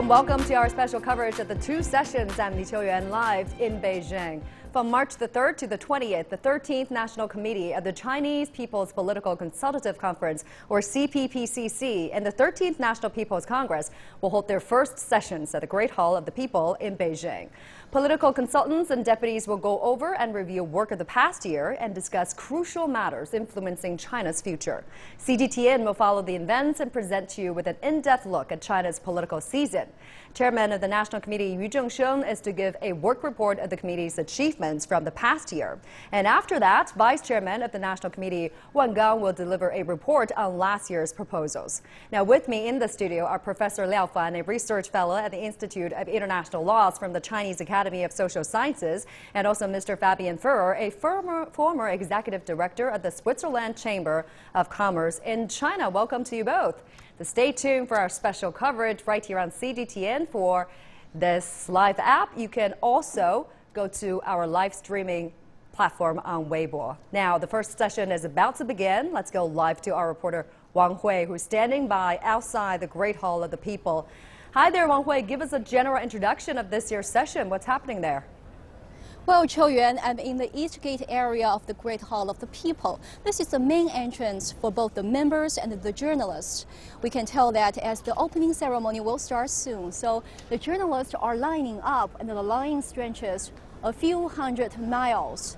and welcome to our special coverage of the two sessions. I'm Li Qiuyuan, live in Beijing. From March the 3rd to the 20th, the 13th National Committee of the Chinese People's Political Consultative Conference, or CPPCC, and the 13th National People's Congress will hold their first sessions at the Great Hall of the People in Beijing. Political consultants and deputies will go over and review work of the past year and discuss crucial matters influencing China's future. CGTN will follow the events and present to you with an in-depth look at China's political season. Chairman of the National Committee, Yu Zhengsheng, is to give a work report of the committee's achievements from the past year. And after that, Vice Chairman of the National Committee, Wang Gang, will deliver a report on last year's proposals. Now, with me in the studio are Professor Liao Fan, a research fellow at the Institute of International Laws from the Chinese Academy of Social Sciences, and also Mr. Fabian Furrer, a former executive director of the Switzerland Chamber of Commerce in China. Welcome to you both. So stay tuned for our special coverage right here on CGTN for this live app. You can also go to our live streaming platform on Weibo. Now, the first session is about to begin. Let's go live to our reporter Wang Hui, who's standing by outside the Great Hall of the People. Hi there, Wang Hui. Give us a general introduction of this year's session. What's happening there? Well, Qiuyuan, I'm in the East Gate area of the Great Hall of the People. This is the main entrance for both the members and the journalists. We can tell that as the opening ceremony will start soon. So the journalists are lining up, and the line stretches a few hundred meters.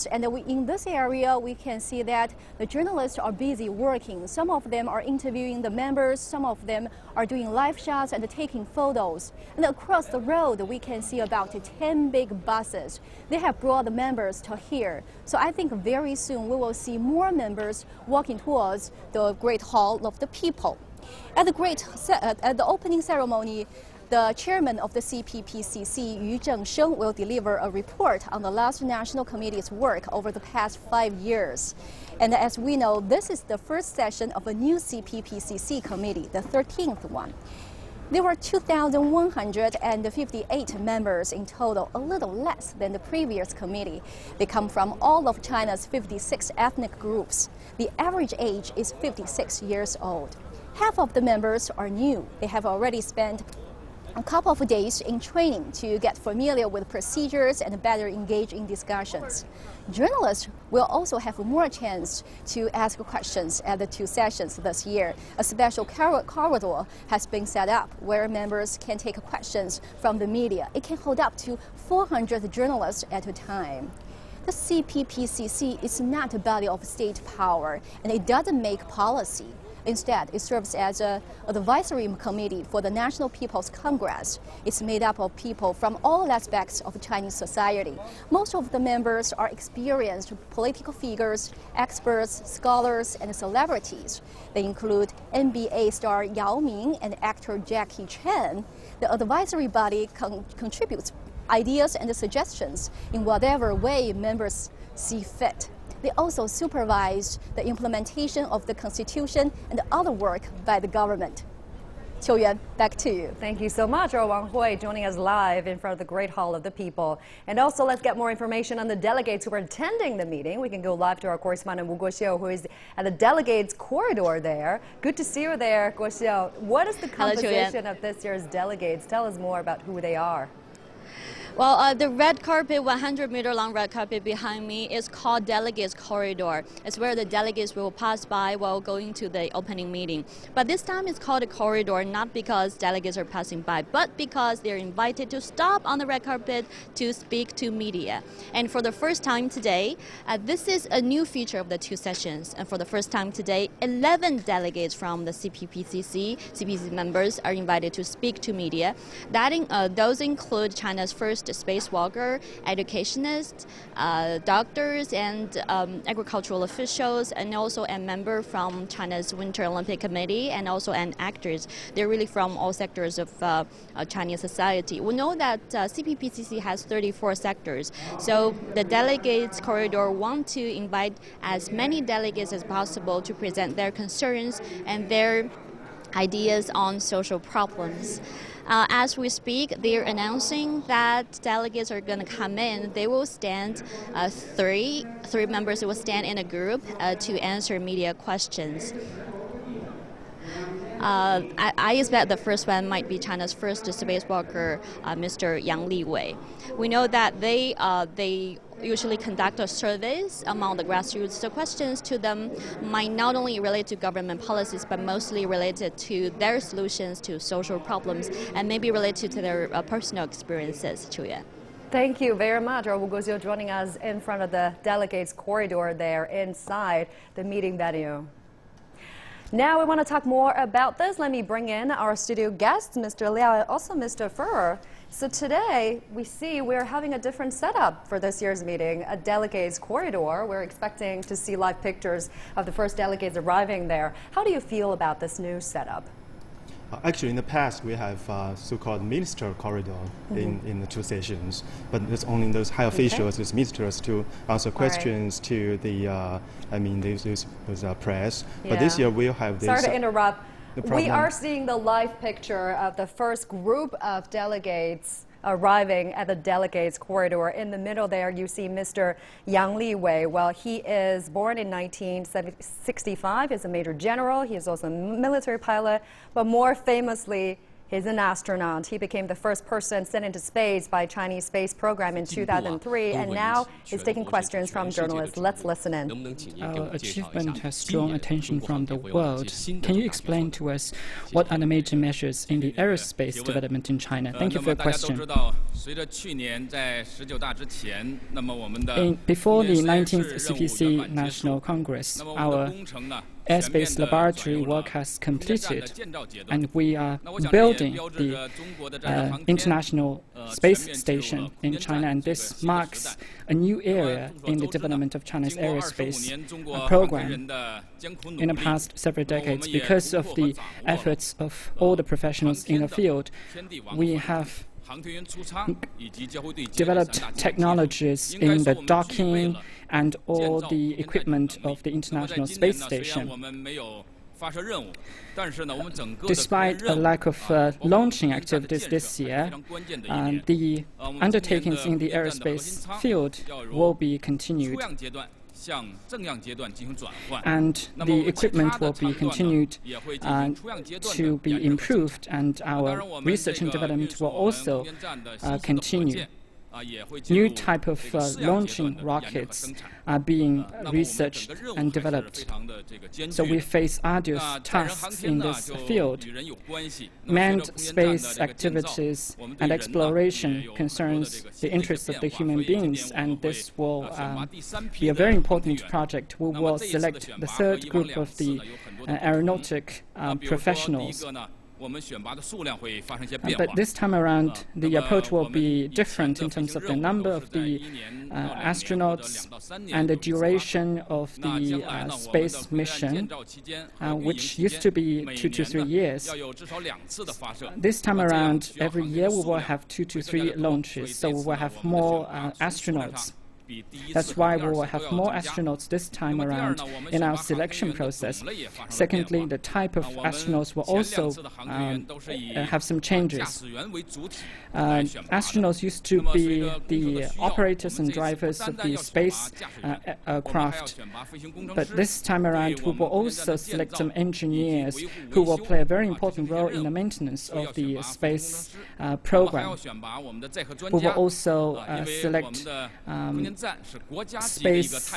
And in this area, we can see that the journalists are busy working. Some of them are interviewing the members. Some of them are doing live shots and taking photos. And across the road, we can see about 10 big buses. They have brought the members to here. So I think very soon we will see more members walking towards the Great Hall of the People. At the opening ceremony, the chairman of the CPPCC, Yu Zhengsheng, will deliver a report on the last National Committee's work over the past 5 years. And as we know, this is the first session of a new CPPCC committee, the 13th one. There were 2,158 members in total, a little less than the previous committee. They come from all of China's 56 ethnic groups. The average age is 56 years old. Half of the members are new. They have already spent a couple of days in training to get familiar with procedures and better engage in discussions. Journalists will also have more chance to ask questions at the two sessions this year. A special corridor has been set up where members can take questions from the media. It can hold up to 400 journalists at a time. The CPPCC is not a body of state power, and it doesn't make policy. Instead, it serves as an advisory committee for the National People's Congress. It's made up of people from all aspects of Chinese society. Most of the members are experienced political figures, experts, scholars, and celebrities. They include NBA star Yao Ming and actor Jackie Chan. The advisory body contributes ideas and suggestions in whatever way members see fit. They also supervise the implementation of the Constitution and other work by the government. Qiuyuan, back to you. Thank you so much, Wang Hui, joining us live in front of the Great Hall of the People. And also, let's get more information on the delegates who are attending the meeting. We can go live to our correspondent, Wu Guoxiu, who is at the delegates corridor there. Good to see you there, Guoxiu. What is the composition of this year's delegates? Tell us more about who they are. Well, the red carpet, 100-meter long red carpet behind me is called Delegates Corridor. It's where the delegates will pass by while going to the opening meeting. But this time it's called a corridor not because delegates are passing by, but because they're invited to stop on the red carpet to speak to media. And for the first time today, this is a new feature of the two sessions. And for the first time today, 11 delegates from the CPPCC members are invited to speak to media. Those include China's first spacewalker, educationists, doctors, and agricultural officials, and also a member from China's Winter Olympic Committee, and also an actors. They're really from all sectors of Chinese society. We know that CPPCC has 34 sectors, so the delegates corridor want to invite as many delegates as possible to present their concerns and their ideas on social problems. As we speak, they're announcing that delegates are going to come in. They will stand, three members will stand in a group to answer media questions. I expect the first one might be China's first spacewalker, Mr. Yang Liwei. We know that they usually conduct surveys among the grassroots. The questions to them might not only relate to government policies, but mostly related to their solutions to social problems and maybe related to their personal experiences. Chuya. Thank you very much. Wu Guoxiu joining us in front of the delegates corridor there inside the meeting venue. Now we want to talk more about this. Let me bring in our studio guests, Mr. Liao and also Mr. Fur. So today we see we're having a different setup for this year's meeting, a delegates corridor. We're expecting to see live pictures of the first delegates arriving there. How do you feel about this new setup? Actually, in the past, we have so-called minister corridor in the two sessions, but it's only those high officials, those ministers, to answer questions to the, those press. Yeah. But this year we'll have this. Sorry to interrupt. We are seeing the live picture of the first group of delegates arriving at the delegates corridor. In the middle there, you see Mr. Yang Liwei. Well, he is born in 1965. He's a major general. He is also a military pilot, but more famously, he's an astronaut. He became the first person sent into space by Chinese space program in 2003, and now he's taking questions from journalists. Let's listen in. Our achievement has drawn attention from the world. Can you explain to us what are the major measures in the aerospace development in China? Thank you for your question. Before the 19th CPC National Congress, our airspace laboratory work has completed, and we are building the International Space Station in China, and this marks a new area in the development of China's aerospace program in the past several decades. Because of the efforts of all the professionals in the field, we have developed technologies in the docking and all the equipment of the International Space Station. Despite a lack of launching activities this year, the undertakings in the aerospace field will be continued, and the equipment will be continued to be improved, and our research and development will also continue. New type of launching rockets are being researched and developed. So we face arduous tasks in this field. Manned space activities and exploration concerns the interests of the human beings, and this will be a very important project. We will select the third group of the aeronautic professionals. But this time around, the approach will be different in terms of the number of the astronauts and the duration of the space mission, which used to be 2 to 3 years. This time around, every year we will have 2 to 3 launches, so we will have more astronauts. That's why we will have more astronauts this time around in our selection process. Secondly, the type of astronauts will also have some changes. Astronauts used to be the operators and drivers of the space craft, but this time around we will also select some engineers who will play a very important role in the maintenance of the space program. We will also select space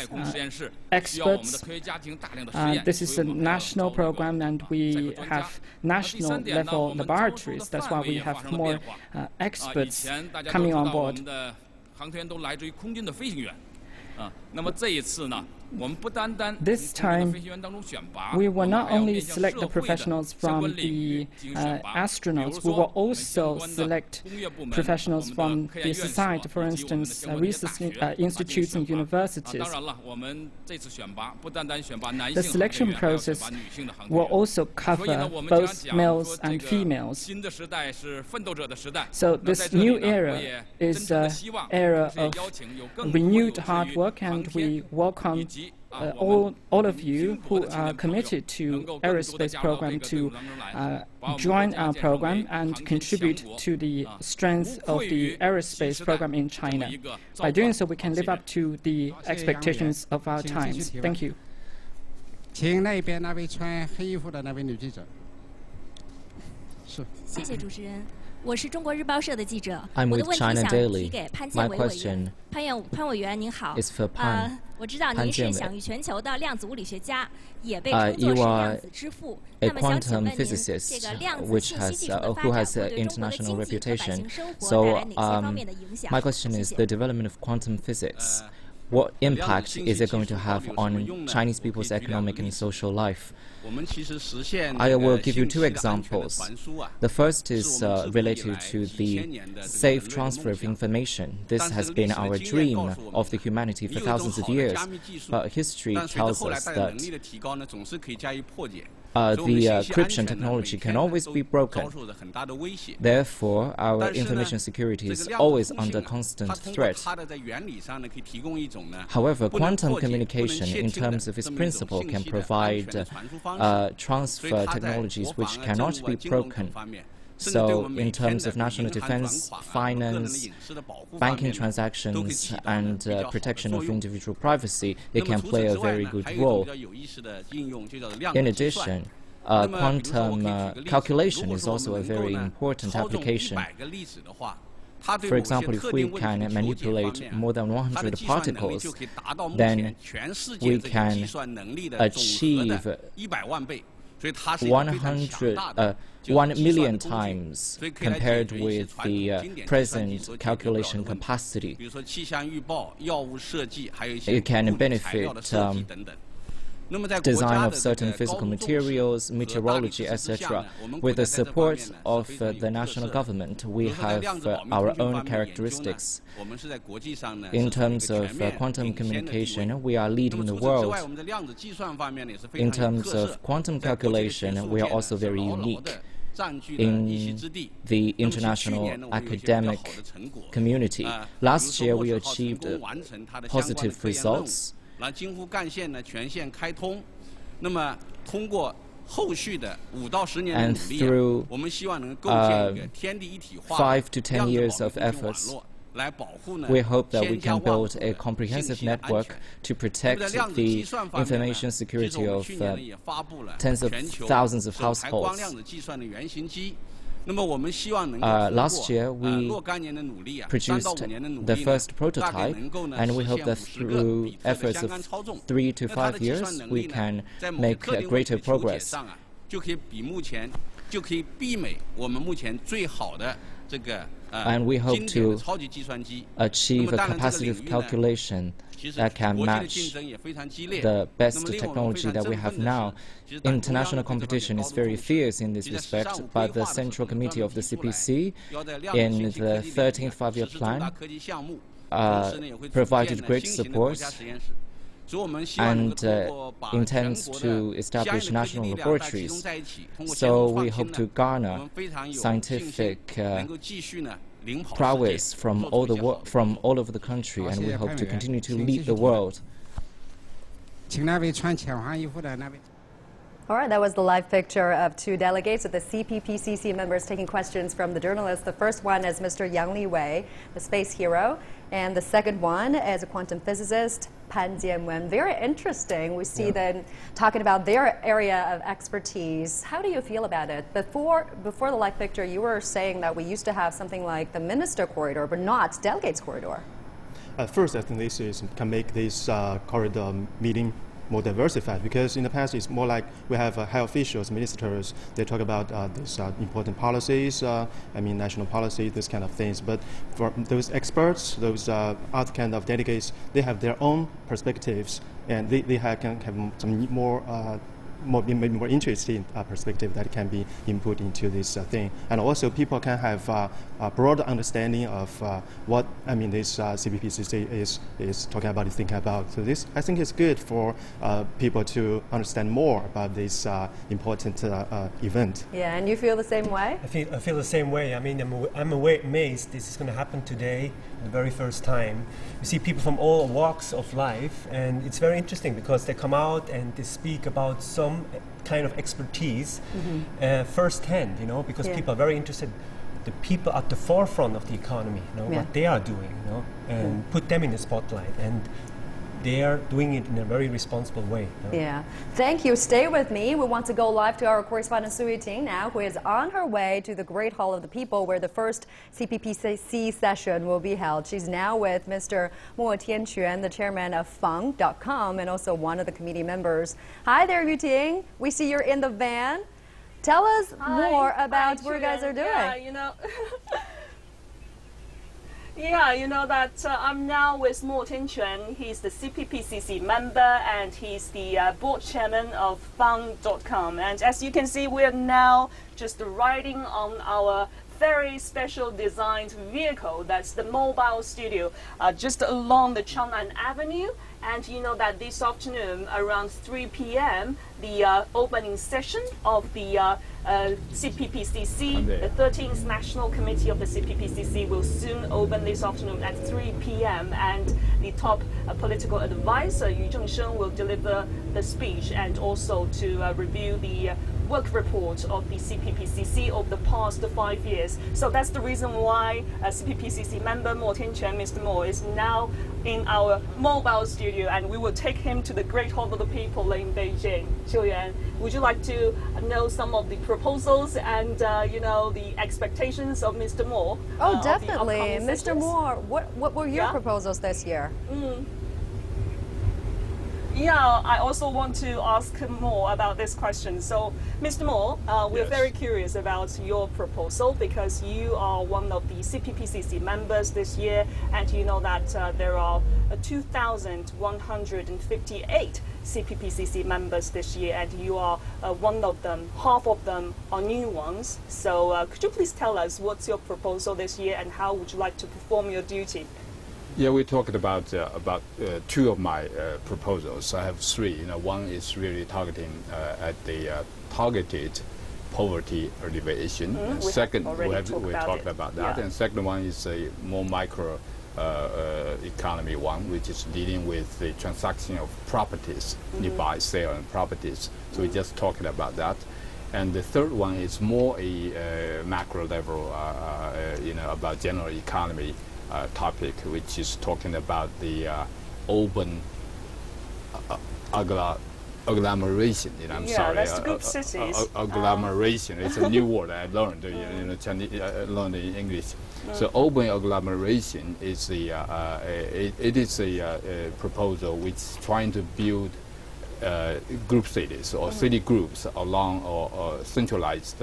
experts. This is a national program, and we have national level laboratories. That's why we have more experts coming on board. This time, we will not only select the professionals from the astronauts, we will also select professionals from the society, for instance, research institutes and universities. The selection process will also cover both males and females. So this new era is an era of renewed hard work, and we welcome all of you who are committed to aerospace program to join our program and contribute to the strength of the aerospace program in China. By doing so, we can live up to the expectations of our times. Thank you. 谢谢主持人。我是中国日报社的记者。 I'm 我的 with 问题 China 想 Daily. 提给潘 My 建伟委员。 question 潘委员您好。 is for Pan. 我知道您是 Pan 享誉全球的量子物理学家，也被 You 称作是 are 量子之父。 a 那么想请 quantum 问您，这 physicist 个量子 which 信息 has 技术的发 who 展 has 会对中国的 international 经济和百 reputation. 姓生活带 So 来哪些方面的影响？ my question 谢 is 谢。 the development of quantum physics. What impact is it going to have on Chinese people's economic and social life? I will give you two examples. The first is related to the safe transfer of information. This has been our dream of the humanity for thousands of years. But history tells us that the encryption technology can always be broken. Therefore, our information security is always under constant threat. However, quantum communication, in terms of its principle, can provide transfer technologies which cannot be broken. So, in terms of national defense, finance, banking transactions, and protection of individual privacy, it can play a very good role. In addition, quantum calculation is also a very important application. For example, if we can manipulate more than 100 particles, then we can achieve 1 million times compared with the present calculation capacity. It can benefit design of certain physical materials, meteorology, etc. With the support of the national government, we have our own characteristics. In terms of quantum communication, we are leading the world. In terms of quantum calculation, we are also very unique in the international academic community. Last year, we achieved positive results. And through 5 to 10 years of efforts, we hope that we can build a comprehensive network to protect the information security of tens of thousands of households. Last year, we produced the first prototype, and we hope that through efforts of 3 to 5 years, we can make greater progress. And we hope to achieve a capacity of calculation that can match the best technology that we have now. International competition is very fierce in this respect, but the Central Committee of the CPC, in the 13th five-year plan, provided great support and intends to establish national laboratories. So we hope to garner scientific prowess from all over the country, and we hope to continue to lead the world. All right, that was the live picture of 2 delegates of the CPPCC members taking questions from the journalists. The first one is Mr. Yang Liwei, the space hero, and the second one is a quantum physicist, Pan Jianwen. Very interesting. We see them talking about their area of expertise. How do you feel about it? Before the live picture, you were saying that we used to have something like the minister corridor, but not delegates corridor. First, I think this can make this corridor meeting more diversified, because in the past it's more like we have high officials, ministers, they talk about these important policies, national policy, this kind of things. But for those experts, those other kind of delegates, they have their own perspectives, and they can have some maybe more interesting perspective that can be input into this thing. And also people can have a broader understanding of what this CPPCC is talking about, is thinking about. So this, I think, is good for people to understand more about this important event. Yeah, and you feel the same way? I feel the same way. I'm amazed this is going to happen today, the very first time. You see people from all walks of life, and it's very interesting because they come out and they speak about some kind of expertise firsthand, because people are very interested. The people at the forefront of the economy, what they are doing, and put them in the spotlight. And they are doing it in a very responsible way. Yeah. Thank you. Stay with me. We want to go live to our correspondent Su Yuting now, who is on her way to the Great Hall of the People, where the first CPPCC session will be held. She's now with Mr. Mo Tianquan, the chairman of Fang.com, and also one of the committee members. Hi there, Yuting. We see you're in the van. Tell us more about what you guys are doing. Yeah, you know that I'm now with Mo Tianquan. He's the CPPCC member and he's the board chairman of Fang.com. And as you can see, we're now just riding on our very special designed vehicle. That's the mobile studio just along the Chang'an Avenue. And you know that this afternoon around 3 p.m. the opening session of the CPPCC, the 13th National Committee of the CPPCC will soon open this afternoon at 3 p.m. and the top political advisor Yu Zhengsheng will deliver the speech and also to review the work report of the CPPCC over the past 5 years. So that's the reason why CPPCC member Mo Tianquan, Mr. Mo, is now in our mobile studio, and we will take him to the Great Hall of the People in Beijing. Xiuyuan, would you like to know some of the proposals and you know, the expectations of Mr. Mo? Oh, definitely. Mr. Mo, what were your proposals this year? Yeah, I also want to ask more about this question. So, Mr. Mo, we're very curious about your proposal because you are one of the CPPCC members this year, and you know that there are 2,158 CPPCC members this year, and you are one of them. Half of them are new ones. So, could you please tell us what's your proposal this year, and how would you like to perform your duty? Yeah, we talked about two of my proposals. I have three. You know, one is really targeting at the targeted poverty alleviation. Second, we talked about that. And second one is a more micro economy one, which is dealing with the transaction of properties, the buy, sale, and properties. So we just talking about that. And the third one is more a macro level, you know, about general economy. Topic, which is talking about the urban agglomeration. You know, I'm sorry. That's good cities. Agglomeration. It's a new word I learned. You know, Chinese, learned in English. So urban agglomeration is the it is a proposal which is trying to build group cities or city groups along or centralized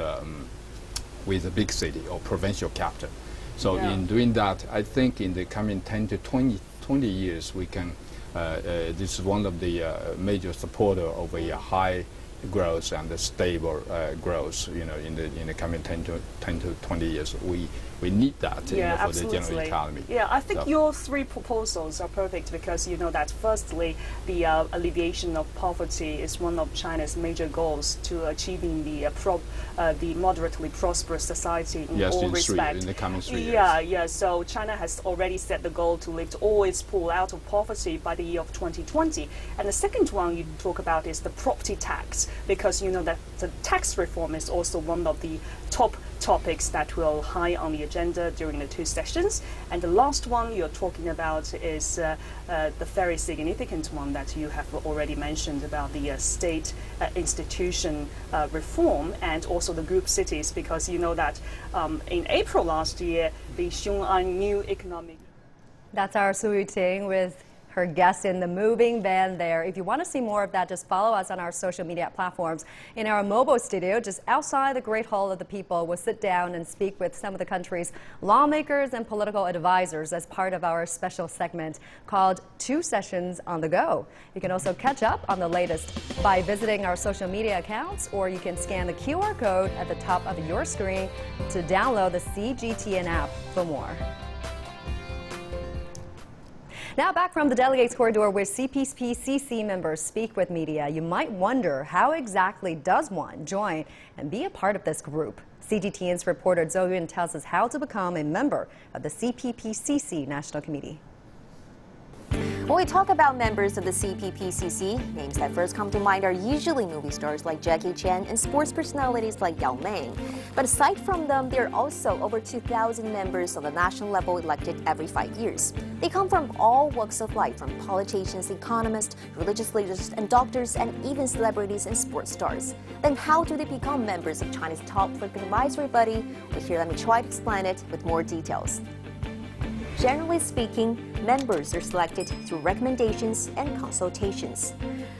with a big city or provincial capital. So in doing that, I think in the coming 10 to 20 years, we can, this is one of the major supporter of a high growth and a stable growth, you know, in the coming 10 to 20 years. We need that you know, for the general economy. Yeah, I think your three proposals are perfect because you know that firstly, the alleviation of poverty is one of China's major goals to achieving the moderately prosperous society in all respects. In the coming 3 years. Yeah. So China has already set the goal to lift all its poor out of poverty by the year of 2020. And the second one you talk about is the property tax, because you know that the tax reform is also one of the top topics that will high on the agenda during the two sessions. And the last one you're talking about is the very significant one that you have already mentioned about the state institution reform and also the group cities, because you know that in April last year, the Xiong'an New Economic... That's our Su Yuting with her guest in the moving van there. If you want to see more of that, just follow us on our social media platforms. In our mobile studio, just outside the Great Hall of the People, we'll sit down and speak with some of the country's lawmakers and political advisors as part of our special segment called 2 Sessions on the Go. You can also catch up on the latest by visiting our social media accounts, or you can scan the QR code at the top of your screen to download the CGTN app for more. Now back from the delegates corridor where CPPCC members speak with media, you might wonder how exactly does one join and be a part of this group. CGTN's reporter Zhou Yun tells us how to become a member of the CPPCC National Committee. When we talk about members of the CPPCC, names that first come to mind are usually movie stars like Jackie Chan and sports personalities like Yao Ming. But aside from them, there are also over 2,000 members on the national level elected every 5 years. They come from all walks of life, from politicians, economists, religious leaders, and doctors, and even celebrities and sports stars. Then how do they become members of China's top political advisory body? Well, here let me try to explain it with more details. Generally speaking, members are selected through recommendations and consultations.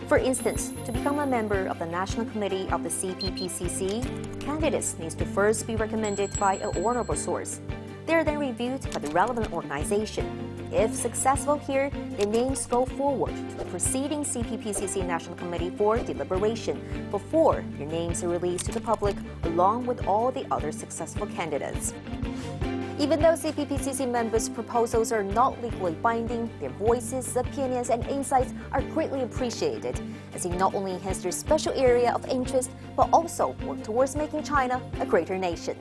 For instance, to become a member of the National Committee of the CPPCC, candidates need to first be recommended by a honorable source. They are then reviewed by the relevant organization. If successful here, the names go forward to the preceding CPPCC National Committee for deliberation before their names are released to the public along with all the other successful candidates. Even though CPPCC members' proposals are not legally binding, their voices, opinions, and insights are greatly appreciated, as they not only enhance their special area of interest, but also work towards making China a greater nation.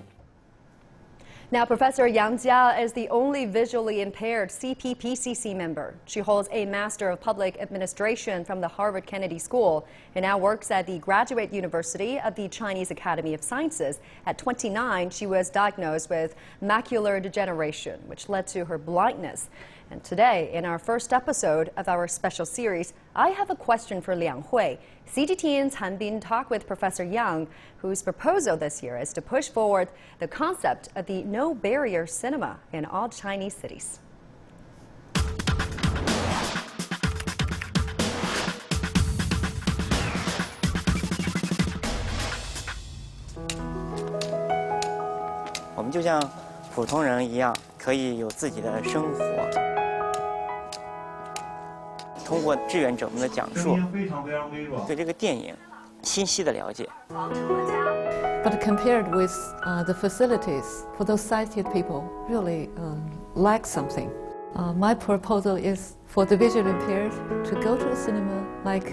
Now, Professor Yang Jia is the only visually impaired CPPCC member. She holds a Master of Public Administration from the Harvard Kennedy School and now works at the Graduate University of the Chinese Academy of Sciences. At 29, she was diagnosed with macular degeneration, which led to her blindness. And today, in our first episode of our special series, I have a question for Liang Hui. CGTN's Han Bin talked with Professor Yang, whose proposal this year is to push forward the concept of the no-barrier cinema in all Chinese cities. We 们就像普通人一样，可以有自己的生活。 通过志愿者们的讲述，对这个电影清晰的了解。 But compared with the facilities for those sighted people, really lack something. My proposal is for the visually impaired to go to the cinema like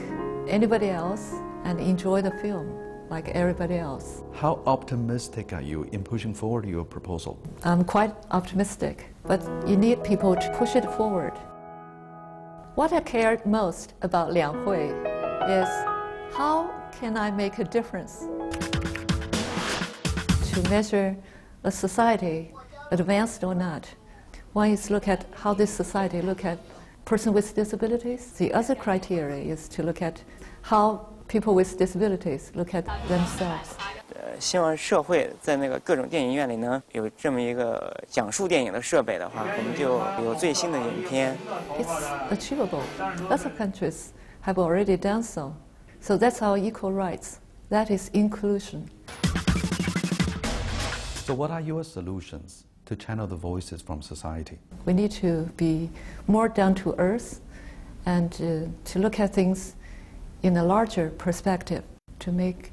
anybody else and enjoy the film like everybody else. How optimistic are you in pushing forward your proposal? I'm quite optimistic, but you need people to push it forward. What I cared most about Liang Hui is how can I make a difference to measure a society advanced or not. One is look at how this society look at person with disabilities. The other criteria is to look at how people with disabilities look at themselves. 希望社会在那个各种电影院里呢，有这么一个讲述电影的设备的话，我们就有最新的影片。It's achievable. Lots of countries have already done so. So that's our equal rights. That is inclusion. So what are your solutions to channel the voices from society? We need to be more down to earth and to look at things in a larger perspective to make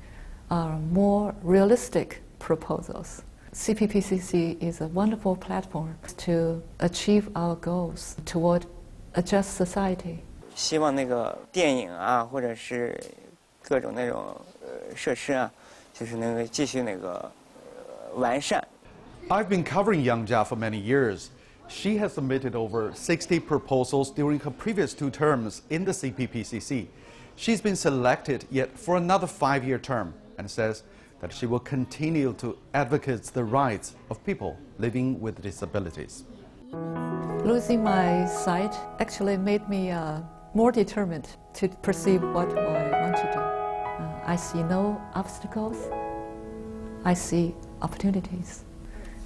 more realistic proposals. CPPCC is a wonderful platform to achieve our goals toward a just society. 希望那个电影啊，或者是各种那种设施啊，就是能够继续那个完善。 I've been covering Yang Jia for many years. She has submitted over 60 proposals during her previous 2 terms in the CPPCC. She's been selected yet for another 5-year term and says that she will continue to advocate the rights of people living with disabilities. Losing my sight actually made me more determined to pursue what I want to do. I see no obstacles. I see opportunities.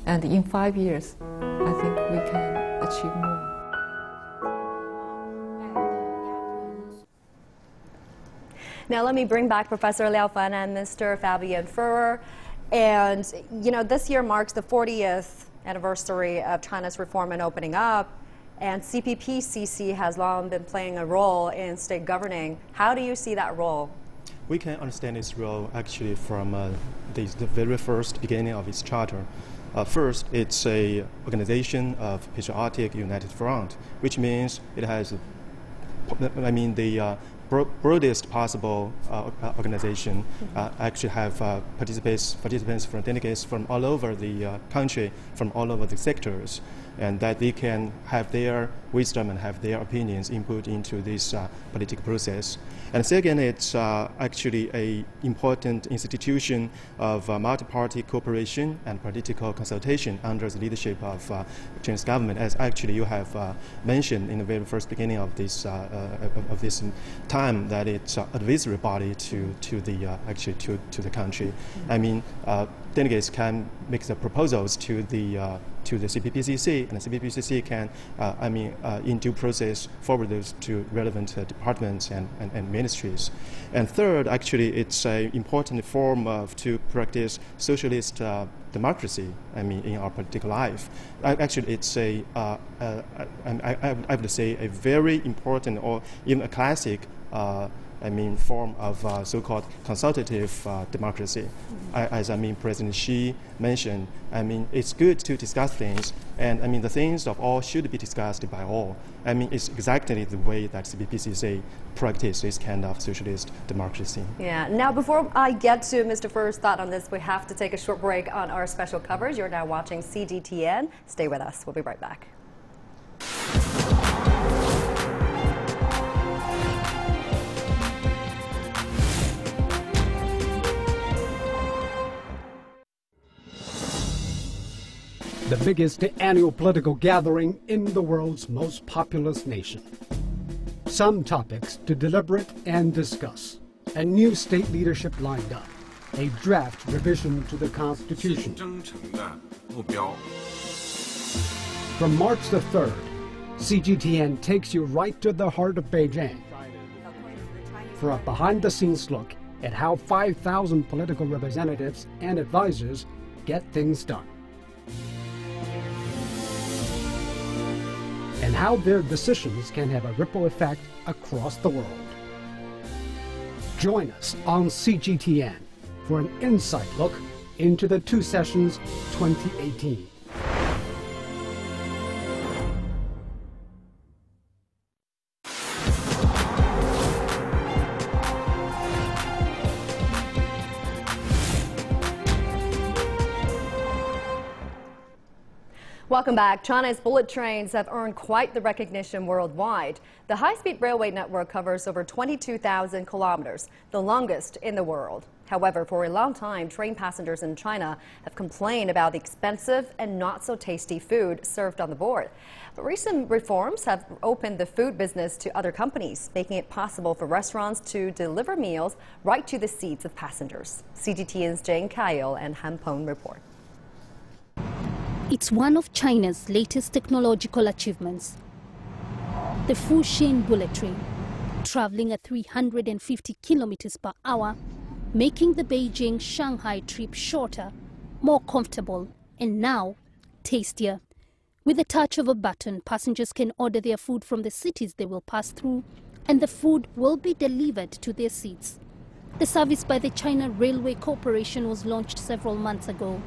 And in 5 years, I think we can achieve more. Now let me bring back Professor Liao Fan and Mr. Fabian Furrer. And, you know, this year marks the 40th anniversary of China's reform and opening up. And CPPCC has long been playing a role in state governing. How do you see that role? We can understand its role actually from the very first beginning of its charter. First, it's an organization of patriotic united front, which means it has, the broadest possible organization. Actually have participants from delegates from all over the country, from all over the sectors. and that they can have their wisdom and have their opinions input into this political process. And second, it's actually an important institution of multi-party cooperation and political consultation under the leadership of Chinese government, as actually you have mentioned in the very first beginning of this time, that it's an advisory body to the country. I mean, delegates can make the proposals to the CPPCC, and the CPPCC can, in due process, forward those to relevant departments and ministries. And third, actually, it's an important form to practice socialist democracy, in our political life. Actually, it's I would say a very important, or even a classic form of so-called consultative democracy. As President Xi mentioned, it's good to discuss things, and the things of all should be discussed by all. It's exactly the way that CPPCC practices this kind of socialist democracy. Yeah. Now, before I get to Mr. Fur's thought on this, we have to take a short break on our special coverage. You're now watching CGTN. Stay with us. We'll be right back. The biggest annual political gathering in the world's most populous nation. Some topics to deliberate and discuss. A new state leadership lined up. A draft revision to the Constitution. From March the 3rd, CGTN takes you right to the heart of Beijing for a behind-the-scenes look at how 5,000 political representatives and advisors get things done, and how their decisions can have a ripple effect across the world. Join us on CGTN for an insight look into the Two Sessions 2018. Welcome back. China's bullet trains have earned quite the recognition worldwide. The high-speed railway network covers over 22,000 kilometers, the longest in the world. However, for a long time, train passengers in China have complained about the expensive and not so tasty food served on the board. But recent reforms have opened the food business to other companies, making it possible for restaurants to deliver meals right to the seats of passengers. CGTN's Jane Kyle and Han Peng report. It's one of China's latest technological achievements. The Fuxin bullet train, traveling at 350 kilometers per hour, making the Beijing-Shanghai trip shorter, more comfortable, and now tastier. With the touch of a button, passengers can order their food from the cities they will pass through, and the food will be delivered to their seats. The service by the China Railway Corporation was launched several months ago.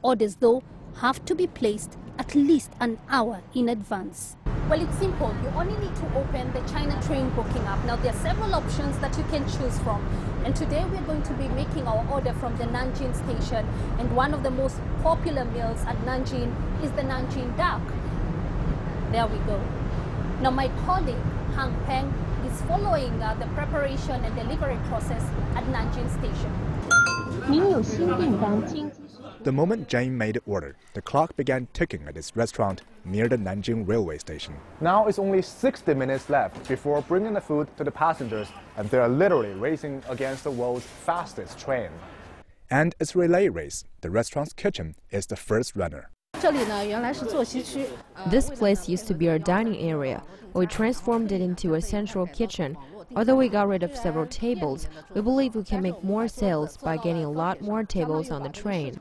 Orders, though, have to be placed at least an hour in advance. Well, it's simple. You only need to open the China train booking app. Now, there are several options that you can choose from. And today we're going to be making our order from the Nanjing station. And one of the most popular meals at Nanjing is the Nanjing duck. There we go. Now, my colleague, Han Peng, is following the preparation and delivery process at Nanjing station. The moment Jane made the order, the clock began ticking at this restaurant near the Nanjing railway station. Now it's only 60 minutes left before bringing the food to the passengers, and they're literally racing against the world's fastest train. And it's a relay race. The restaurant's kitchen is the first runner. This place used to be our dining area. We transformed it into a central kitchen. Although we got rid of several tables, we believe we can make more sales by getting a lot more tables on the train.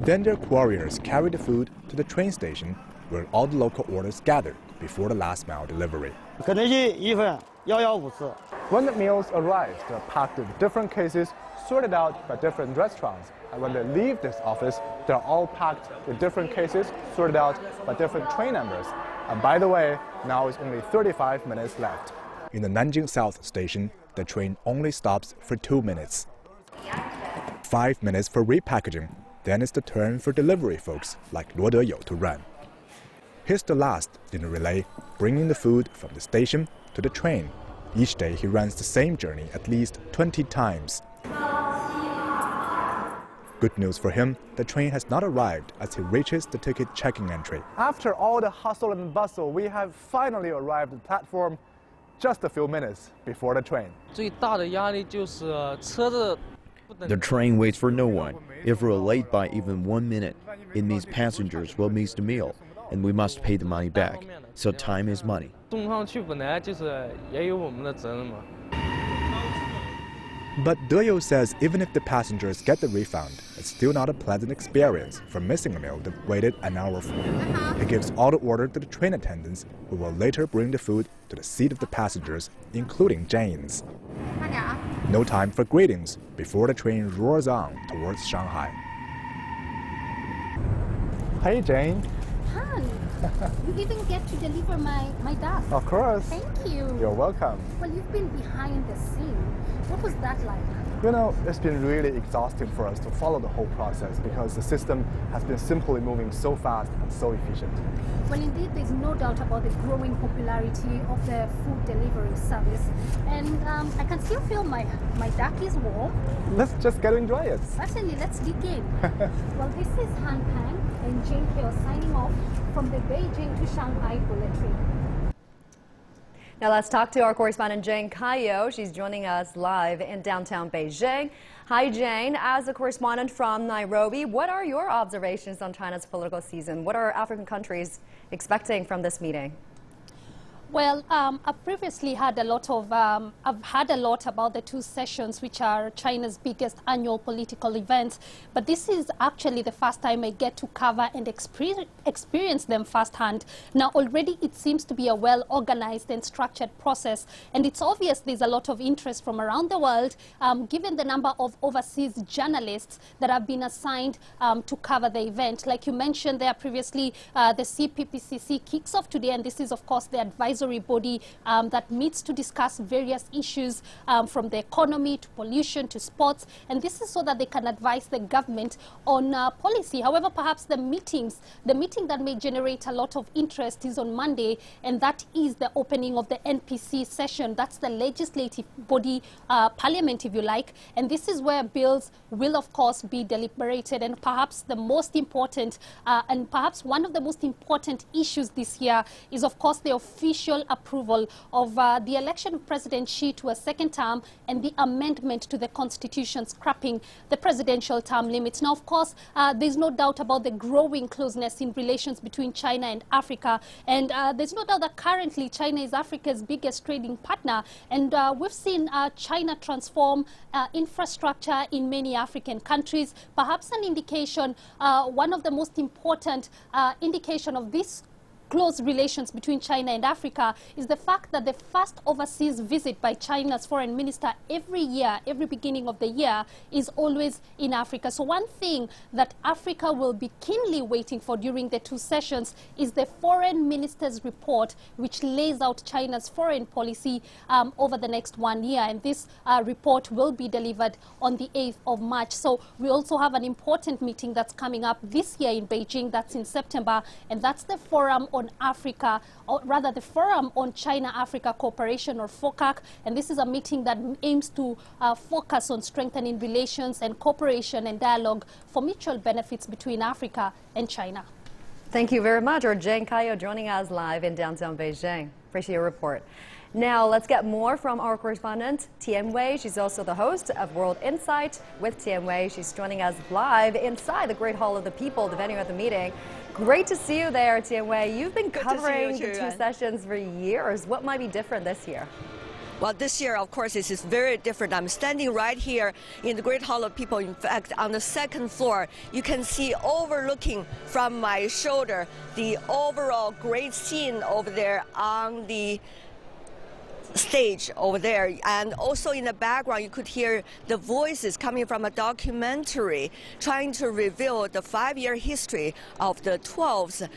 Then their couriers carry the food to the train station, where all the local orders gather before the last mile delivery. When the meals arrive, they're packed with different cases, sorted out by different restaurants. And when they leave this office, they're all packed with different cases, sorted out by different train numbers. And by the way, now it's only 35 minutes left. In the Nanjing South station, the train only stops for 2 minutes. 5 minutes for repackaging, Then it's the turn for delivery folks like Luo Deyou to run. He's the last in the relay, bringing the food from the station to the train. Each day he runs the same journey at least 20 times. Good news for him, the train has not arrived as he reaches the ticket checking entry. After all the hustle and bustle, we have finally arrived at the platform just a few minutes before the train. The train waits for no one. If we're late by even 1 minute, it means passengers will miss the meal, and we must pay the money back. So time is money. But Deyou says even if the passengers get the refund, it's still not a pleasant experience for missing a meal that waited an hour for. He gives all the order to the train attendants, who will later bring the food to the seat of the passengers, including Jane's. No time for greetings before the train roars on towards Shanghai. Hey, Jane. Han, you even get to deliver my duck. Of course. Thank you. You're welcome. Well, you've been behind the scene. What was that like? You know, it's been really exhausting for us to follow the whole process because the system has been simply moving so fast and so efficient. Well, indeed, there's no doubt about the growing popularity of the food delivery service. And I can still feel my duck is warm. Let's just get to enjoy it. Certainly, let's dig in. Well, this is Han Pang and Jane Hill signing off from the Beijing to Shanghai bullet train. Now let's talk to our correspondent Jane Kayo. She's joining us live in downtown Beijing. Hi Jane, as a correspondent from Nairobi, what are your observations on China's political season? What are African countries expecting from this meeting? Well, I've previously had a lot of, I've heard a lot about the two sessions, which are China's biggest annual political events. But this is actually the first time I get to cover and experience them firsthand. Now, already it seems to be a well-organized and structured process. And it's obvious there's a lot of interest from around the world, given the number of overseas journalists that have been assigned to cover the event. Like you mentioned there previously, the CPPCC kicks off today, and this is, of course, the advisory body that meets to discuss various issues from the economy to pollution to sports, and this is so that they can advise the government on policy. However, perhaps the meeting that may generate a lot of interest is on Monday, and that is the opening of the NPC session. That's the legislative body, parliament if you like, and this is where bills will of course be deliberated, and perhaps the most important and perhaps one of the most important issues this year is of course the official approval of the election of President Xi to a second term and the amendment to the constitution scrapping the presidential term limits. Now, of course, there's no doubt about the growing closeness in relations between China and Africa, and there's no doubt that currently China is Africa's biggest trading partner, and we've seen China transform infrastructure in many African countries. Perhaps an indication, one of the most important indication of this close relations between China and Africa is the fact that the first overseas visit by China's foreign minister every year, every beginning of the year, is always in Africa. So one thing that Africa will be keenly waiting for during the two sessions is the foreign minister's report, which lays out China's foreign policy over the next 1 year. And this report will be delivered on the 8th of March. So we also have an important meeting that's coming up this year in Beijing. That's in September, and that's the Forum on Africa, or rather the Forum on China-Africa Cooperation, or FOCAC, and this is a meeting that aims to focus on strengthening relations and cooperation and dialogue for mutual benefits between Africa and China. Thank you very much. Or Jane Kayo joining us live in downtown Beijing. Appreciate your report. Now let's get more from our correspondent, Tian Wei. She's also the host of World Insight with Tian Wei. She's joining us live inside the Great Hall of the People, the venue at the meeting. Great to see you there, Tian Wei. You've been covering the two sessions for years. What might be different this year? Well, this year, of course, this is very different. I'm standing right here in the Great Hall of People. In fact, on the second floor, you can see overlooking from my shoulder the overall great scene over there on the stage over there, and also in the background you could hear the voices coming from a documentary trying to reveal the 5-year history of the 12th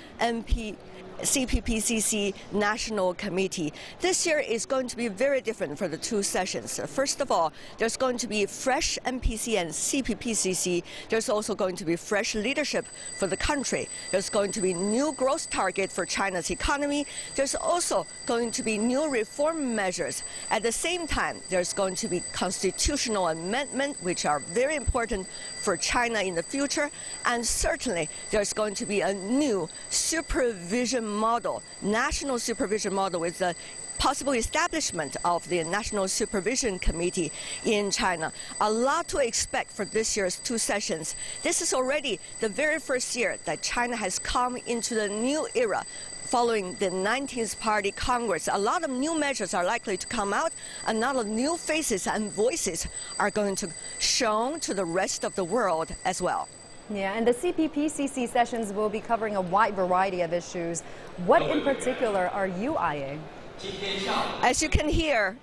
CPPCC National Committee. This year is going to be very different for the two sessions. First of all, there's going to be fresh NPC and CPPCC. There's also going to be fresh leadership for the country. There's going to be new growth target for China's economy. There's also going to be new reform measures. At the same time, there's going to be constitutional amendment, which are very important for China in the future. And certainly, there's going to be a new supervision model, national supervision model with the possible establishment of the National Supervision Committee in China. A lot to expect for this year's two sessions. This is already the very first year that China has come into the new era following the 19th Party Congress. A lot of new measures are likely to come out. A lot of new faces and voices are going to show to the rest of the world as well. Yeah, and the CPPCC sessions will be covering a wide variety of issues. What in particular are you eyeing? As you can hear,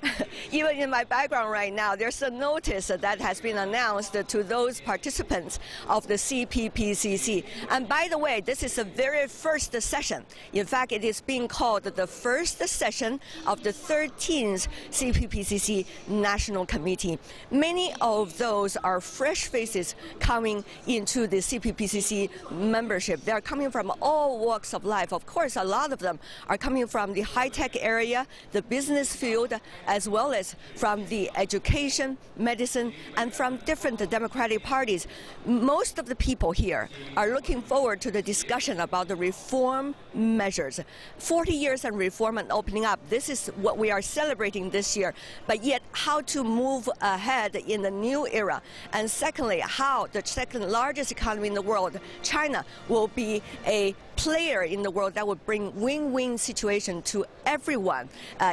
even in my background right now, there's a notice that has been announced to those participants of the CPPCC. And by the way, this is the very first session. In fact, it is being called the first session of the 13th CPPCC National Committee. Many of those are fresh faces coming into the CPPCC membership. They're coming from all walks of life. Of course, a lot of them are coming from the high-tech area, the business field, as well as from the education, medicine, and from different democratic parties. Most of the people here are looking forward to the discussion about the reform measures. 40 years of reform and opening up, this is what we are celebrating this year. But yet, how to move ahead in the new era. And secondly, how the second largest economy in the world, China, will be a player in the world that would bring win-win situation to everyone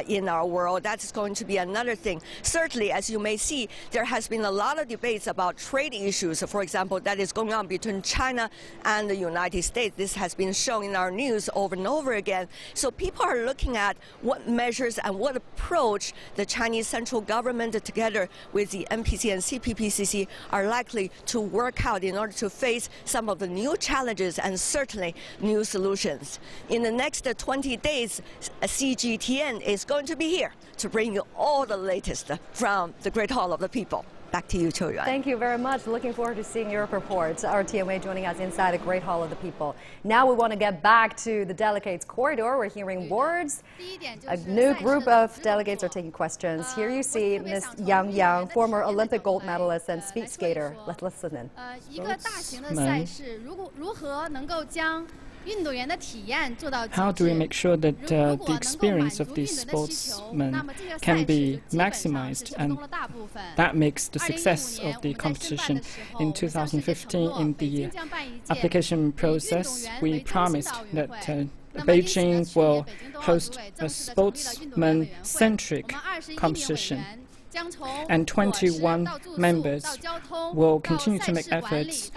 in our world. That's going to be another thing. Certainly, as you may see, there has been a lot of debates about trade issues, for example, that is going on between China and the United States. This has been shown in our news over and over again. So people are looking at what measures and what approach the Chinese central government together with the NPC and CPPCC are likely to work out in order to face some of the new challenges and certainly new solutions. In the next 20 days, CGTN is going to be here to bring you all the latest from the Great Hall of the People. Back to you, Qiu Yuan. Thank you very much. Looking forward to seeing your reports. Our TMA joining us inside the Great Hall of the People. Now we want to get back to the delegates' corridor. We're hearing words. A new group of delegates are taking questions. Here you see Ms. Yang Yang, former Olympic gold medalist and speed skater. Let's listen in. How do we make sure that the experience of these sportsmen can be maximized, and that makes the success of the competition? In 2015, in the application process, we promised that Beijing will host a sportsman-centric competition. And 21 members will continue to make efforts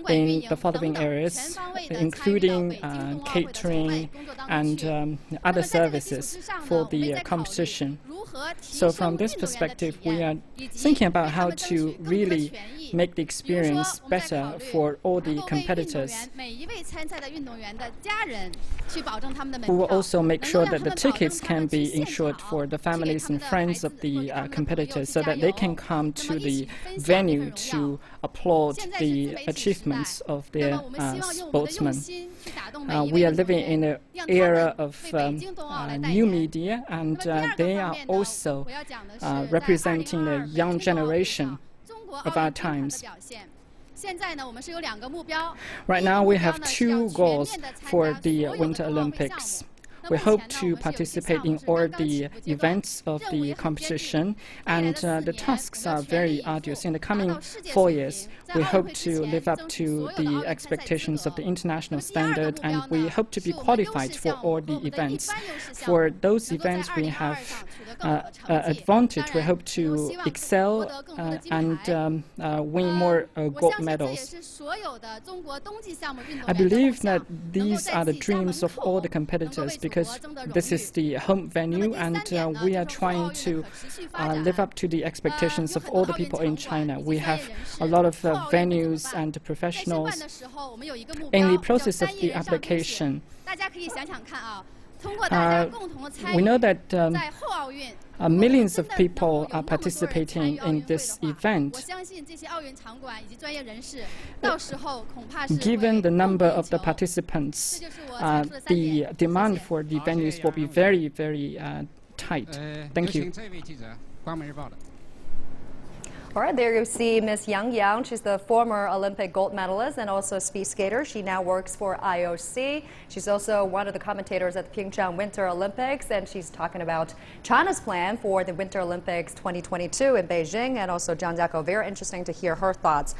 in the following areas, including catering and other services for the competition. So from this perspective, we are thinking about how to really make the experience better for all the competitors. We will also make sure that the tickets can be insured for the families and friends of the competitors so that they can come to the venue to applaud the achievements of their sportsmen. We are living in an era of new media, and they are also representing the young generation of our times. Right now, we have two goals for the Winter Olympics. We hope to participate in all the events of the competition, and the tasks are very arduous. In the coming 4 years, we hope to live up to the expectations of the international standard, and we hope to be qualified for all the events. For those events, we have advantage. We hope to excel and win more gold medals. I believe that these are the dreams of all the competitors, because this is the home venue, and we are trying to live up to the expectations of all the people in China. We have a lot of venues and professionals in the process of the application. We know that millions of people are participating in this event. Given the number of the participants, the demand for the venues will be very, very tight. Thank you. All right, there you see Miss Yang. She's the former Olympic gold medalist and also a speed skater. She now works for IOC. She's also one of the commentators at the Pyeongchang Winter Olympics, and she's talking about China's plan for the Winter Olympics 2022 in Beijing, and also Zhang Jiako. Very interesting to hear her thoughts.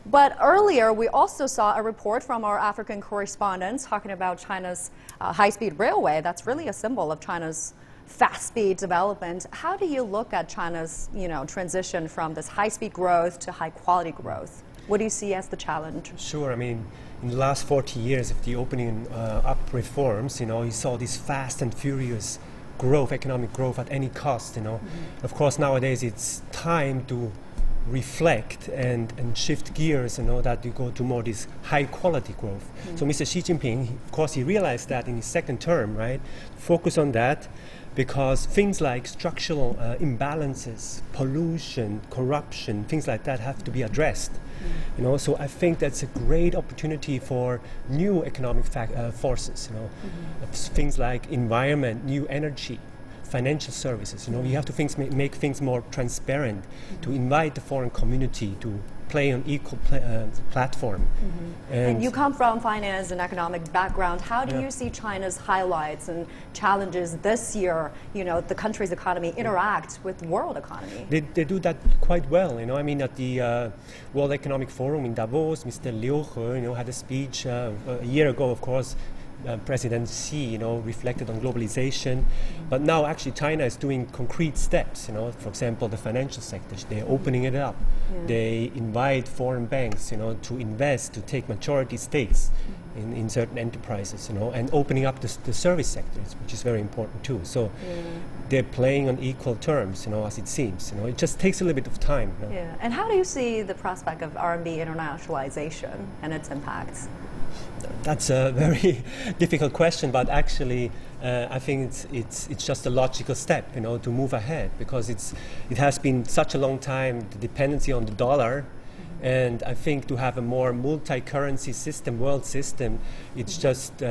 But earlier, we also saw a report from our African correspondents talking about China's high-speed railway. That's really a symbol of China's fast-speed development. How do you look at China's, transition from this high-speed growth to high-quality growth? What do you see as the challenge? Sure. I mean, in the last 40 years of the opening up reforms, you saw this fast and furious growth, economic growth at any cost, Of course, nowadays it's time to reflect and shift gears, that you go to more this high-quality growth. So Mr. Xi Jinping, of course, he realized that in his second term, right? Focus on that, because things like structural imbalances, pollution, corruption, things like that have to be addressed. So I think that's a great opportunity for new economic forces. Things like environment, new energy, financial services. You have to make things more transparent, to invite the foreign community to play on equal platform. And you come from finance and economic background. How do you see China's highlights and challenges this year, the country's economy interact with world economy? They do that quite well. I mean, at the World Economic Forum in Davos, Mr. Liu He, had a speech a year ago, of course. President Xi, reflected on globalization, but now actually China is doing concrete steps. For example, the financial sector, they're opening it up. They invite foreign banks, to invest, to take majority stakes in certain enterprises, and opening up the service sectors, which is very important too. So they're playing on equal terms, as it seems. It just takes a little bit of time. Yeah. And how do you see the prospect of RMB internationalization and its impacts? That's a very difficult question, but actually I think it's just a logical step, to move ahead, because it has been such a long time, the dependency on the dollar, and I think to have a more multi-currency system, world system, it's just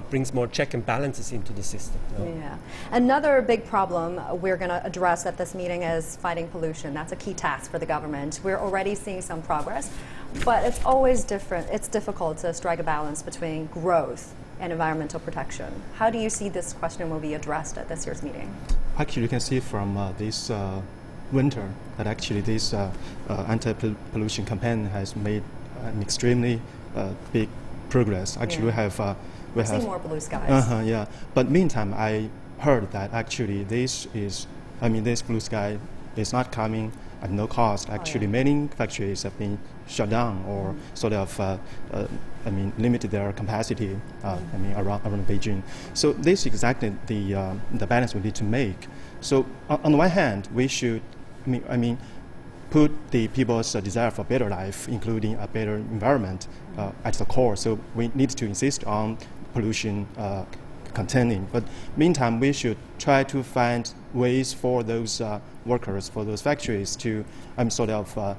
brings more check and balances into the system. Yeah. Another big problem we're going to address at this meeting is fighting pollution. That's a key task for the government. We're already seeing some progress, but it's always different. It's difficult to strike a balance between growth and environmental protection. How do you see this question will be addressed at this year's meeting? Actually, you can see from this winter that actually this anti-pollution campaign has made an extremely big progress. Actually, we have more blue skies. Yeah. But meantime, I heard that actually this blue sky is not coming at no cost. Actually, many factories have been shut down or sort of limited their capacity. Around Beijing. So this is exactly the balance we need to make. So on the one hand, we should, put the people's desire for better life, including a better environment, at the core. So we need to insist on pollution containing. But meantime, we should try to find ways for those workers, for those factories to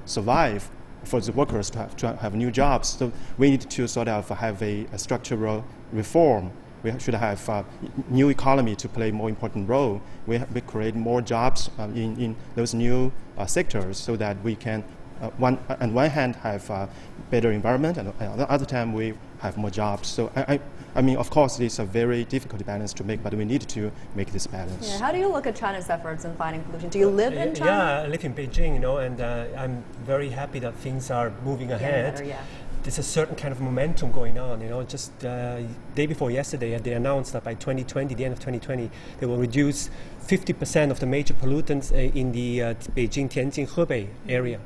survive, for the workers to have new jobs. So we need to sort of have a structural reform. We should have new economy to play a more important role. We create more jobs in those new sectors, so that we can, on one hand, have better environment, and on the other time, we have more jobs. So of course, it's a very difficult balance to make, but we need to make this balance. Yeah. How do you look at China's efforts in fighting pollution? Do you live in China? Yeah, I live in Beijing, and I'm very happy that things are moving ahead. There's a certain kind of momentum going on, Just day before yesterday, they announced that by 2020, the end of 2020, they will reduce 50% of the major pollutants in the Beijing, Tianjin, Hebei area,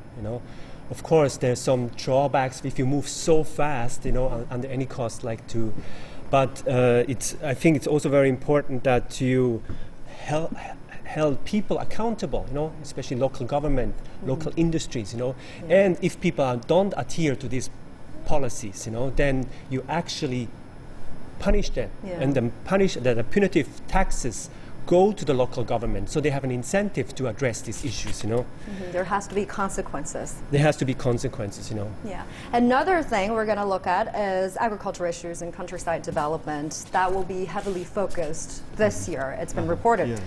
Of course, there's some drawbacks if you move so fast, under any cost, like to But I think it's also very important that you held people accountable, especially local government, local industries, and if people don't adhere to these policies, then you actually punish them, and then punish the punitive taxes go to the local government, so they have an incentive to address these issues, There has to be consequences. There has to be consequences, Yeah. Another thing we're going to look at is agriculture issues and countryside development. That will be heavily focused this year. It's been reported.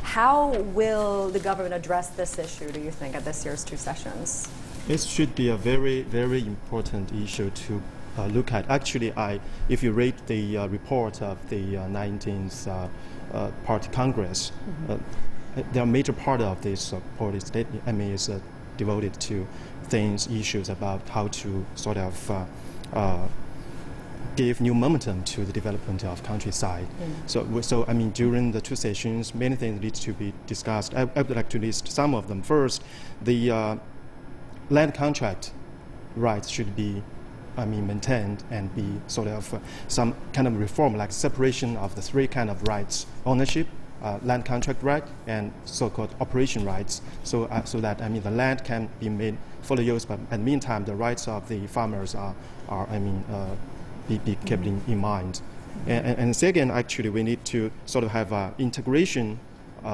How will the government address this issue, do you think, at this year's 2 sessions? It should be a very, very important issue to look at. Actually, if you read the report of the 19th Party Congress, the major part of this report is devoted to issues about how to sort of give new momentum to the development of countryside. So I mean, during the 2 sessions, many things need to be discussed. I would like to list some of them. First, the land contract rights should be maintained and be sort of some kind of reform, like separation of the 3 kind of rights: ownership, land contract right, and so-called operation rights. So that the land can be made fully used, but in the meantime, the rights of the farmers are be kept in mind. And second, actually, we need to sort of have integration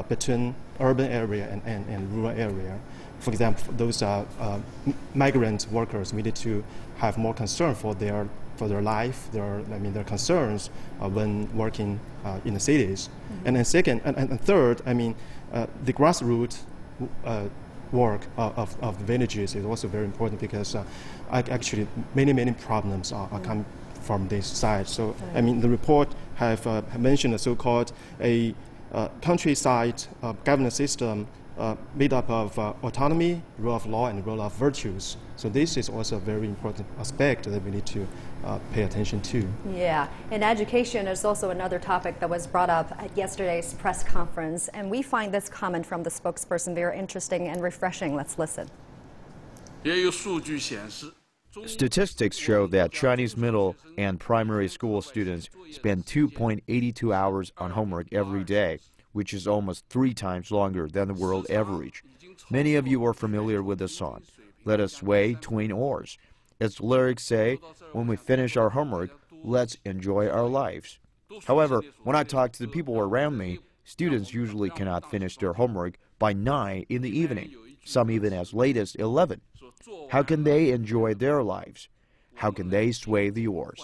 between urban area and rural area. For example, those migrant workers, we need to have more concern for their life, their concerns when working in the cities. And then second and third, the grassroots work of the villages is also very important, because actually many problems are coming from this side. So the report have mentioned a so-called countryside governance system made up of autonomy, rule of law, and rule of virtues. So this is also a very important aspect that we need to pay attention to. Yeah, and education is also another topic that was brought up at yesterday's press conference, and we find this comment from the spokesperson very interesting and refreshing. Let's listen. Statistics show that Chinese middle and primary school students spend 2.82 hours on homework every day, which is almost 3 times longer than the world average. Many of you are familiar with the song, "Let us sway twin oars." Its lyrics say, when we finish our homework, let's enjoy our lives. However, when I talk to the people around me, students usually cannot finish their homework by 9 in the evening, some even as late as 11. How can they enjoy their lives? How can they sway the oars?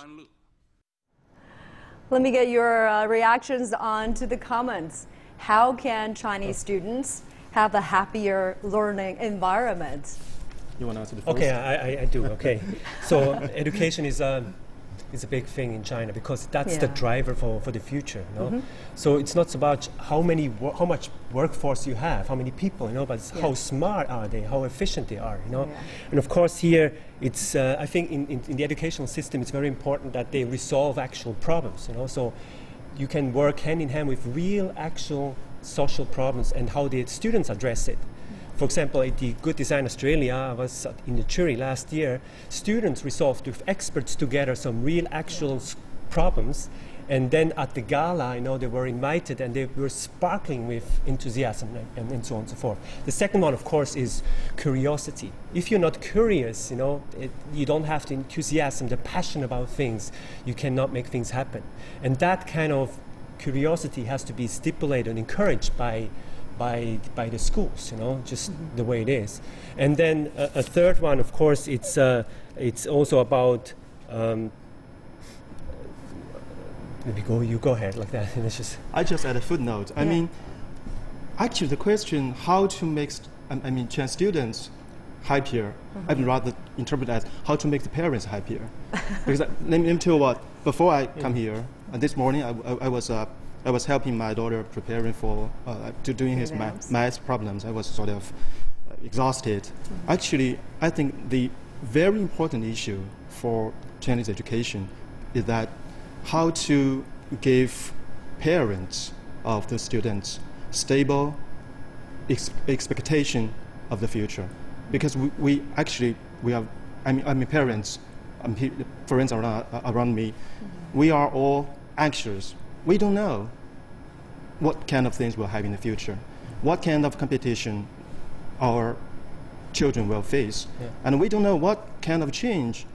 Let me get your reactions on to the comments. How can Chinese students have a happier learning environment? You want to answer the first? Okay, I do. Okay, so education is a big thing in China, because that's the driver for the future. So it's not about how much workforce you have, how many people, but it's how smart are they, how efficient they are, And of course here, it's I think in the educational system, it's very important that they resolve actual problems. So you can work hand in hand with real, actual social problems and how the students address it. For example, at the Good Design Australia, I was in the jury last year. Students resolved with experts together some real, actual problems, and then at the gala, they were invited and they were sparkling with enthusiasm and so on and so forth. The second one, of course, is curiosity. If you're not curious, you don't have the enthusiasm, the passion about things, you cannot make things happen. And that kind of curiosity has to be stipulated and encouraged by the schools, just the way it is. And then a third one, of course, it's also about maybe you go ahead like that. I just add a footnote. I mean, actually, the question how to make Chinese students happier, I'd rather interpret as how to make the parents happier. Because let me tell you what. Before I come here, this morning I was helping my daughter preparing for doing his math problems. I was sort of exhausted. Actually, I think the very important issue for Chinese education is that how to give parents of the students stable expectation of the future. Because we are, parents friends around me, we are all anxious. We don't know what kind of things we'll have in the future, what kind of competition our children will face, and we don't know what kind of change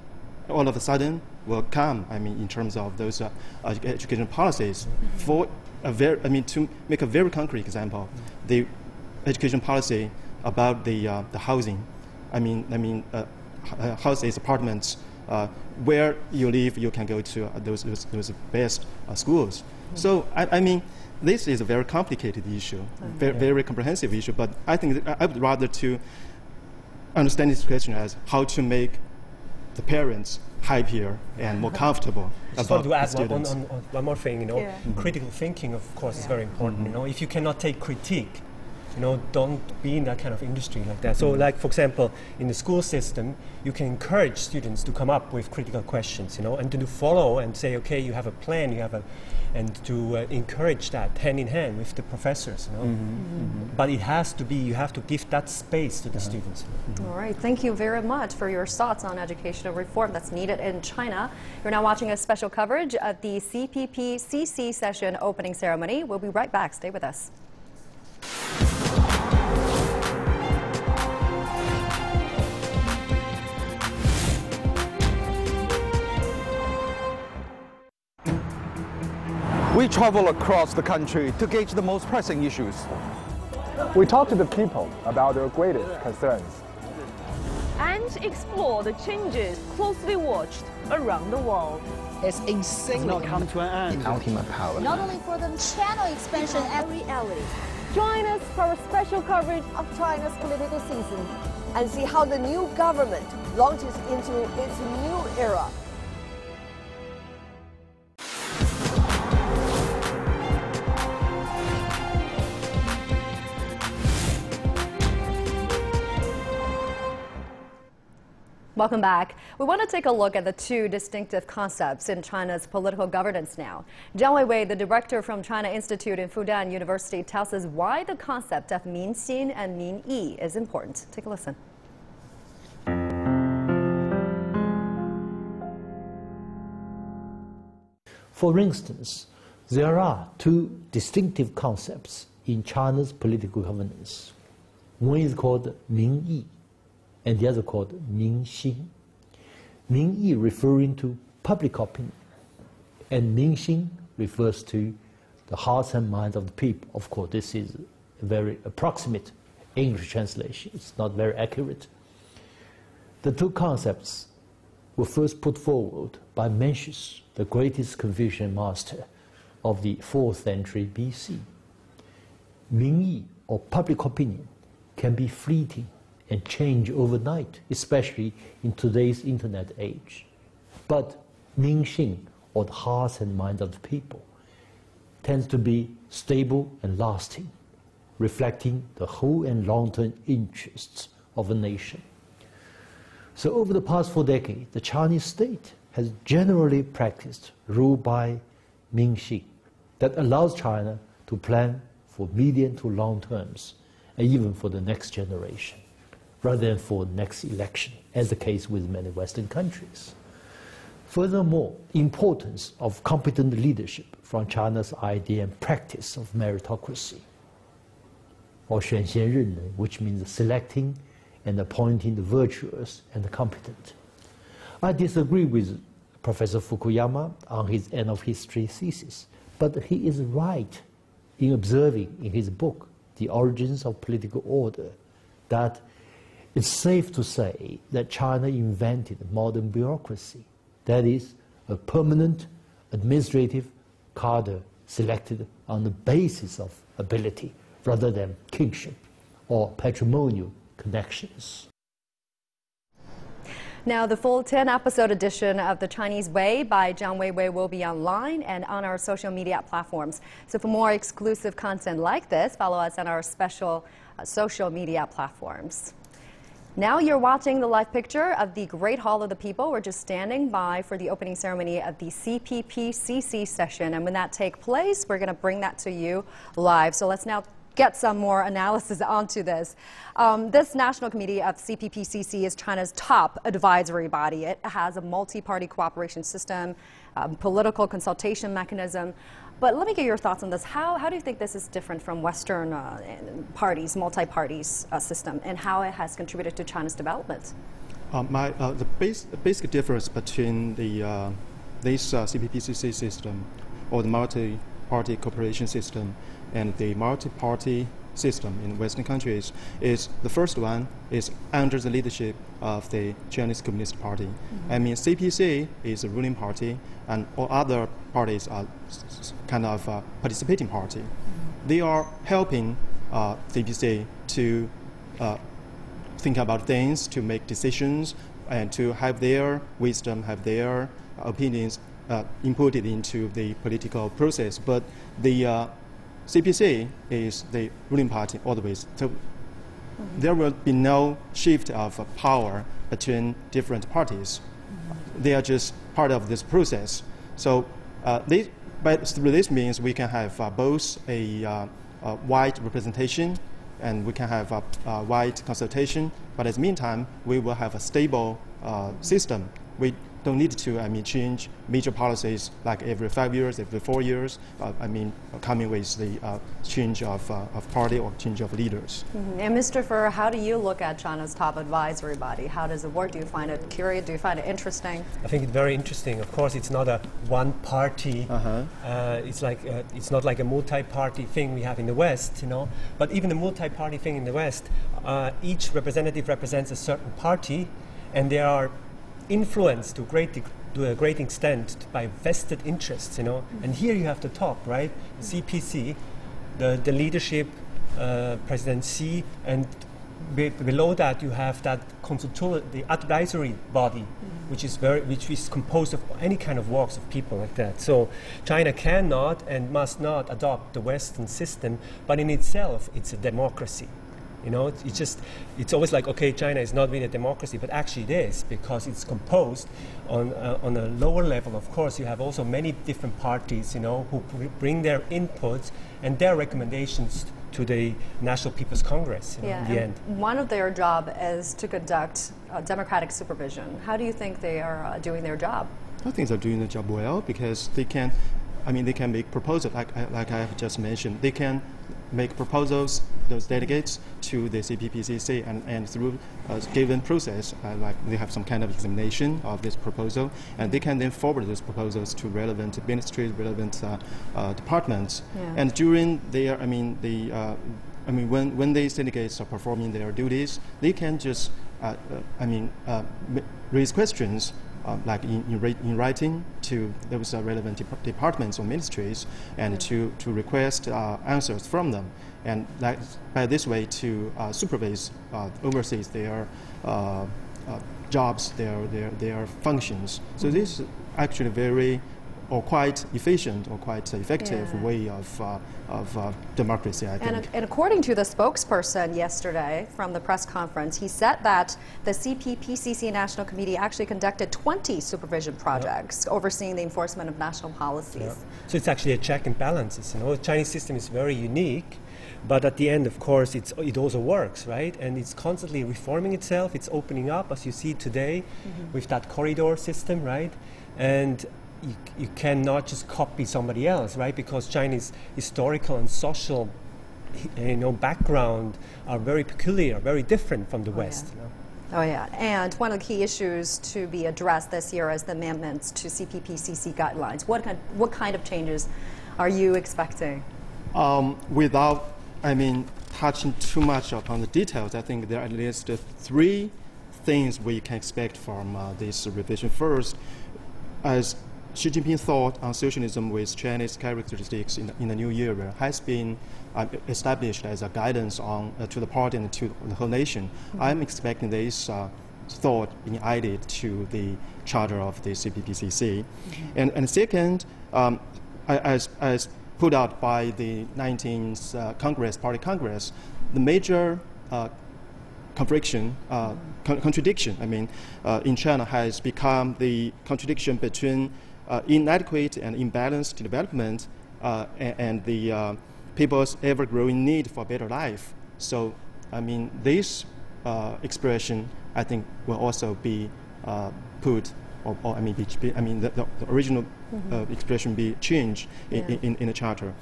all of a sudden will come. I mean, in terms of those education policies. For to make a very concrete example, the education policy about the housing. Houses, apartments, where you live, you can go to those best schools. So I mean, this is a very complicated issue, very comprehensive issue. But I think that I would rather to understand this question as how to make the parents happier and more comfortable about to add students. on one more thing, critical thinking, of course, is very important. If you cannot take critique, don't be in that kind of industry like that. So, like, for example, in the school system, you can encourage students to come up with critical questions, and to follow and say, okay, you have a plan, and to encourage that hand in hand with the professors, But it has to be, you have to give that space to the students. All right, thank you very much for your thoughts on educational reform that's needed in China. You're now watching a special coverage of the CPPCC session opening ceremony. We'll be right back. Stay with us. We travel across the country to gauge the most pressing issues. We talk to the people about their greatest concerns. And explore the changes closely watched around the world. It's insanely not come to an end. Ultimate power. Not only for the channel expansion and reality. Join us for a special coverage of China's political season and see how the new government launches into its new era. Welcome back. We want to take a look at the two distinctive concepts in China's political governance now. Zhang Weiwei, the director from China Institute in Fudan University, tells us why the concept of Minxin and Minyi is important. Take a listen. For instance, there are two distinctive concepts in China's political governance. One is called Minyi, and the other called Minxin. Minyi referring to public opinion, and Minxin refers to the hearts and minds of the people. Of course, this is a very approximate English translation. It's not very accurate. The two concepts were first put forward by Mencius, the greatest Confucian master of the 4th century BC. Minyi, or public opinion, can be fleeting and change overnight, especially in today's internet age. But Minxin, or the hearts and minds of the people, tends to be stable and lasting, reflecting the whole and long-term interests of a nation. So over the past 4 decades, the Chinese state has generally practiced rule by Minxin that allows China to plan for medium to long terms, and even for the next generation, rather than for the next election, as the case with many Western countries. Furthermore, the importance of competent leadership from China's idea and practice of meritocracy, or 选贤任能, which means selecting and appointing the virtuous and the competent. I disagree with Professor Fukuyama on his end of history thesis, but he is right in observing in his book, The Origins of Political Order, that it's safe to say that China invented modern bureaucracy, that is, a permanent administrative cadre selected on the basis of ability rather than kingship or patrimonial connections. Now, the full 10-episode edition of The Chinese Way by Zhang Weiwei will be online and on our social media platforms. So for more exclusive content like this, follow us on our special social media platforms. Now you're watching the live picture of the Great Hall of the People. We're just standing by for the opening ceremony of the CPPCC session. And when that takes place, we're going to bring that to you live. So let's now get some more analysis onto this. This National Committee of CPPCC is China's top advisory body. It has a multi-party cooperation system, political consultation mechanism. But let me get your thoughts on this. How do you think this is different from Western parties, multi-parties system, and how it has contributed to China's development? The basic difference between this CPPCC system, or the multi-party cooperation system, and the multi-party system in Western countries is the first one is under the leadership of the Chinese Communist Party. I mean, CPC is a ruling party, and all other parties are kind of a participating party. They are helping CPC to think about things, to make decisions, and to have their wisdom, have their opinions inputted into the political process. But the CPC is the ruling party always. So there will be no shift of power between different parties. They are just part of this process. So through this means we can have both a wide representation and we can have a wide consultation, but in the meantime, we will have a stable system. We don't need to change major policies like every 5 years, every 4 years, coming with the change of party or change of leaders. And Mr. Fu, how do you look at China's top advisory body? How does it work? Do you find it curious? Do you find it interesting? I think it's very interesting. Of course, it's not a one-party. It's not like a multi-party thing we have in the West, But even the multi-party thing in the West, each representative represents a certain party, and they are influenced to a great extent by vested interests, And here you have the top, right? The CPC, the leadership, President Xi, and below that you have that the advisory body, which is composed of any kind of walks of people like that. So China cannot and must not adopt the Western system, but in itself, it's a democracy. It's always like, okay, China is not really a democracy, but actually it is, because it's composed on a lower level. Of course, you have also many different parties, who bring their inputs and their recommendations to the National People's Congress in the end. One of their job is to conduct democratic supervision. How do you think they are doing their job? I think they're doing the job well because they can make proposals, like I have just mentioned. They can make proposals, those delegates, to the CPPCC, and through a given process, they have some kind of examination of this proposal, and they can then forward those proposals to relevant ministries, relevant departments. Yeah. And during their, when these delegates are performing their duties, they can just, raise questions. Like in writing to those relevant departments or ministries, and to request answers from them, and by this way to supervise, oversees their jobs, their functions. So this is actually very or quite efficient or quite effective way of democracy, I think. And according to the spokesperson yesterday from the press conference, he said that the CPPCC National Committee actually conducted 20 supervision projects overseeing the enforcement of national policies. Yeah. So it's actually a check and balances. The Chinese system is very unique, but at the end, of course, it also works, right? And it's constantly reforming itself. It's opening up, as you see today, with that corridor system, right? And you cannot just copy somebody else, right? Because China's historical and social, background are very peculiar, very different from the West. Oh yeah, and one of the key issues to be addressed this year is the amendments to CPPCC guidelines. What kind of changes are you expecting? Without, touching too much upon the details, I think there are at least 3 things we can expect from this revision. First, as Xi Jinping thought on socialism with Chinese characteristics in the new era has been established as a guidance to the party and to the whole nation. I'm expecting this thought being added to the charter of the CPPCC. And second, as put out by the 19th Party Congress, the major contradiction, in China has become the contradiction between inadequate and imbalanced development and the people's ever-growing need for a better life. So, I mean, this expression, I think, will also be put, the original expression be changed in the charter.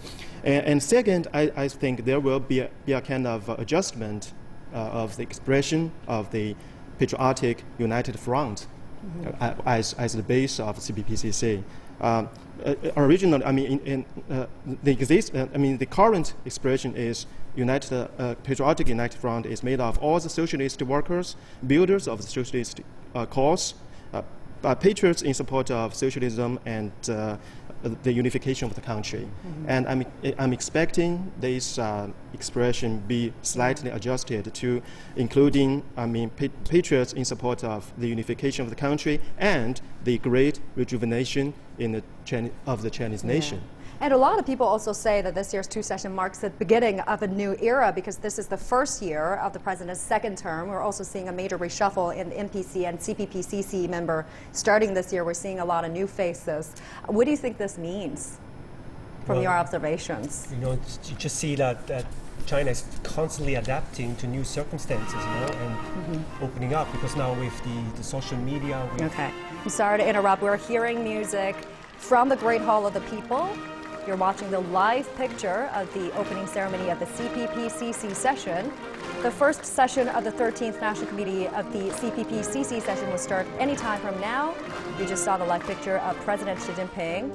And second, I think there will be a kind of adjustment of the expression of the patriotic united front as the base of CPPCC. Originally, I mean, the current expression is patriotic united front is made of all the socialist workers, builders of the socialist cause, patriots in support of socialism and the unification of the country. And I'm expecting this expression be slightly adjusted to including, patriots in support of the unification of the country and the great rejuvenation of the Chinese nation. And a lot of people also say that this year's two-session marks the beginning of a new era because this is the first year of the president's second term. We're also seeing a major reshuffle in the NPC and CPPCC member. Starting this year, we're seeing a lot of new faces. What do you think this means from your observations? You know, you just see that China is constantly adapting to new circumstances, and opening up, because now with the social media. Okay. I'm sorry to interrupt. We're hearing music from the Great Hall of the People. You're watching the live picture of the opening ceremony of the CPPCC session. The first session of the 13th National Committee of the CPPCC session will start any time from now. You just saw the live picture of President Xi Jinping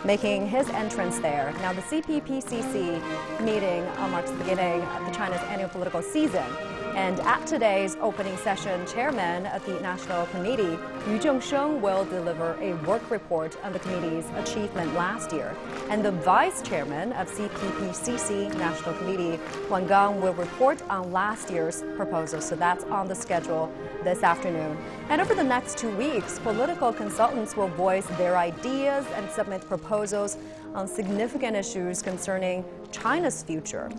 making his entrance there. Now, the CPPCC meeting marks the beginning of China's annual political season. And at today's opening session, Chairman of the National Committee, Yu Zhengsheng, will deliver a work report on the committee's achievement last year. And the Vice Chairman of CPPCC National Committee, Wang Gang, will report on last year's proposals. So that's on the schedule this afternoon. And over the next 2 weeks, political consultants will voice their ideas and submit proposals on significant issues concerning China's future.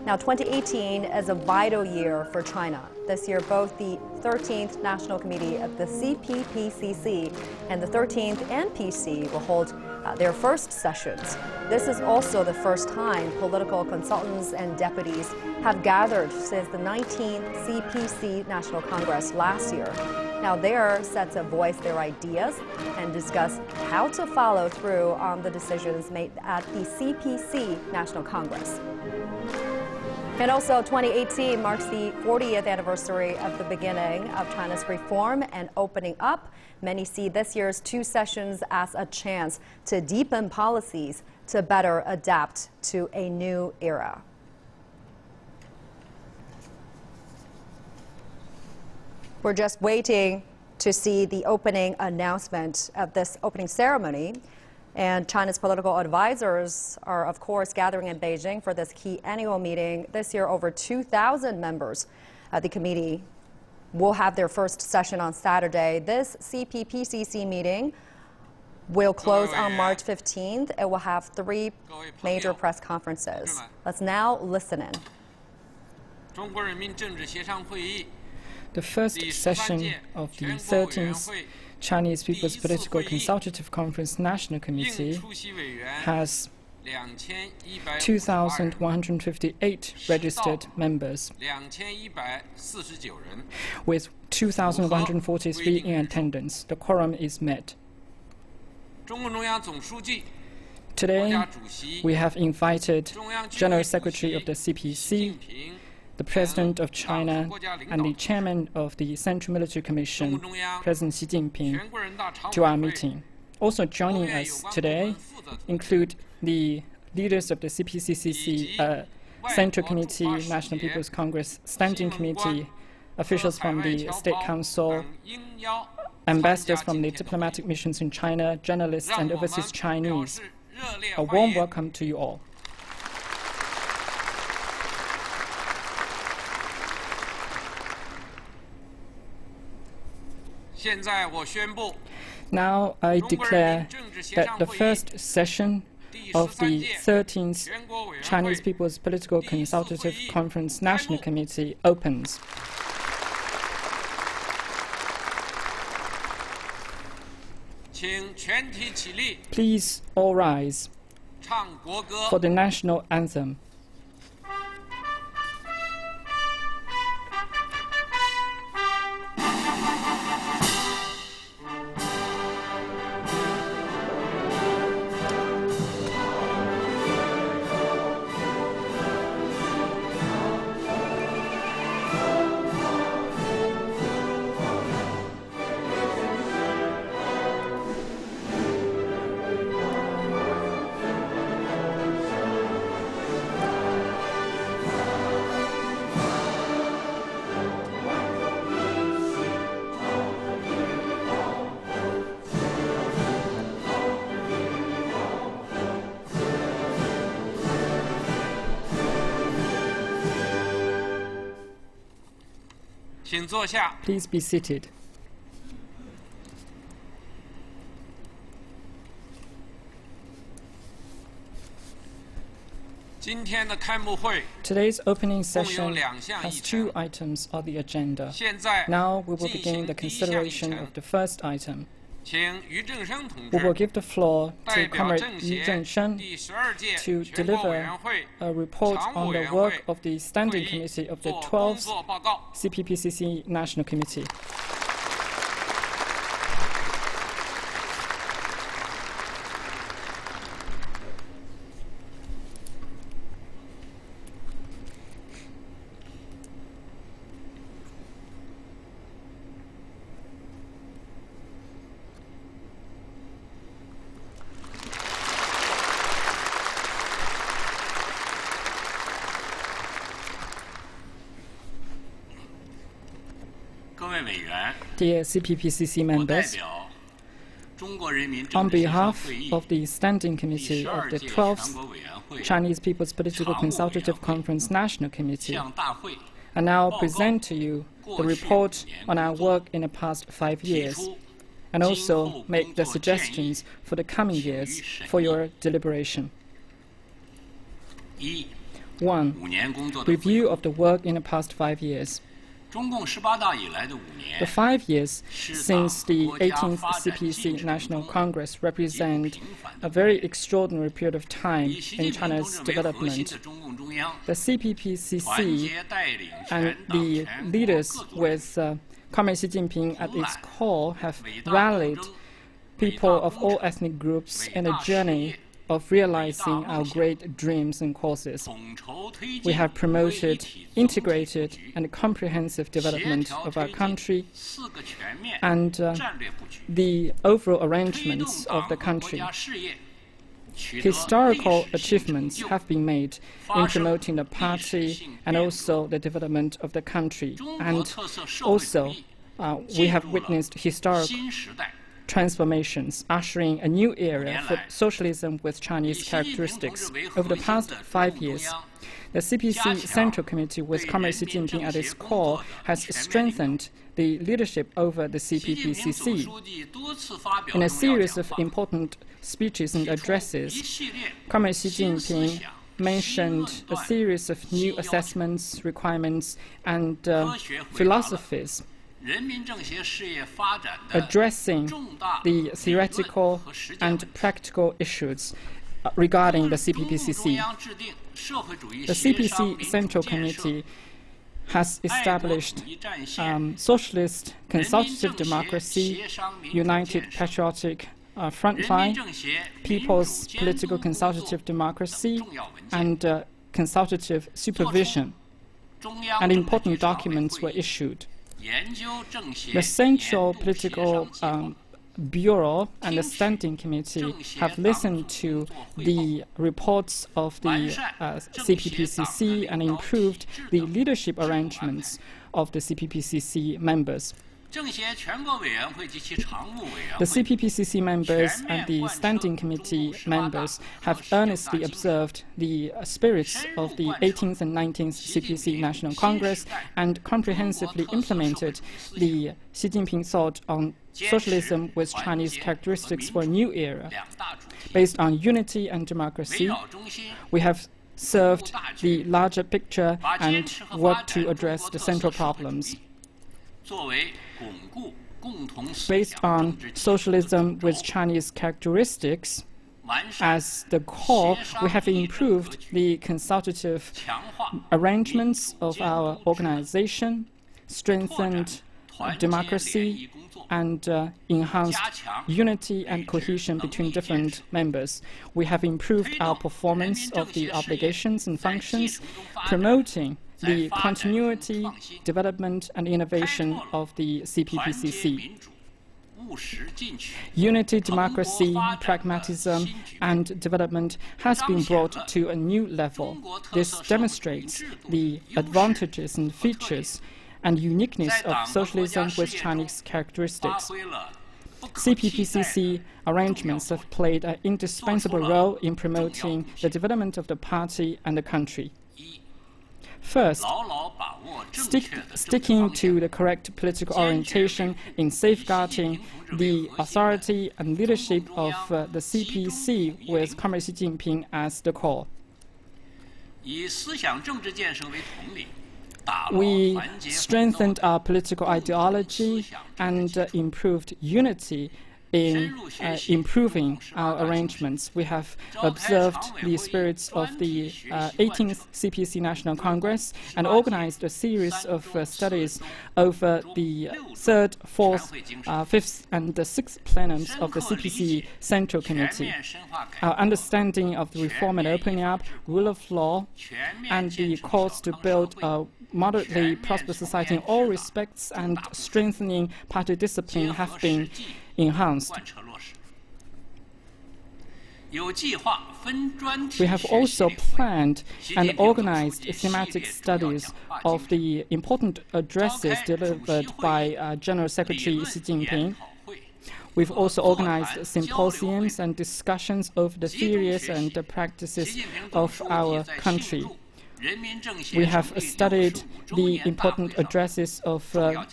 Now, 2018 is a vital year for China. This year, both the 13th National Committee of the CPPCC and the 13th NPC will hold their first sessions. This is also the first time political consultants and deputies have gathered since the 19th CPC National Congress last year. Now, they're set to voice their ideas and discuss how to follow through on the decisions made at the CPC National Congress. And also, 2018 marks the 40th anniversary of the beginning of China's reform and opening up. Many see this year's two sessions as a chance to deepen policies to better adapt to a new era. We're just waiting to see the opening announcement of this opening ceremony. And China's political advisors are, of course, gathering in Beijing for this key annual meeting. This year, over 2,000 members of the committee will have their first session on Saturday. This CPPCC meeting will close on March 15th. It will have 3 major press conferences. Let's now listen in. The first session of the 13th Chinese People's Political Consultative Conference National Committee has 2,158 registered members, with 2,143 in attendance. The quorum is met. Today, we have invited General Secretary of the CPC, the President of China, and the Chairman of the Central Military Commission, President Xi Jinping, to our meeting. Also joining us today include the leaders of the CPPCC Central Committee, National People's Congress Standing Committee, officials from the State Council, ambassadors from the diplomatic missions in China, journalists and overseas Chinese. A warm welcome to you all. Now I declare that the first session of the 13th Chinese People's Political Consultative Conference National Committee opens. Please all rise. for the national anthem. Please be seated. Today's opening session has 2 items on the agenda. Now we will begin the consideration of the first item. We will give the floor to Comrade Yu Zhengsheng to deliver a report on the work of the Standing Committee of the 12th CPPCC National Committee. Dear CPPCC members, on behalf of the Standing Committee of the 12th Chinese People's Political Consultative Conference National Committee, I now present to you the report on our work in the past 5 years, and also make the suggestions for the coming years for your deliberation. 1. Review of the work in the past 5 years. The 5 years since the 18th CPC National Congress represent a very extraordinary period of time in China's development. The CPPCC and the leaders with Comrade Xi Jinping at its core have rallied people of all ethnic groups in a journey of realizing our great dreams and causes. We have promoted integrated and comprehensive development of our country and the overall arrangements of the country. Historical achievements have been made in promoting the party and also the development of the country. And also, we have witnessed historic transformations, ushering a new era for socialism with Chinese characteristics. Over the past 5 years, the CPC Central Committee with Comrade Xi Jinping at its core has strengthened the leadership over the CPPCC. In a series of important speeches and addresses, Comrade Xi Jinping mentioned a series of new assessments, requirements, and philosophies addressing the theoretical and practical issues regarding the CPPCC. The CPC Central Committee has established socialist consultative democracy, united patriotic frontline, people's political consultative democracy, and consultative supervision. And important documents were issued. The Central Political Bureau and the Standing Committee have listened to the reports of the CPPCC and improved the leadership arrangements of the CPPCC members. The CPPCC members and the Standing Committee members have earnestly observed the spirits of the 18th and 19th CPC National Congress and comprehensively implemented the Xi Jinping thought on socialism with Chinese characteristics for a new era. Based on unity and democracy, we have served the larger picture and worked to address the central problems. Based on socialism with Chinese characteristics, As the core, we have improved the consultative arrangements of our organization, strengthened democracy, and enhanced unity and cohesion between different members. We have improved our performance of the obligations and functions, promoting the continuity, development, and innovation of the CPPCC. Unity, democracy, pragmatism, and development has been brought to a new level. This demonstrates the advantages and features and uniqueness of socialism with Chinese characteristics. CPPCC arrangements have played an indispensable role in promoting the development of the party and the country. First, sticking to the correct political orientation in safeguarding the authority and leadership of the CPC with Comrade Xi Jinping as the core. We strengthened our political ideology and improved unity in improving our arrangements. We have observed the spirits of the 18th CPC National Congress and organized a series of studies over the 3rd, 4th, 5th, and the 6th plenums of the CPC Central Committee. Our understanding of the reform and opening up, rule of law, and the calls to build a moderately prosperous society in all respects and strengthening party discipline have been enhanced. We have also planned and organized thematic studies of the important addresses delivered by General Secretary Xi Jinping. We've also organized symposiums and discussions of the theories and the practices of our country. We have studied the important addresses of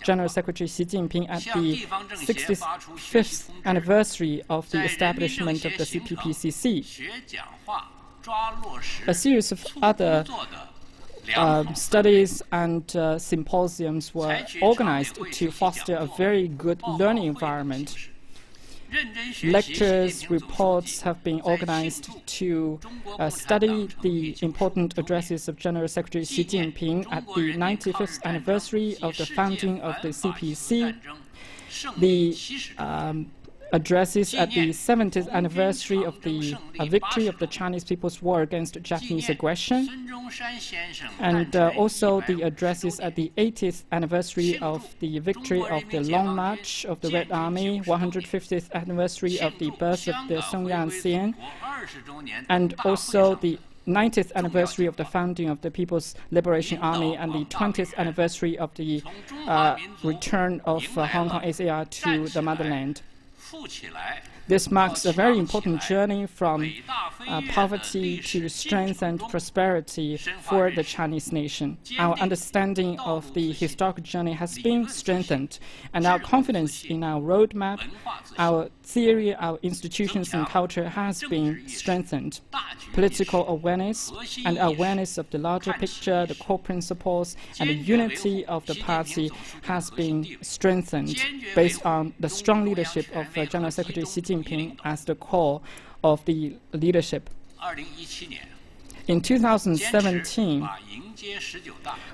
General Secretary Xi Jinping at the 65th anniversary of the establishment of the CPPCC. A series of other studies and symposiums were organized to foster a very good learning environment. Lectures, reports have been organized to study the important addresses of General Secretary Xi Jinping at the 95th anniversary of the founding of the CPC, the addresses at the 70th anniversary of the victory of the Chinese People's War against Japanese aggression, and also the addresses at the 80th anniversary of the victory of the Long March of the Red Army, 150th anniversary of the birth of the Song Yat-sen, and also the 90th anniversary of the founding of the People's Liberation Army and the 20th anniversary of the return of Hong Kong SAR to the motherland. This marks a very important journey from poverty to strength and prosperity for the Chinese nation. Our understanding of the historical journey has been strengthened, and our confidence in our roadmap, our theory, our institutions and culture has been strengthened. Political awareness and awareness of the larger picture, the core principles, and the unity of the party has been strengthened based on the strong leadership of General Secretary Xi Jinping as the core of the leadership. In 2017,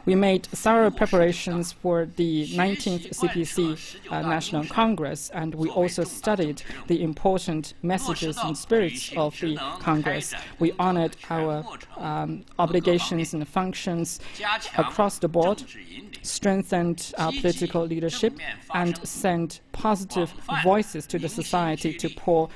we made thorough preparations for the 19th CPC National Congress, and we also studied the important messages and spirits of the Congress. We honored our obligations and functions across the board, strengthened our political leadership, and sent positive voices to the society to pour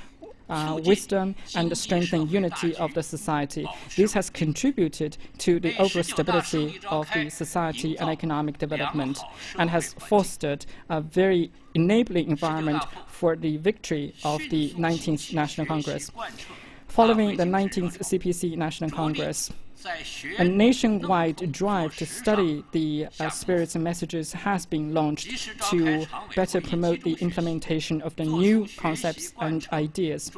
wisdom and strengthen unity of the society. This has contributed to the overall stability of the society and economic development, and has fostered a very enabling environment for the victory of the 19th National Congress. Following the 19th CPC National Congress, a nationwide drive to study the spirits and messages has been launched to better promote the implementation of the new concepts and ideas.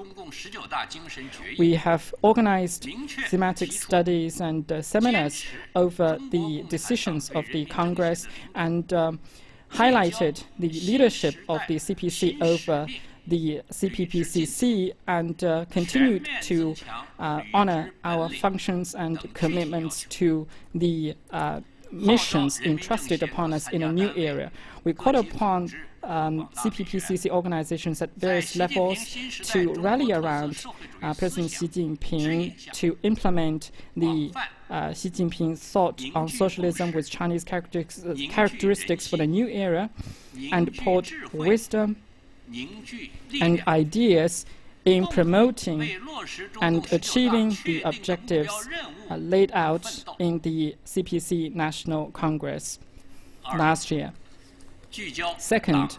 We have organized thematic studies and seminars over the decisions of the Congress and highlighted the leadership of the CPC over the CPPCC and continued to honor our functions and commitments to the missions entrusted upon us in a new area. We call upon CPPCC organizations at various levels to rally around President Xi Jinping to implement the Xi Jinping thought on socialism with Chinese characteristics for the new era, and put wisdom and ideas in promoting and achieving the objectives laid out in the CPC National Congress last year. Second,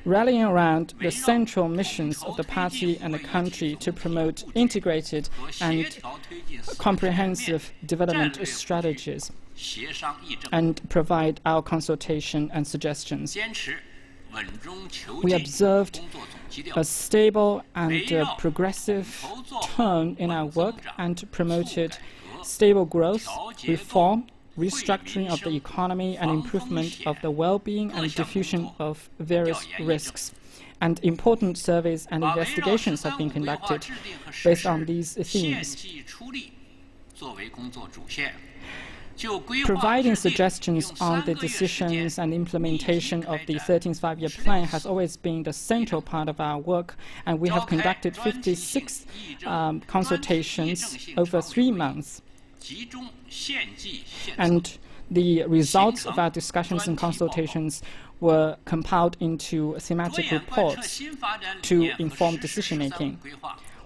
rallying around the central missions of the party and the country to promote integrated and comprehensive development strategies and provide our consultation and suggestions. We observed a stable and progressive tone in our work and promoted stable growth, reform, restructuring of the economy, and improvement of the well-being and diffusion of various risks. And important surveys and investigations have been conducted based on these themes. Providing suggestions on the decisions and implementation of the 13th Five-Year Plan has always been the central part of our work, and we have conducted 56 consultations over 3 months. And the results of our discussions and consultations were compiled into thematic reports to inform decision-making.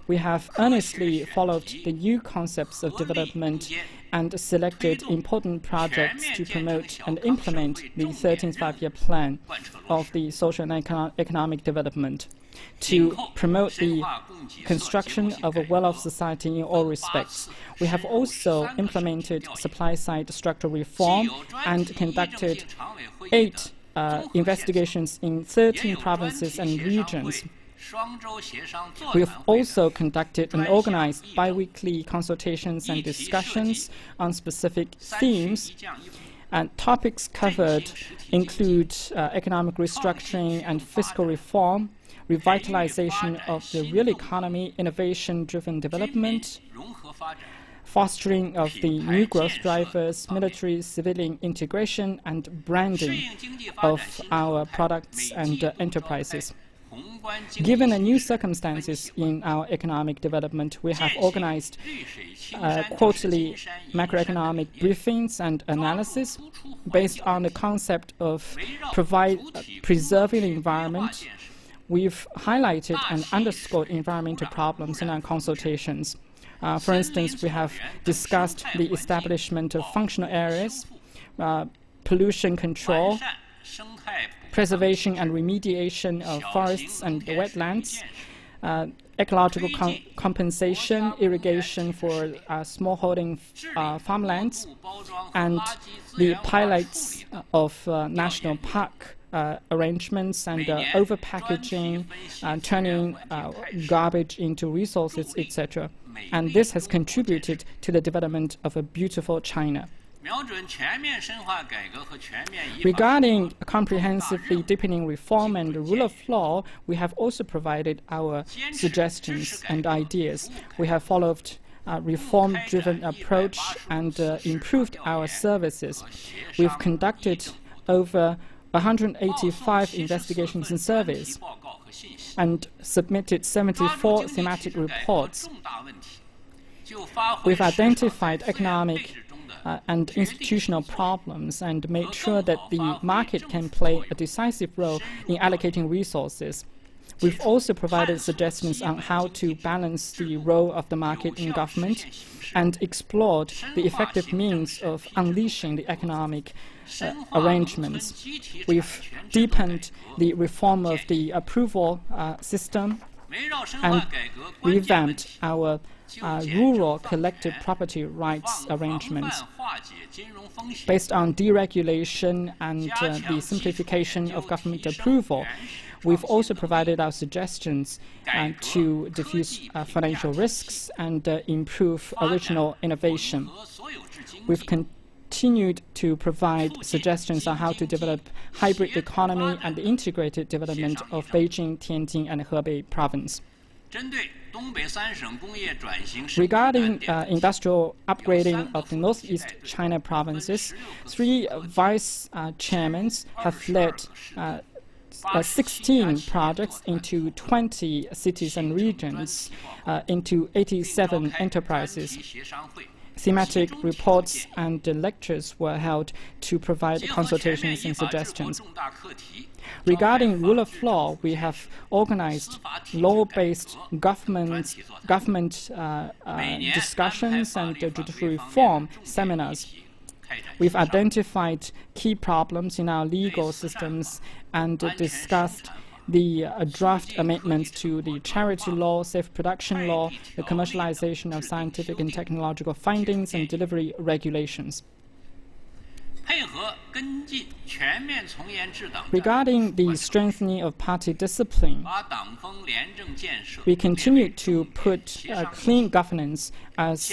We have earnestly followed the new concepts of development and selected important projects to promote and implement the 13th Five-Year Plan of the social and economic development, to promote the construction of a well-off society in all respects. We have also implemented supply-side structural reform and conducted 8 investigations in 13 provinces and regions. We have also conducted and organized bi-weekly consultations and discussions on specific themes. And topics covered include economic restructuring and fiscal reform, revitalization of the real economy, innovation-driven development, fostering of the new growth drivers, military-civilian integration, and branding of our products and enterprises. Given the new circumstances in our economic development, we have organized quarterly macroeconomic briefings and analysis based on the concept of preserving the environment. We've highlighted and underscored environmental problems in our consultations. For instance, we have discussed the establishment of functional areas, pollution control, preservation and remediation of forests and wetlands, ecological compensation, irrigation for smallholding farmlands, and the pilots of national park arrangements and overpackaging, turning garbage into resources, etc. And this has contributed to the development of a beautiful China. Regarding comprehensively deepening reform and the rule of law, we have also provided our suggestions and ideas. We have followed a reform-driven approach and improved our services. We've conducted over 185 investigations and surveys and submitted 74 thematic reports. We've identified economic and institutional problems and made sure that the market can play a decisive role in allocating resources. We've also provided suggestions on how to balance the role of the market in government and explored the effective means of unleashing the economic arrangements. We've deepened the reform of the approval system and revamped our rural collective property rights arrangements. Based on deregulation and the simplification of government approval, we've also provided our suggestions to diffuse financial risks and improve original innovation. We've continued to provide suggestions on how to develop hybrid economy and the integrated development of Beijing, Tianjin, and Hebei province. Regarding industrial upgrading of the Northeast China provinces, 3 vice chairmen have led 16 projects into 20 cities and regions, into 87 enterprises. Thematic reports and lectures were held to provide consultations and suggestions. Regarding rule of law, we have organized law-based government discussions and judicial reform seminars. We've identified key problems in our legal systems and discussed the draft amendments to the charity law, safe production law, the commercialization of scientific and technological findings, and delivery regulations. Regarding the strengthening of party discipline, we continue to put clean governance as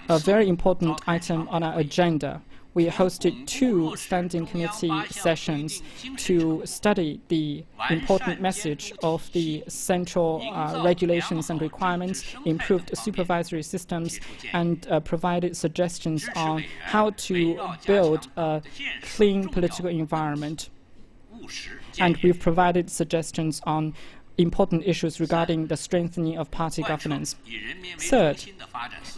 a very important item on our agenda. We hosted 2 standing committee sessions to study the important message of the central regulations and requirements, improved supervisory systems, and provided suggestions on how to build a clean political environment. And we've provided suggestions on important issues regarding the strengthening of party governance. Third,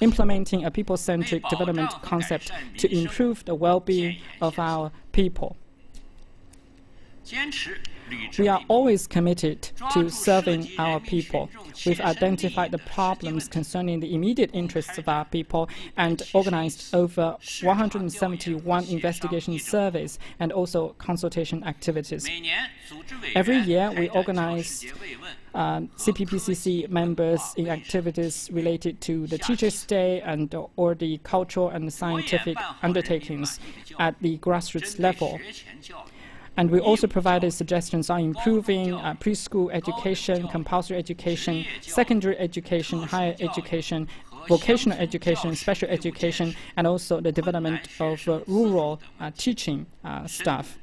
implementing a people-centric development concept to improve the well-being of our people. We are always committed to serving our people. We've identified the problems concerning the immediate interests of our people and organized over 171 investigation surveys and also consultation activities. Every year, we organize CPPCC members in activities related to the Teachers' Day and or the cultural and scientific undertakings at the grassroots level. And we also provided suggestions on improving preschool education, compulsory education, secondary education, higher education, vocational education, special education, and also the development of rural teaching staff.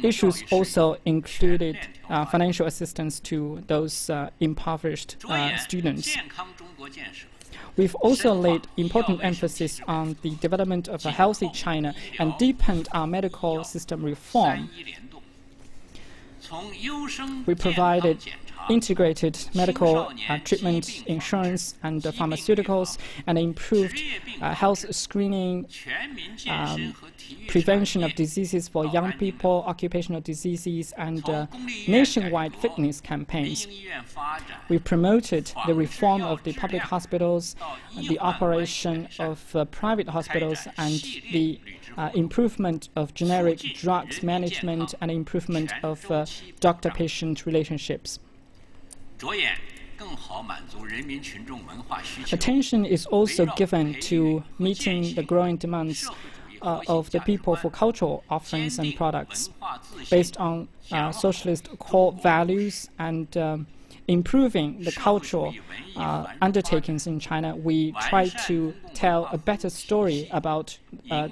Issues also included financial assistance to those impoverished students. We've also laid important emphasis on the development of a healthy China and deepened our medical system reform. We provided integrated medical treatment, insurance, and pharmaceuticals, and improved health screening, prevention of diseases for young people, occupational diseases, and nationwide fitness campaigns. We promoted the reform of the public hospitals, the operation of private hospitals, and the improvement of generic drugs management and improvement of doctor-patient relationships. Attention is also given to meeting the growing demands of the people for cultural offerings and products. Based on socialist core values and improving the cultural undertakings in China, we try to tell a better story about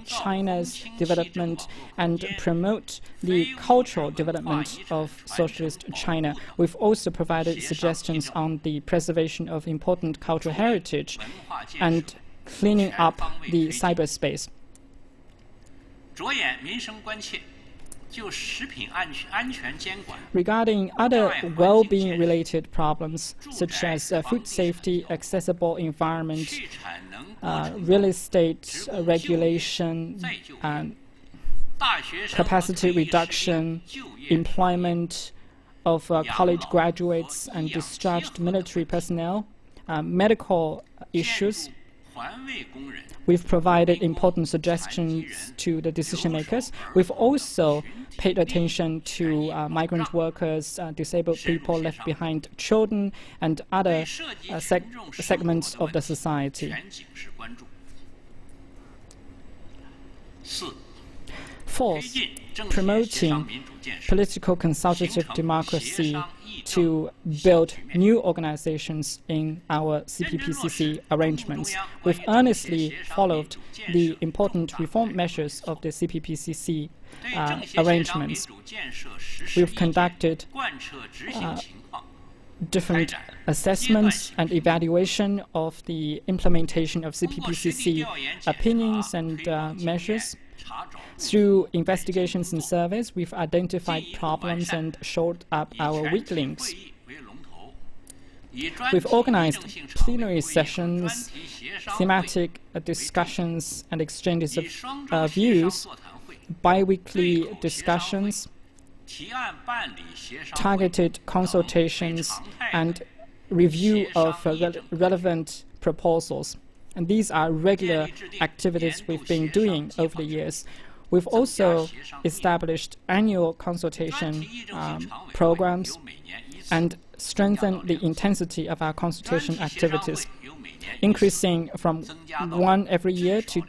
China's development and promote the cultural development of socialist China. We've also provided suggestions on the preservation of important cultural heritage and cleaning up the cyberspace. Regarding other well-being related problems such as food safety, accessible environment, real estate regulation, capacity reduction, employment of college graduates and discharged military personnel, medical issues, we've provided important suggestions to the decision makers. We've also paid attention to migrant workers, disabled people, left behind children, and other segments of the society. Fourth, promoting political consultative democracy to build new organizations in our CPPCC arrangements. We've earnestly followed the important reform measures of the CPPCC arrangements. We've conducted different assessments and evaluation of the implementation of CPPCC opinions and measures. Through investigations and surveys, we've identified problems and shored up our weak links. We've organized plenary sessions, thematic discussions and exchanges of views, bi-weekly discussions, targeted consultations, and review of relevant proposals. And these are regular activities we've been doing over the years. We've also established annual consultation programs and strengthened the intensity of our consultation activities, increasing from 1 every year to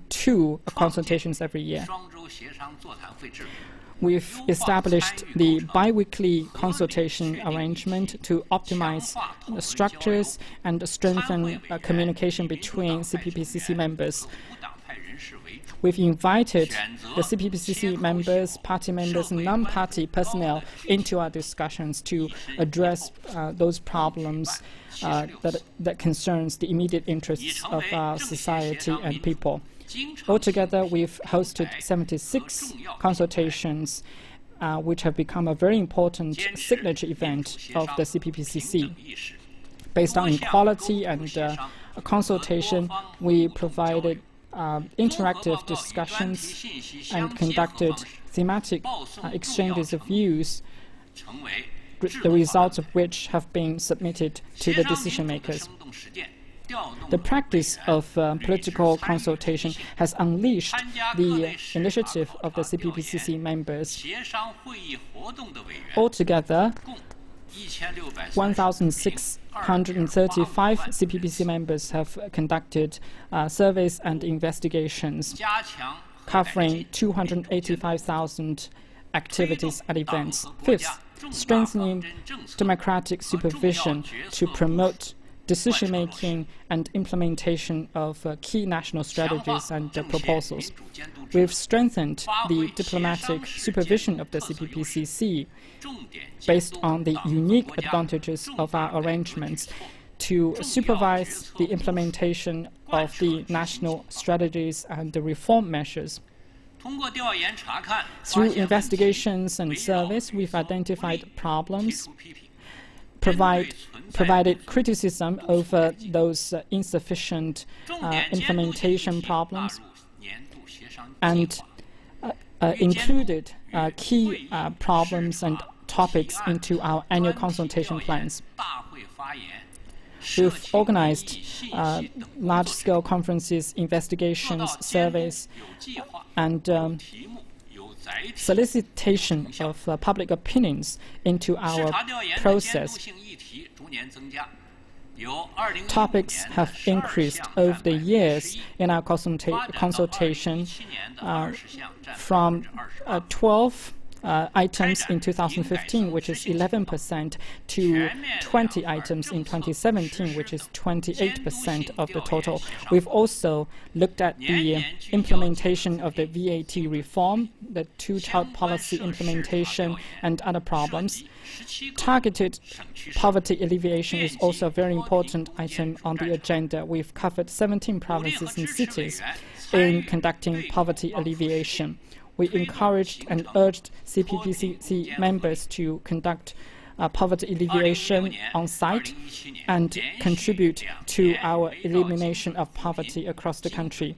2 consultations every year. We've established the bi-weekly consultation arrangement to optimize the structures and strengthen communication between CPPCC members. We've invited the CPPCC members, party members, and non-party personnel into our discussions to address those problems that concerns the immediate interests of our society and people. Altogether, we've hosted 76 consultations, which have become a very important signature event of the CPPCC. Based on equality and consultation, we provided interactive discussions and conducted thematic exchanges of views, the results of which have been submitted to the decision makers. The practice of political consultation has unleashed the initiative of the CPPCC members. Altogether, 1,635 CPPC members have conducted surveys and investigations, covering 285,000 activities and events. Fifth, strengthening democratic supervision to promote decision-making and implementation of key national strategies and proposals. We've strengthened the diplomatic supervision of the CPPCC based on the unique advantages of our arrangements to supervise the implementation of the national strategies and the reform measures. Through investigations and surveys, we've identified problems, provided criticism over those insufficient implementation problems, and included key problems and topics into our annual consultation plans. We've organized large-scale conferences, investigations, surveys, and solicitation of public opinions into our process. Topics have increased over the years in our consultation from 12 items in 2015, which is 11%, to 20 items in 2017, which is 28% of the total. We've also looked at the implementation of the VAT reform, the two-child policy implementation, and other problems. Targeted poverty alleviation is also a very important item on the agenda. We've covered 17 provinces and cities in conducting poverty alleviation. We encouraged and urged CPPCC members to conduct poverty alleviation on site and contribute to our elimination of poverty across the country.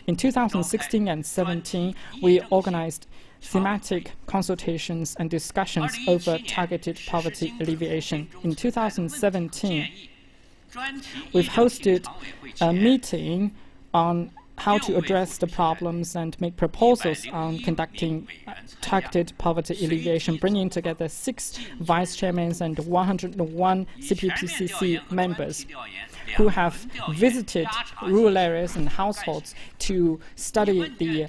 In 2016 and 17, we organized thematic consultations and discussions over targeted poverty alleviation. In 2017, we've hosted a meeting on how to address the problems and make proposals on conducting targeted poverty alleviation, bringing together 6 vice chairmen and 101 CPPCC members. who have visited rural areas and households to study the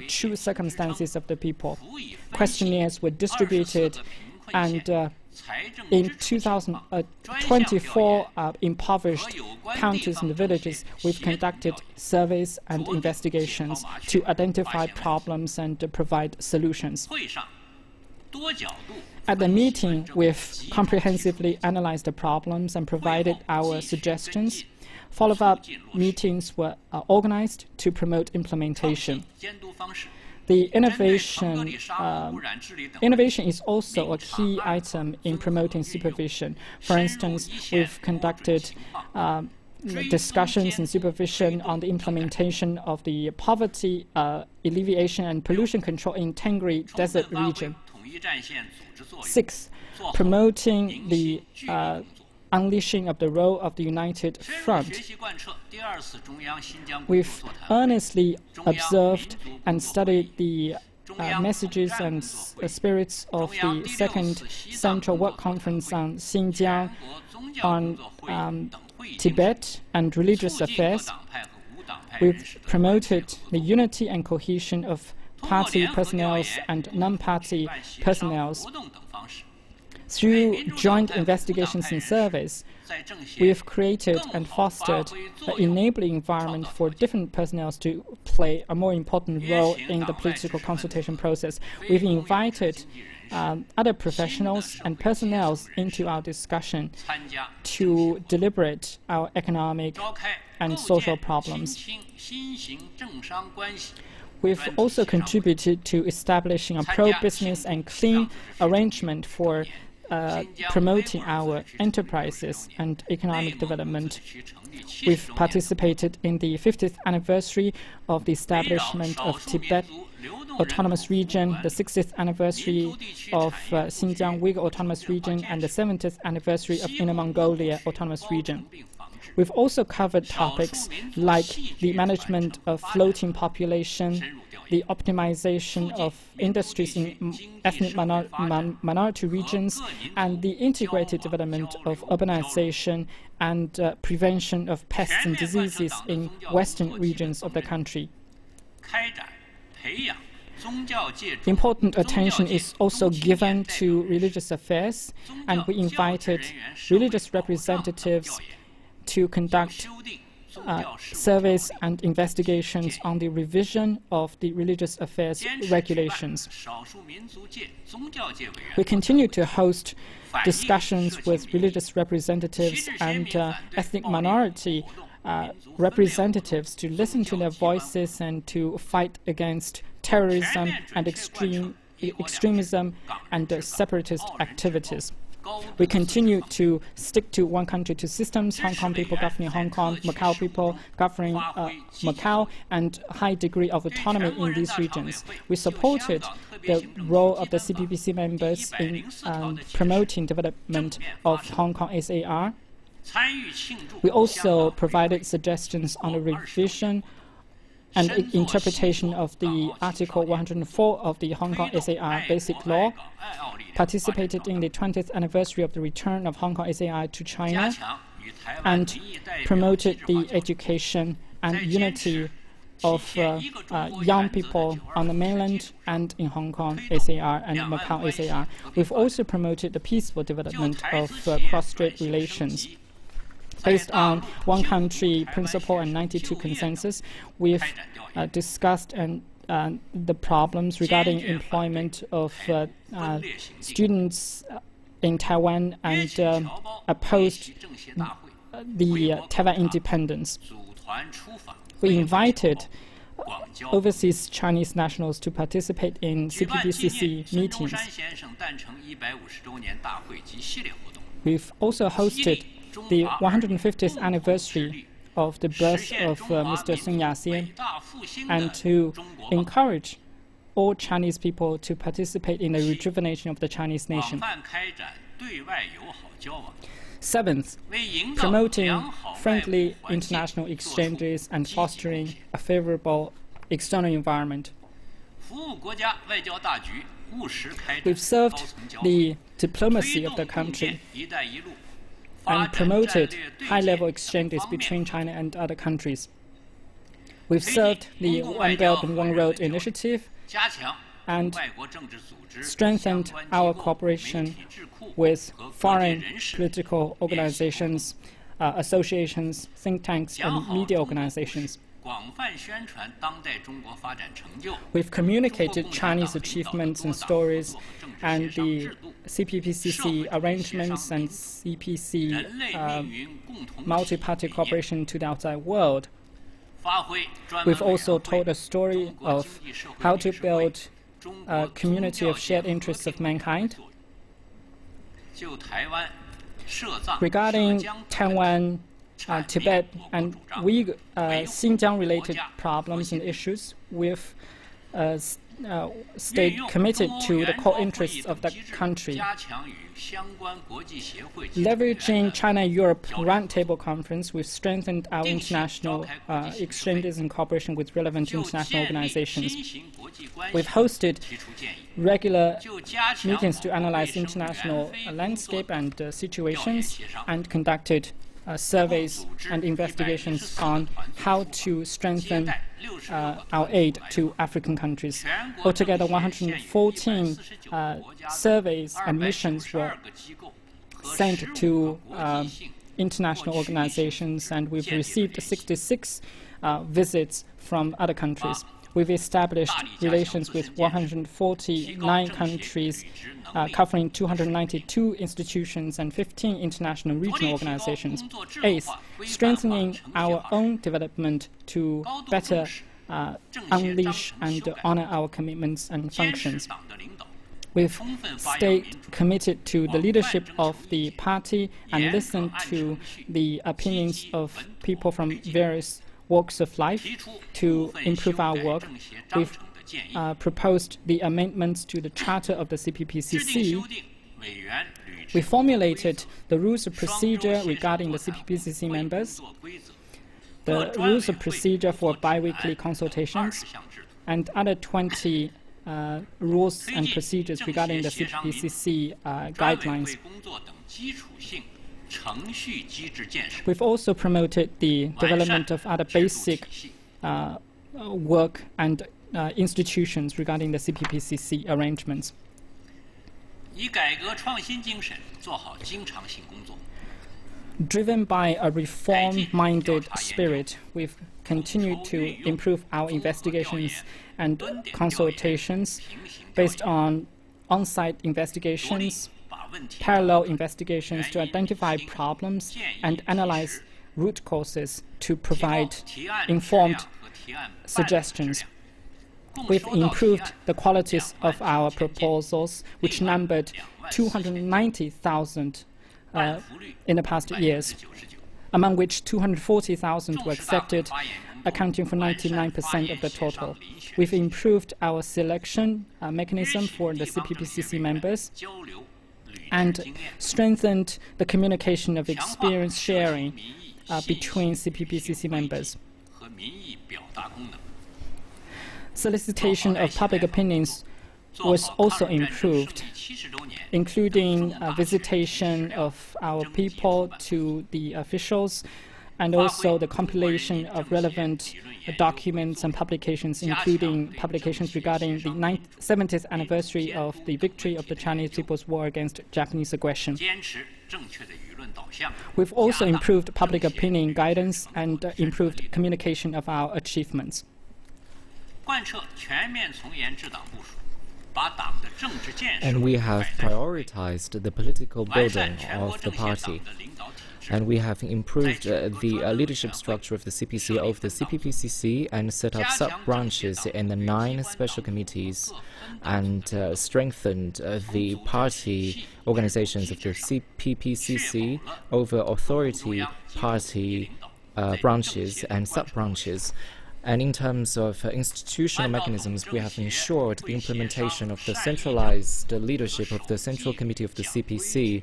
true circumstances of the people. Questionnaires were distributed, and in 2024 impoverished counties and villages, we've conducted surveys and investigations to identify problems and provide solutions. At the meeting, we've comprehensively analyzed the problems and provided our suggestions. Follow-up meetings were organized to promote implementation. The innovation is also a key item in promoting supervision. For instance, we've conducted discussions and supervision on the implementation of the poverty alleviation and pollution control in Tengri Desert region. 6. Promoting the unleashing of the role of the United Front. We've earnestly observed and studied the messages and spirits of the Second Central Work Conference on Xinjiang, on Tibet and religious affairs. We've promoted the unity and cohesion of party personnel and non-party personnel. Through joint investigations and surveys, we have created and fostered an enabling environment for different personnel to play a more important role in the political consultation process. We've invited other professionals and personnel into our discussion to deliberate our economic and social problems. We've also contributed to establishing a pro-business and clean arrangement for promoting our enterprises and economic development. We've participated in the 50th anniversary of the establishment of Tibet Autonomous Region, the 60th anniversary of Xinjiang Uyghur Autonomous Region, and the 70th anniversary of Inner Mongolia Autonomous Region. We've also covered topics like the management of floating population, the optimization of industries in ethnic minority regions, and the integrated development of urbanization and prevention of pests and diseases in western regions of the country. Important attention is also given to religious affairs, and we invited religious representatives to conduct surveys and investigations on the revision of the religious affairs regulations. We continue to host discussions with religious representatives and ethnic minority representatives to listen to their voices and to fight against terrorism and extremism and separatist activities. We continue to stick to one country, two systems, Hong Kong people governing Hong Kong, Macau people governing Macau, and high degree of autonomy in these regions. We supported the role of the CPPC members in promoting development of Hong Kong SAR. We also provided suggestions on the revision and interpretation of the Article 104 of the Hong Kong SAR Basic Law, participated in the 20th anniversary of the return of Hong Kong SAR to China, and promoted the education and unity of young people on the mainland and in Hong Kong SAR and Macau SAR. We've also promoted the peaceful development of cross-strait relations. Based on one country principle and 92 consensus, we've discussed the problems regarding employment of students in Taiwan and opposed the Taiwan independence. We invited overseas Chinese nationals to participate in CPPCC meetings. We've also hosted the 150th anniversary of the birth of Mr. Sun Yat-sen, and to encourage all Chinese people to participate in the rejuvenation of the Chinese nation. 7th, promoting friendly international exchanges and fostering a favorable external environment. We've served the diplomacy of the country and promoted high-level exchanges between China and other countries. We've served the One Belt and One Road initiative and strengthened our cooperation with foreign political organizations, associations, think tanks, and media organizations. We've communicated Chinese achievements and stories and the CPPCC arrangements and CPC multi-party cooperation to the outside world. We've also told a story of how to build a community of shared interests of mankind. Regarding Taiwan, Tibet, and Xinjiang-related problems and issues, we've stayed committed to the core interests of the country. Leveraging China-Europe Roundtable Conference, we've strengthened our international exchanges and cooperation with relevant international organizations. We've hosted regular meetings to analyze international landscape and situations, and conducted surveys and investigations on how to strengthen our aid to African countries. Altogether, 114 surveys and missions were sent to international organizations, and we've received 66 visits from other countries. We've established relations with 149 countries, covering 292 institutions and 15 international regional organizations. Eighth, strengthening our own development to better unleash and honor our commitments and functions. We've stayed committed to the leadership of the party and listened to the opinions of people from various walks of life to improve our work. We've proposed the amendments to the charter of the CPPCC. We formulated the rules of procedure regarding the CPPCC members, the rules of procedure for biweekly consultations, and other 20 rules and procedures regarding the CPPCC guidelines. We've also promoted the development of other basic work and institutions regarding the CPPCC arrangements. Driven by a reform-minded spirit, we've continued to improve our investigations and consultations based on on-site investigations, parallel investigations to identify problems and analyze root causes to provide informed suggestions. We've improved the qualities of our proposals, which numbered 290,000 in the past years, among which 240,000 were accepted, accounting for 99% of the total. We've improved our selection mechanism for the CPPCC members and strengthened the communication of experience sharing between CPPCC members. Solicitation of public opinions was also improved, including visitation of our people to the officials, and also the compilation of relevant documents and publications, including publications regarding the 70th anniversary of the victory of the Chinese People's War against Japanese aggression. We've also improved public opinion guidance and improved communication of our achievements. And we have prioritized the political building of the party. And we have improved the leadership structure of the CPPCC and set up sub-branches in the 9 special committees and strengthened the party organizations of the CPPCC over authority party branches and sub-branches. And in terms of institutional mechanisms, we have ensured the implementation of the centralized leadership of the Central Committee of the CPC.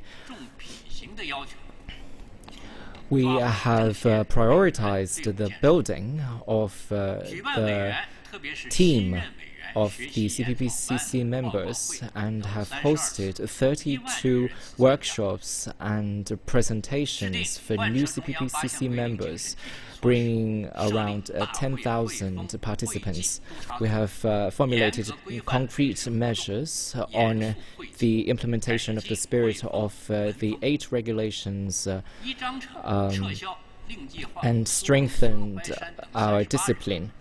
We have prioritized the building of the team of the CPPCC members and have hosted 32 workshops and presentations for new CPPCC members, bringing around 10,000 participants. We have formulated concrete measures on the implementation of the spirit of the 8 regulations and strengthened our discipline.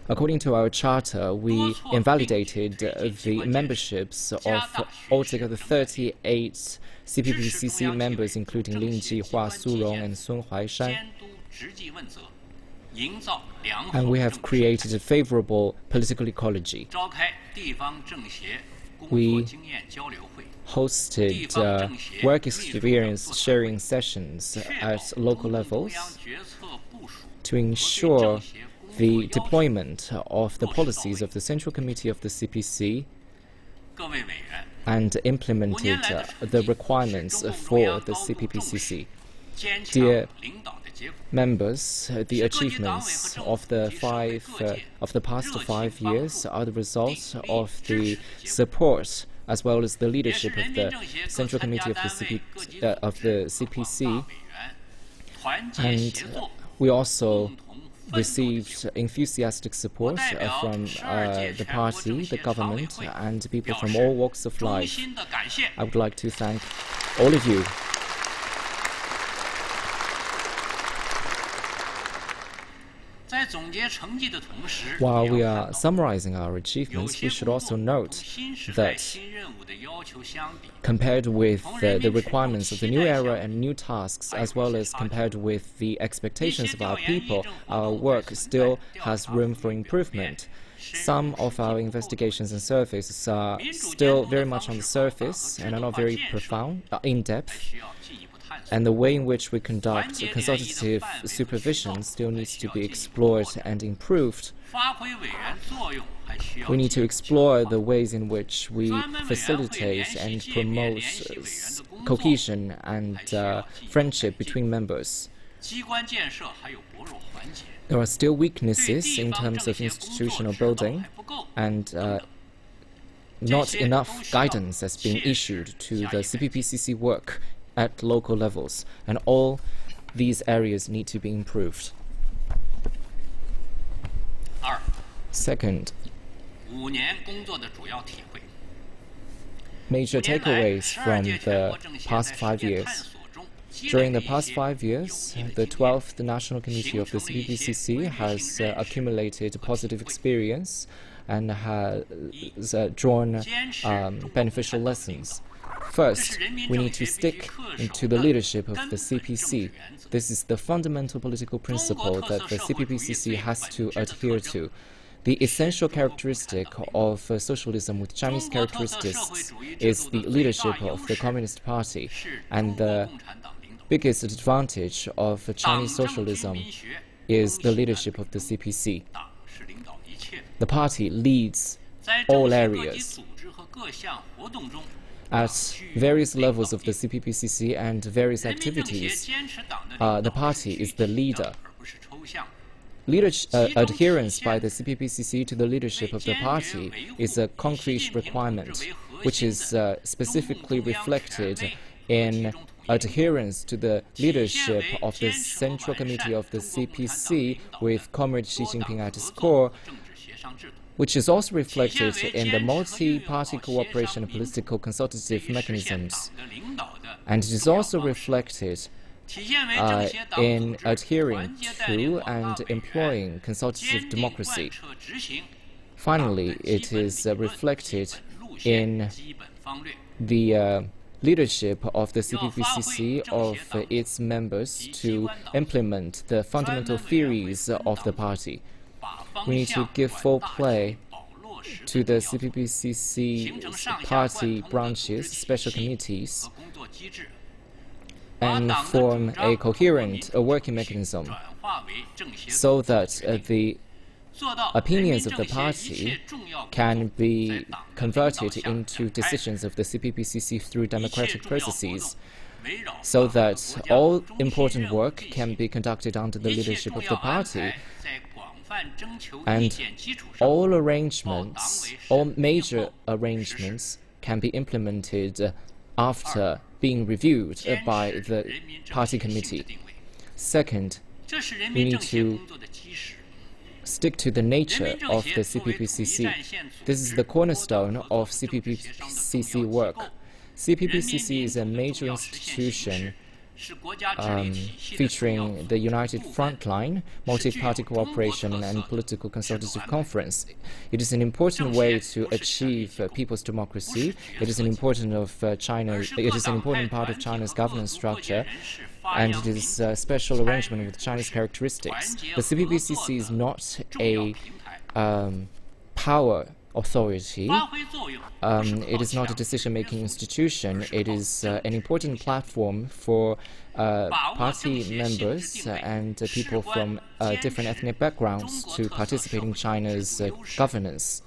According to our charter, we invalidated the memberships of altogether 38 CPPCC members, including Lin Jihua, Su Rong, and Sun Huaishan. And we have created a favorable political ecology. We hosted work experience sharing sessions at local levels to ensure the deployment of the policies of the Central Committee of the CPC and implemented the requirements for the CPPCC. Dear members, the achievements of the past 5 years are the result of the support as well as the leadership of the Central Committee of the CPC, and we also received enthusiastic support from the party, the government, and people from all walks of life. I would like to thank all of you. While we are summarizing our achievements, we should also note that compared with the requirements of the new era and new tasks, as well as compared with the expectations of our people, our work still has room for improvement. Some of our investigations and surveys are still very much on the surface and are not very profound, in-depth. And the way in which we conduct consultative supervision still needs to be explored and improved. We need to explore the ways in which we facilitate and promote cohesion and friendship between members. There are still weaknesses in terms of institutional building, and not enough guidance has been issued to the CPPCC work at local levels, and all these areas need to be improved. Second, major takeaways from the past 5 years. During the past 5 years, the 12th National Committee of the CPPCC has accumulated positive experience and has drawn beneficial lessons. First, we need to stick to the leadership of the CPC. This is the fundamental political principle that the CPPCC has to adhere to. The essential characteristic of socialism with Chinese characteristics is the leadership of the Communist Party, and the biggest advantage of Chinese socialism is the leadership of the CPC. The party leads all areas. At various levels of the CPPCC and various activities, the party is the leader. Adherence by the CPPCC to the leadership of the party is a concrete requirement, which is specifically reflected in adherence to the leadership of the Central Committee of the CPC with Comrade Xi Jinping at its core, which is also reflected in the multi-party cooperation and political consultative mechanisms. And it is also reflected in adhering to and employing consultative democracy. Finally, it is reflected in the leadership of the CPPCC of its members to implement the fundamental theories of the party. We need to give full play to the CPPCC party branches, special committees, and form a coherent working mechanism so that the opinions of the party can be converted into decisions of the CPPCC through democratic processes, so that all important work can be conducted under the leadership of the party, And all major arrangements can be implemented after being reviewed by the party committee. Second, we need to stick to the nature of the CPPCC. This is the cornerstone of CPPCC work. CPPCC is a major institution featuring the United Frontline, Multi-Party Cooperation and Political Consultative Conference. It is an important way to achieve people's democracy. It is an important part of China's governance structure, and it is a special arrangement with Chinese characteristics. The CPPCC is not a power authority. It is not a decision-making institution. It is an important platform for party members and people from different ethnic backgrounds to participate in China's governance.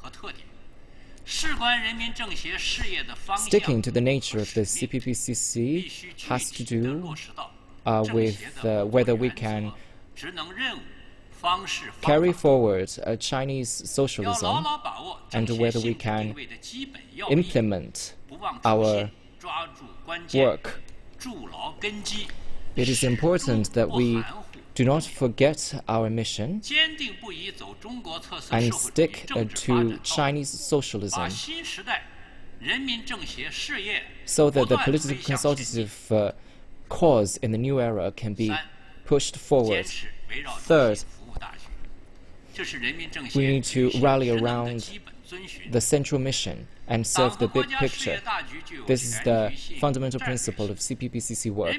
Sticking to the nature of the CPPCC has to do with whether we can carry forward Chinese socialism and whether we can implement our work. It is important that we do not forget our mission and stick to Chinese socialism so that the political consultative cause in the new era can be pushed forward. Third, we need to rally around the central mission and serve the big picture. This is the fundamental principle of CPPCC work.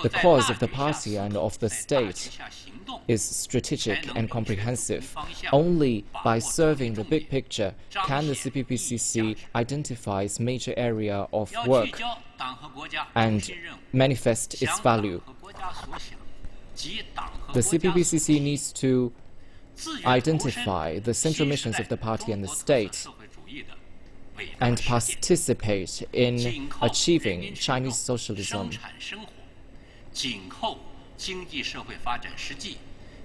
The cause of the party and of the state is strategic and comprehensive. Only by serving the big picture can the CPPCC identify its major area of work and manifest its value. The CPPCC needs to identify the central missions of the party and the state and participate in achieving Chinese socialism.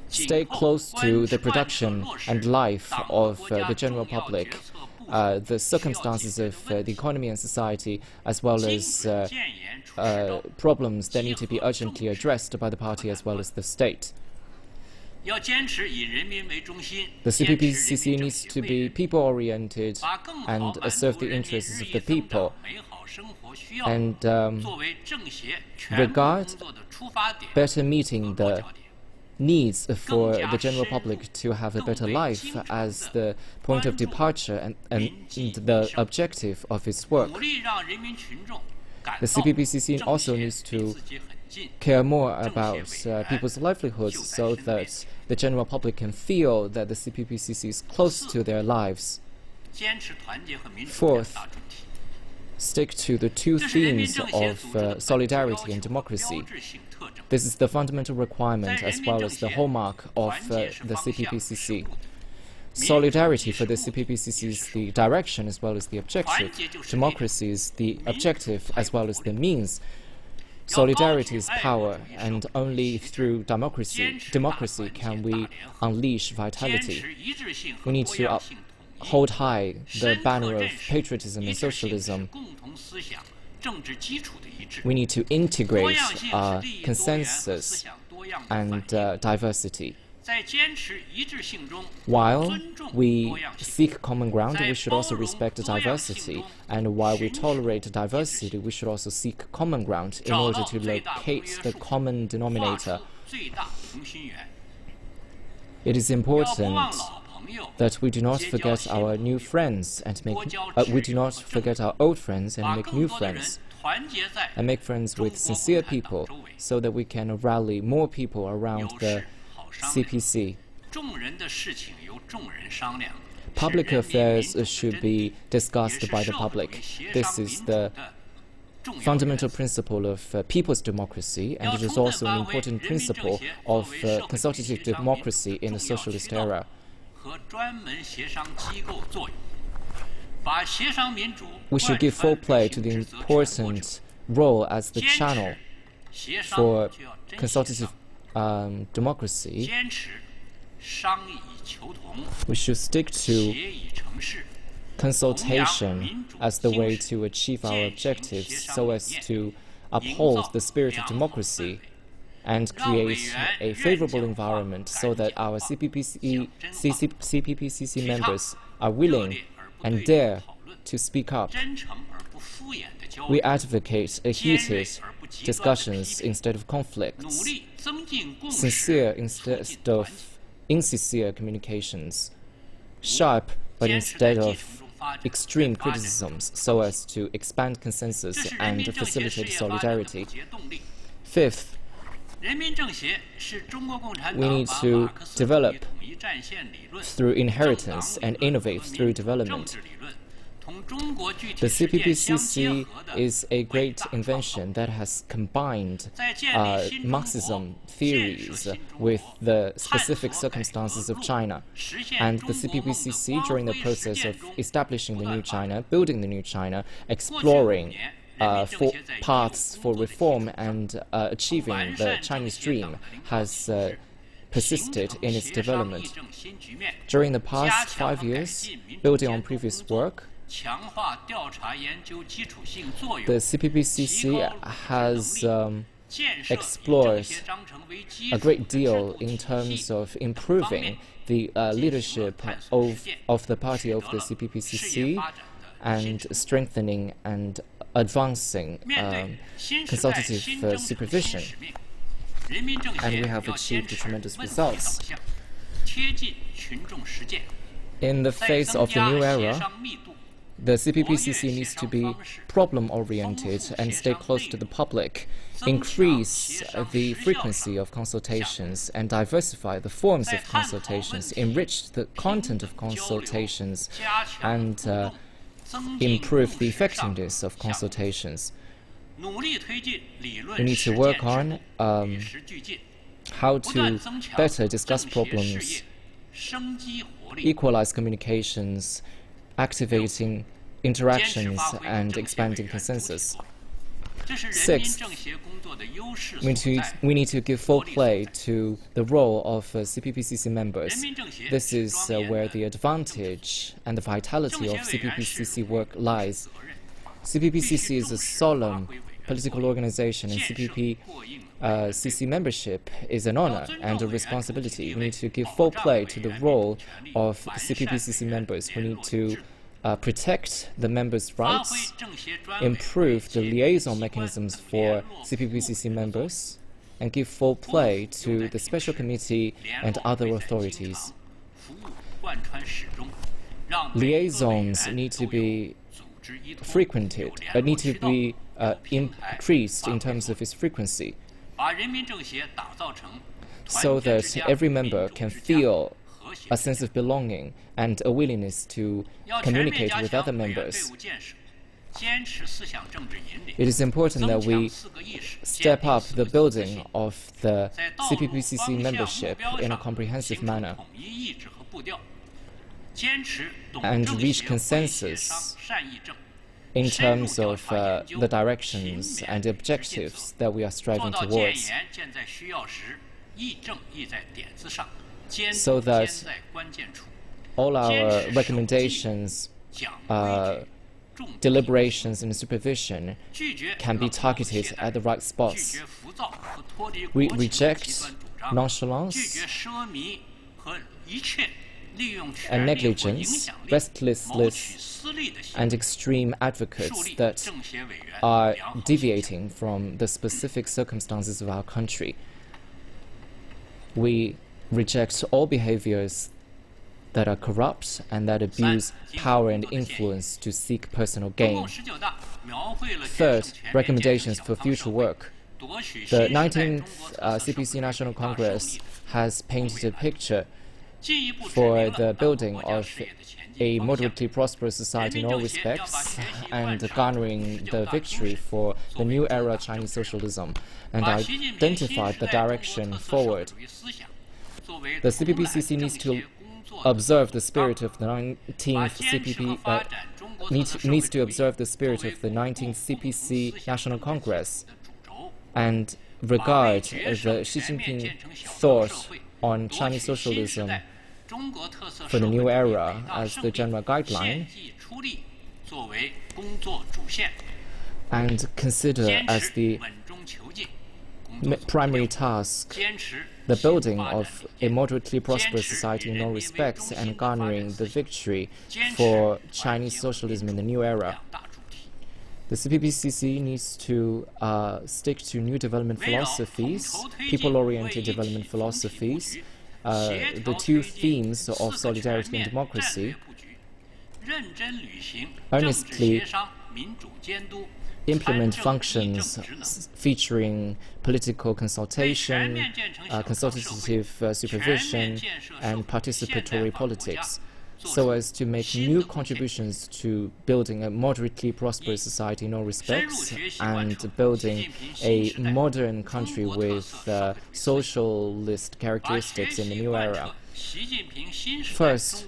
Stay close to the production and life of the general public, the circumstances of the economy and society, as well as problems that need to be urgently addressed by the party as well as the state. The CPPCC needs to be people-oriented and serve the interests of the people, and regard better meeting the needs for the general public to have a better life as the point of departure and the objective of its work. The CPPCC also needs to care more about people's livelihoods so that the general public can feel that the CPPCC is close to their lives. Fourth, stick to the two themes of solidarity and democracy. This is the fundamental requirement as well as the hallmark of the CPPCC. Solidarity for the CPPCC is the direction as well as the objective. Democracy is the objective as well as the means. Solidarity is power, and only through democracy can we unleash vitality. We need to hold high the banner of patriotism and socialism. We need to integrate consensus and diversity. While we seek common ground, we should also respect diversity. And while we tolerate diversity, we should also seek common ground in order to locate the common denominator. It is important that we do not forget our new friends and we do not forget our old friends and make new friends. And make friends with sincere people so that we can rally more people around the CPC. Public affairs should be discussed by the public. This is the fundamental principle of people's democracy, and it is also an important principle of consultative democracy in the socialist era. We should give full play to the important role as the channel for consultative democracy We should stick to consultation as the way to achieve our objectives so as to uphold the spirit of democracy and create a favorable environment so that our CPPCC members are willing and dare to speak up. We advocate heated discussions instead of conflicts, sincere instead of insincere communications, sharp but instead of extreme criticisms so as to expand consensus and facilitate solidarity. Fifth, we need to develop through inheritance and innovate through development. The CPPCC is a great invention that has combined Marxism theories with the specific circumstances of China. And the CPPCC, during the process of establishing the new China, building the new China, exploring paths for reform and achieving the Chinese dream, has persisted in its development. During the past 5 years, building on previous work, the CPPCC has explored a great deal in terms of improving the leadership of the party of the CPPCC and strengthening and advancing consultative supervision. And we have achieved tremendous results. In the face of the new era, the CPPCC needs to be problem-oriented and stay close to the public, increase the frequency of consultations and diversify the forms of consultations, enrich the content of consultations, and improve the effectiveness of consultations. We need to work on how to better discuss problems, equalize communications, activating interactions, and expanding consensus. Sixth, we need to give full play to the role of CPPCC members. This is where the advantage and the vitality of CPPCC work lies. CPPCC is a solemn political organization, and CPPCC membership is an honor and a responsibility. We need to give full play to the role of CPPCC members. We need to protect the members' rights, improve the liaison mechanisms for CPPCC members, and give full play to the special committee and other authorities. Liaisons need to be frequented, need to be increased in terms of its frequency, so that every member can feel a sense of belonging and a willingness to communicate with other members. It is important that we step up the building of the CPPCC membership in a comprehensive manner and reach consensus in terms of the directions and objectives that we are striving towards, so that all our recommendations, deliberations, and supervision can be targeted at the right spots. We reject nonchalance and negligence, restlessness, and extreme advocates that are deviating from the specific circumstances of our country. We reject all behaviors that are corrupt and that abuse power and influence to seek personal gain. Third, recommendations for future work. The 19th CPC National Congress has painted a picture for the building of a moderately prosperous society in all respects and garnering the victory for the new era Chinese socialism, and identified the direction forward. The CPPCC needs to observe the spirit of the 19th needs to observe the spirit of the 19th CPC National Congress and regard the Xi Jinping thought on Chinese socialism for the new era as the general guideline, and consider as the primary task the building of a moderately prosperous society in all respects and garnering the victory for Chinese socialism in the new era. The CPPCC needs to stick to new development philosophies, people-oriented development philosophies, the two themes of solidarity and democracy, earnestly implement functions featuring political consultation, consultative supervision, and participatory politics, so as to make new contributions to building a moderately prosperous society in all respects and building a modern country with socialist characteristics in the new era. First,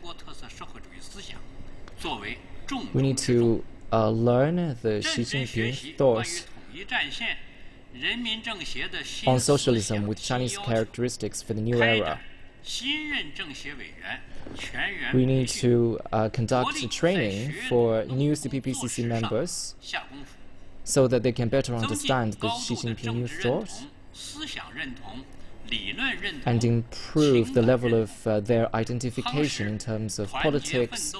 we need to learn the Xi Jinping thought on socialism with Chinese characteristics for the new era. We need to conduct training for new CPPCC members so that they can better understand the Xi Jinping new thought and improve the level of their identification in terms of politics,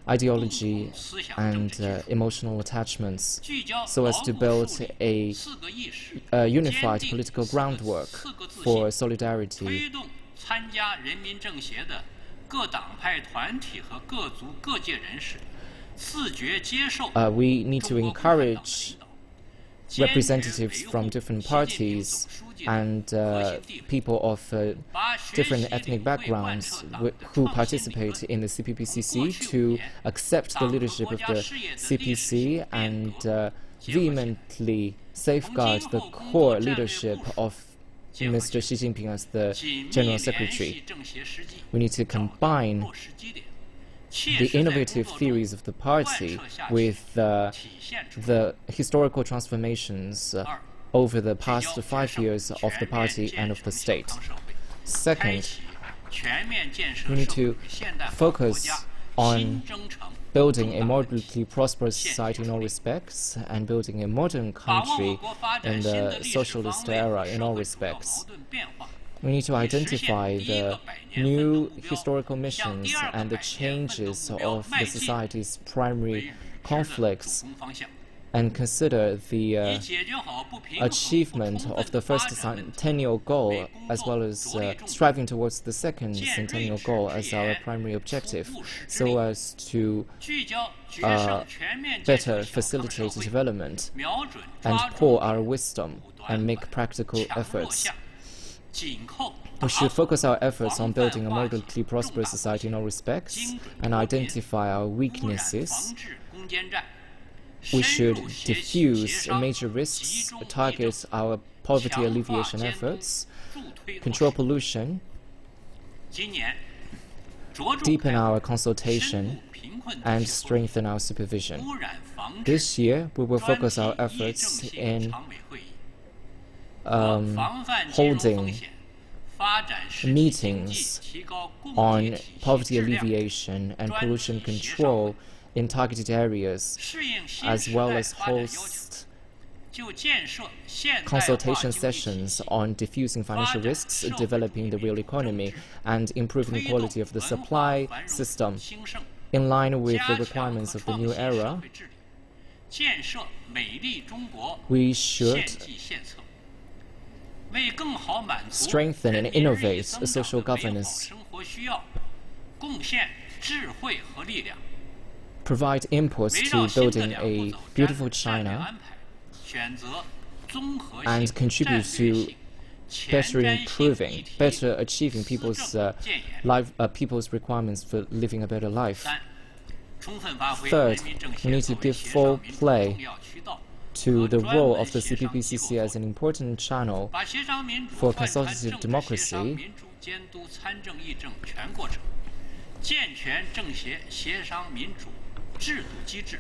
ideology, and emotional attachments, so as to build a unified political groundwork for solidarity. We need to encourage representatives from different parties and people of different ethnic backgrounds who participate in the CPPCC to accept the leadership of the CPC and vehemently safeguard the core leadership of Mr. Xi Jinping as the General Secretary. We need to combine the innovative theories of the party with the historical transformations over the past 5 years of the party and of the state. Second, we need to focus on building a moderately prosperous society in all respects and building a modern country in the socialist era in all respects. We need to identify the new historical missions and the changes of the society's primary conflicts and consider the achievement of the first centennial goal as well as striving towards the second centennial goal as our primary objective, so as to better facilitate development and pour our wisdom and make practical efforts. We should focus our efforts on building a moderately prosperous society in all respects and identify our weaknesses. We should diffuse major risks, target our poverty alleviation efforts, control pollution, deepen our consultation, and strengthen our supervision. This year, we will focus our efforts in holding meetings on poverty alleviation and pollution control in targeted areas, as well as host consultation sessions on diffusing financial risks, developing the real economy, and improving the quality of the supply system. In line with the requirements of the new era, we should strengthen and innovate social governance, provide inputs to building a beautiful China, and contribute to better achieving people's requirements for living a better life. Third, we need to give full play to the role of the CPPCC as an important channel for consultative democracy.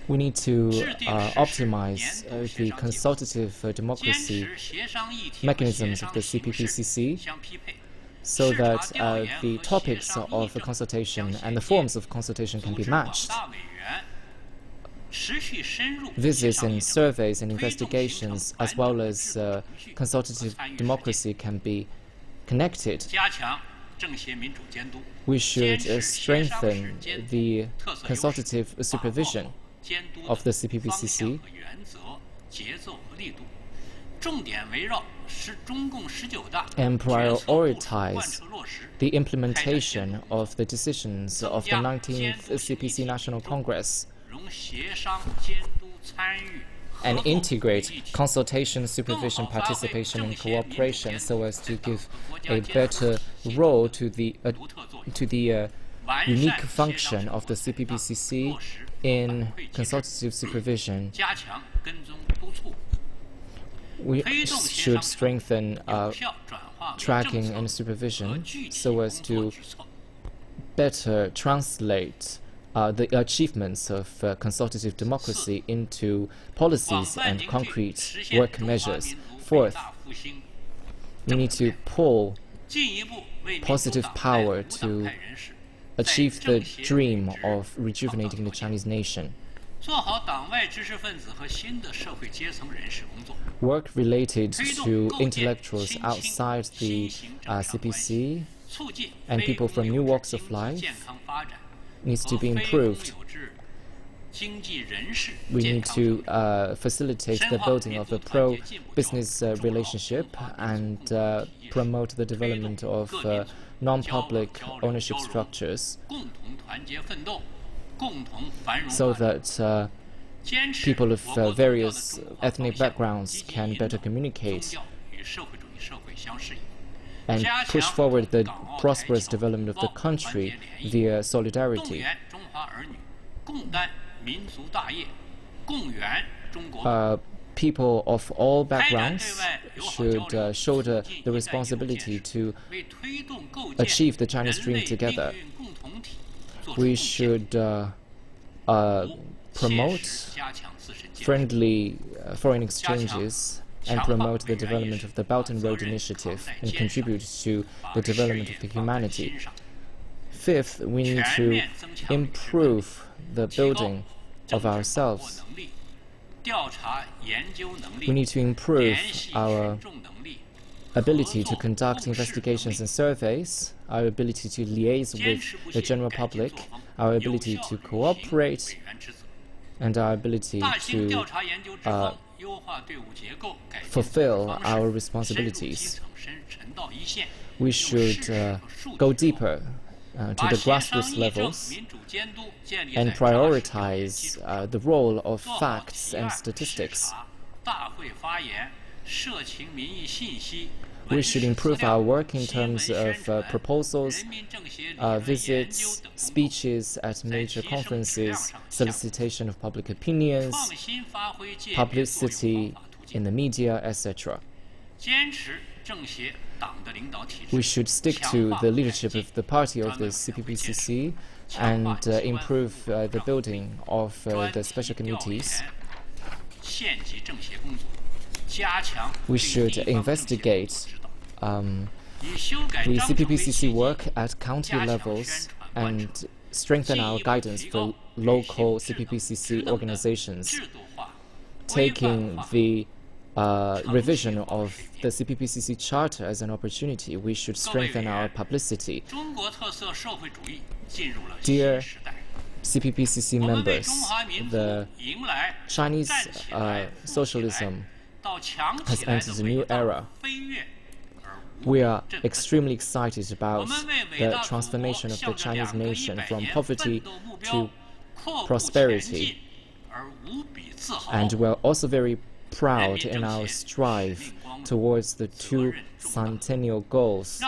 We need to optimize the consultative democracy mechanisms of the CPPCC so that the topics of the consultation and the forms of consultation can be matched. Visits and surveys and investigations, as well as consultative democracy, can be connected. We should strengthen the consultative supervision of the CPPCC and prioritize the implementation of the decisions of the 19th CPC National Congress and integrate consultation, supervision, participation, and cooperation so as to give a better role to the unique function of the CPPCC in consultative supervision. We should strengthen tracking and supervision so as to better translate the achievements of consultative democracy into policies and concrete work measures. Fourth, we need to pull positive power to achieve the dream of rejuvenating the Chinese nation. Work related to intellectuals outside the CPC and people from new walks of life needs to be improved. We need to facilitate the building of a pro-business relationship and promote the development of non-public ownership structures so that people of various ethnic backgrounds can better communicate and push forward the prosperous development of the country via solidarity. People of all backgrounds should shoulder the responsibility to achieve the Chinese dream together. We should promote friendly foreign exchanges and promote the development of the Belt and Road Initiative and contribute to the development of the humanity. Fifth, we need to improve the building of ourselves. We need to improve our ability to conduct investigations and surveys, our ability to liaise with the general public, our ability to cooperate, and our ability to fulfill our responsibilities. We should go deeper to the grassroots levels and prioritize the role of facts and statistics. We should improve our work in terms of proposals, visits, speeches at major conferences, solicitation of public opinions, publicity in the media, etc. We should stick to the leadership of the party of the CPPCC and improve the building of the special committees. We should investigate the CPPCC work at county levels and strengthen our guidance for local CPPCC organizations, taking the revision of the CPPCC Charter as an opportunity. We should strengthen our publicity. Dear CPPCC members, the Chinese socialism has entered a new era. We are extremely excited about the transformation of the Chinese nation from poverty to prosperity. And we're also very proud in our strive towards the two centennial goals. The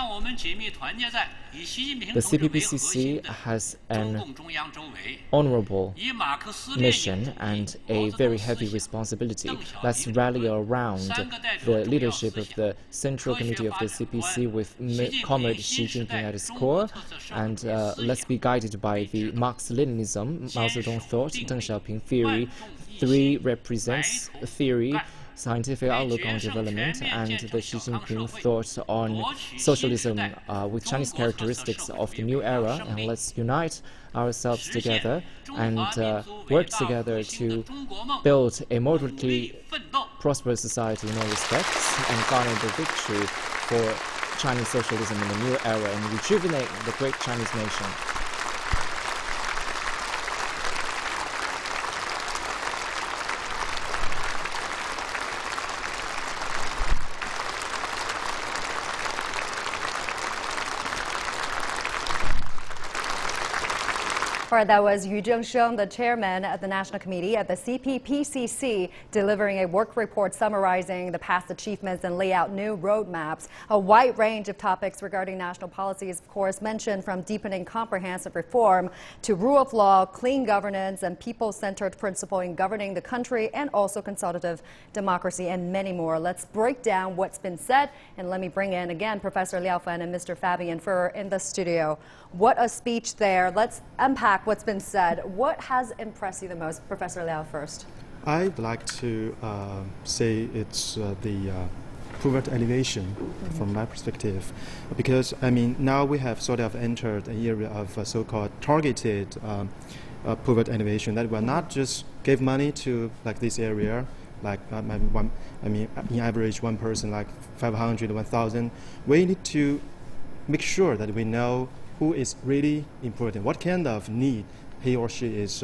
CPPCC has an honorable mission and a very heavy responsibility. Let's rally around the leadership of the Central Committee of the CPC with Comrade Xi Jinping at its core, and let's be guided by the Marx-Leninism, Mao Zedong thought, Deng Xiaoping theory. 3 represents a theory, scientific outlook on development and the Xi Jinping thought on socialism with Chinese characteristics of the new era. And let's unite ourselves together and work together to build a moderately prosperous society in all respects and garner the victory for Chinese socialism in the new era and rejuvenate the great Chinese nation. All right, that was Yu Zhengsheng, the chairman of the National Committee at the CPPCC, delivering a work report summarizing the past achievements and lay out new roadmaps. A wide range of topics regarding national policies, of course, mentioned from deepening comprehensive reform to rule of law, clean governance, and people-centered principle in governing the country, and also consultative democracy, and many more. Let's break down what's been said, and let me bring in again Professor Liao Fen and Mr. Fabian Fur in the studio. What a speech there. Let's unpack what's been said. What has impressed you the most? Professor Liao first. I'd like to say it's the poverty elevation from my perspective, because I mean now we have sort of entered an era of so-called targeted poverty elevation, that will not just give money to like this area, like I mean in average one person like 500, 1,000. We need to make sure that we know who is really important, what kind of need he or she is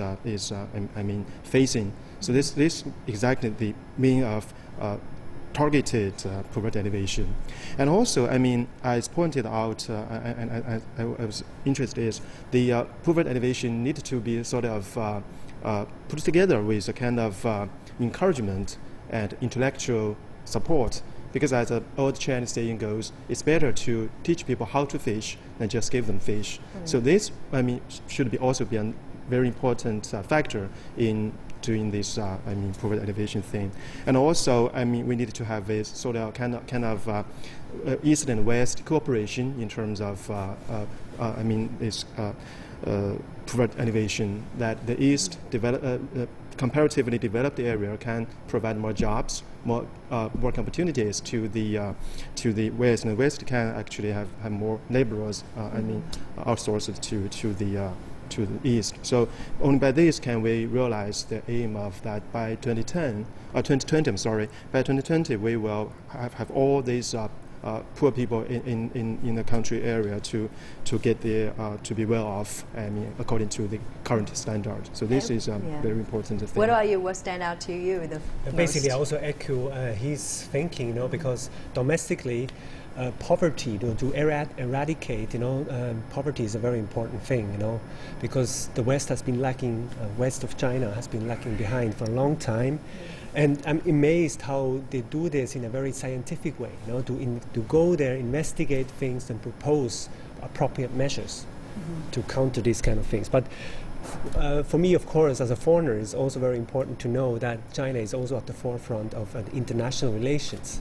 facing. So this exactly the meaning of targeted poverty elevation. And also, I mean, as pointed out, and I was interested is the poverty elevation needs to be sort of put together with a kind of encouragement and intellectual support. Because as an old Chinese saying goes, it's better to teach people how to fish than just give them fish. So this, I mean, should be also be a very important factor in doing this, poverty elevation thing. And also, I mean, we need to have a sort of kind of East and West cooperation in terms of, this poverty elevation, that the East comparatively developed area can provide more jobs, more work opportunities to the West, and the West can actually have more laborers. Outsourced to the East. So only by this can we realize the aim of that by 2020. I'm sorry. By 2020, we will have all these poor people in the country area to get there to be well off. I mean, according to the current standard. So this is a very important thing. What about you? What stand out to you? Basically, I also echo his thinking. Because domestically, poverty, to eradicate, poverty is a very important thing. Because the West has been lacking, west of China has been lacking behind for a long time. And I'm amazed how they do this in a very scientific way, to go there, investigate things, and propose appropriate measures to counter these kind of things. But for me, of course, as a foreigner, it's also very important to know that China is also at the forefront of international relations.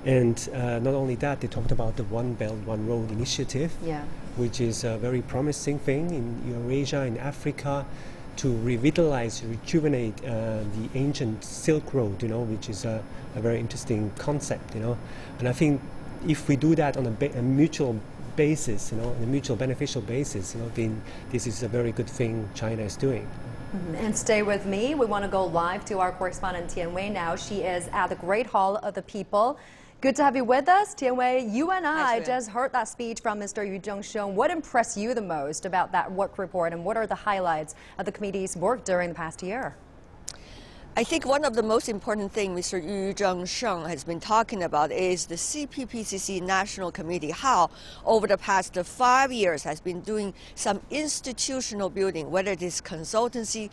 And not only that, they talked about the One Belt, One Road initiative, which is a very promising thing in Eurasia, in Africa, to revitalize, rejuvenate the ancient Silk Road, which is a very interesting concept, And I think if we do that on a mutual basis, a mutual beneficial basis, then this is a very good thing China is doing. And stay with me. We want to go live to our correspondent Tian Wei now. She is at the Great Hall of the People. Good to have you with us, Tian Wei. You and I just heard that speech from Mr. Yu Zhengsheng. What impressed you the most about that work report, and what are the highlights of the committee's work during the past year? I think one of the most important things Mr. Yu Zhengsheng has been talking about is the CPPCC National Committee, how over the past 5 years has been doing some institutional building, whether it is consultancy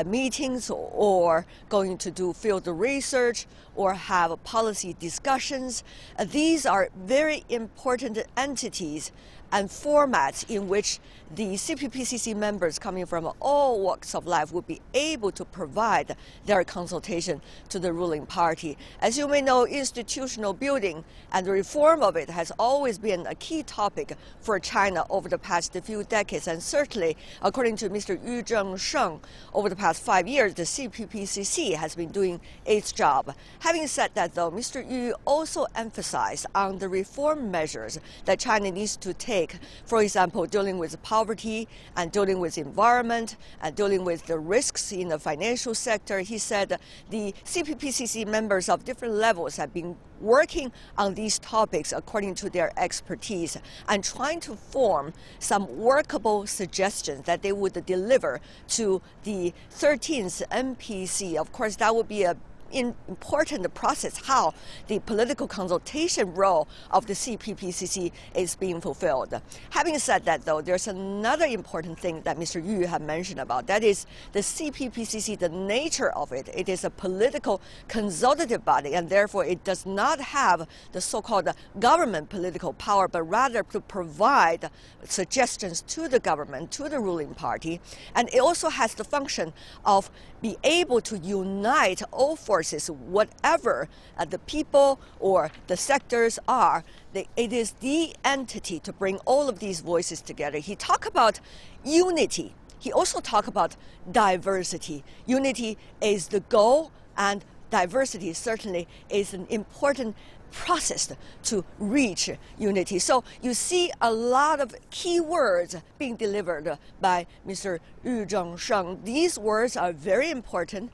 meetings or going to do field research or have policy discussions. These are very important entities and formats in which the CPPCC members coming from all walks of life would be able to provide their consultation to the ruling party. As you may know, institutional building and the reform of it has always been a key topic for China over the past few decades, and certainly, according to Mr. Yu Zhengsheng, over the past 5 years, the CPPCC has been doing its job. Having said that, though, Mr. Yu also emphasized on the reform measures that China needs to take, for example, dealing with poverty and dealing with environment and dealing with the risks in the financial sector. He said the CPPCC members of different levels have been working on these topics according to their expertise and trying to form some workable suggestions that they would deliver to the 13th NPC. Of course, that would be a important process how the political consultation role of the CPPCC is being fulfilled. Having said that, though, there's another important thing that Mr. Yu had mentioned about. That is the CPPCC, the nature of it. It is a political consultative body, and therefore it does not have the so-called government political power, but rather to provide suggestions to the government, to the ruling party. And it also has the function of be able to unite all forces, whatever the people or the sectors are. It is the entity to bring all of these voices together. He talked about unity. He also talked about diversity. Unity is the goal, and diversity certainly is an important process to reach unity. So you see a lot of key words being delivered by Mr. Yu Zhengsheng. These words are very important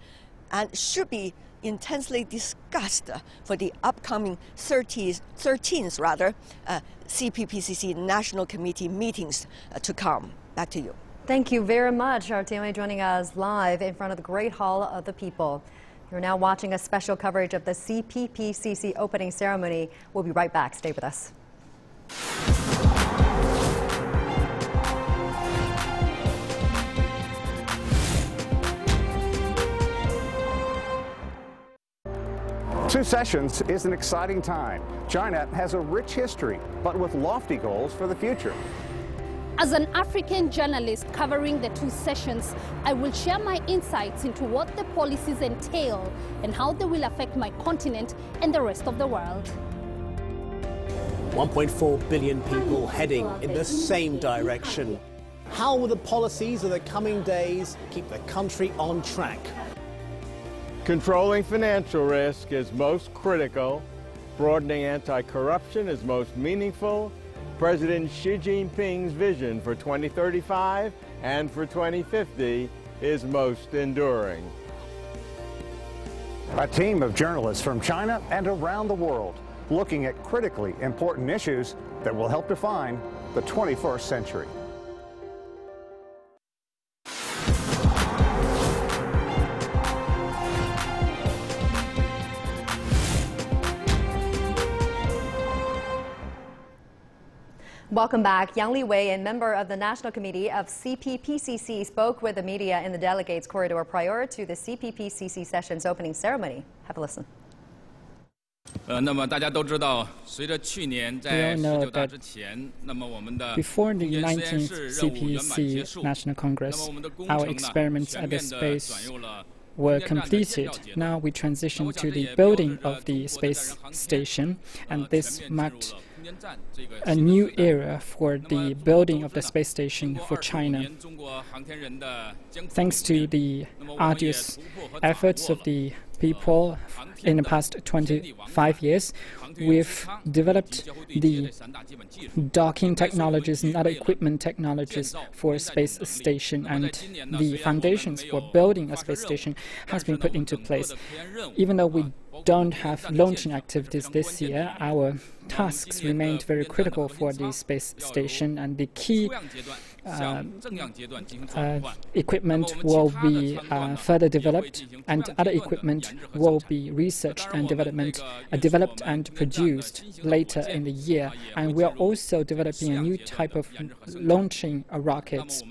and should be intensely discussed for the upcoming 13th CPPCC National Committee meetings to come. Back to you. Thank you very much, Artemie, joining us live in front of the Great Hall of the People. You're now watching a special coverage of the CPPCC opening ceremony. We'll be right back. Stay with us. Two sessions is an exciting time. China has a rich history, but with lofty goals for the future. As an African journalist covering the two sessions, I will share my insights into what the policies entail and how they will affect my continent and the rest of the world. 1.4 billion people heading in the same direction. How will the policies of the coming days keep the country on track? Controlling financial risk is most critical. Broadening anti-corruption is most meaningful. President Xi Jinping's vision for 2035 and for 2050 is most enduring. A team of journalists from China and around the world looking at critically important issues that will help define the 21st century. Welcome back. Yang Liwei, a member of the National Committee of CPPCC, spoke with the media in the delegates' corridor prior to the CPPCC session's opening ceremony. Have a listen. 那么大家都知道，随着去年在19大之前，那么我们的 Before the 实验 19th 室任务圆满结 CPPC 束， National 那么 Congress, 我们的工 our 程呢 experiments 全 at the 面的 space 转入了 were completed. Now we transition to the building of the space station, and this marked a new era for the building of the space station for China. Thanks to the arduous efforts of the people in the past 25 years, we've developed the docking technologies and other equipment technologies for a space station, and the foundations for building a space station has been put into place. Even though we don't have launching activities this year, our tasks remained very critical for the space station, and the key equipment will be further developed, and other equipment will be researched and developed and produced later in the year. And we are also developing a new type of launching rockets.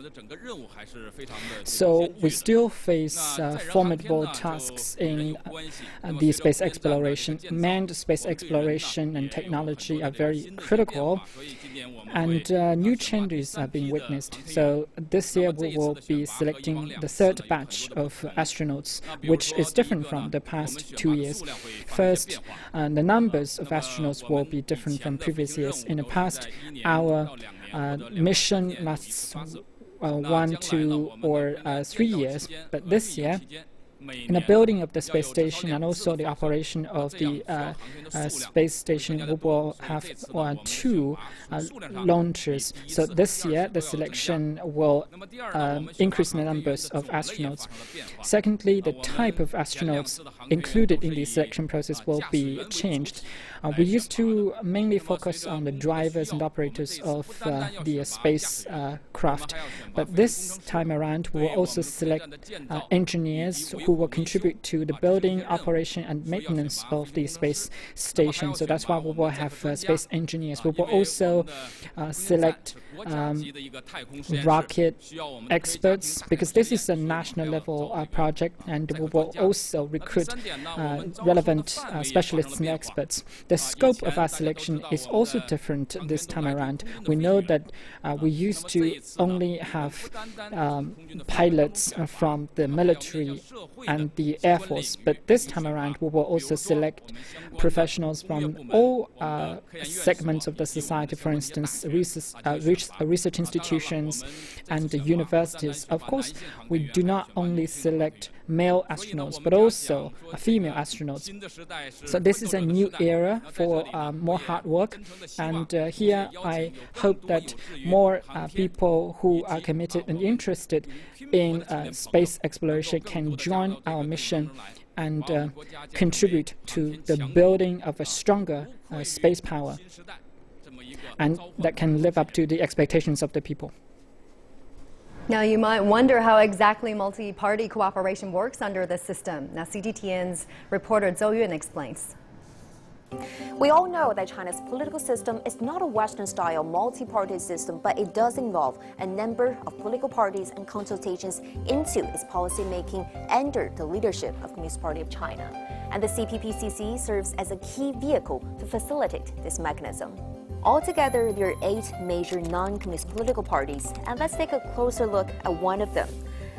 So we still face formidable tasks in the space exploration. Manned space exploration and technology are very critical, and new changes are being witnessed. So this year we will be selecting the third batch of astronauts, which is different from the past 2 years. First, the numbers of astronauts will be different from previous years. In the past, our mission lasts 1, 2, or 3 years, but this year, in the building of the space station and also the operation of the space station, we will have 2 launches. So this year, the selection will increase the numbers of astronauts. Secondly, the type of astronauts included in the selection process will be changed. We used to mainly focus on the drivers and operators of the spacecraft, but this time around, we will also select engineers who will contribute to the building, operation, and maintenance of the space station. So that's why we will have space engineers. We will also select rocket experts, because this is a national level project, and we will also recruit relevant specialists and experts. The scope of our selection is also different this time around. We know that we used to only have pilots from the military and the Air Force, but this time around we will also select professionals from all segments of the society, for instance, research institutions and universities. Of course, we do not only select male astronauts, but also female astronauts. So this is a new era for more hard work, and here I hope that more people who are committed and interested in space exploration can join our mission and contribute to the building of a stronger space power, and that can live up to the expectations of the people. Now, you might wonder how exactly multi-party cooperation works under this system. Now, CGTN's reporter Zhou Yun explains. We all know that China's political system is not a Western-style multi-party system, but it does involve a number of political parties and consultations into its policy-making under the leadership of Communist Party of China. And the CPPCC serves as a key vehicle to facilitate this mechanism. Altogether, there are 8 major non-communist political parties, and let's take a closer look at one of them.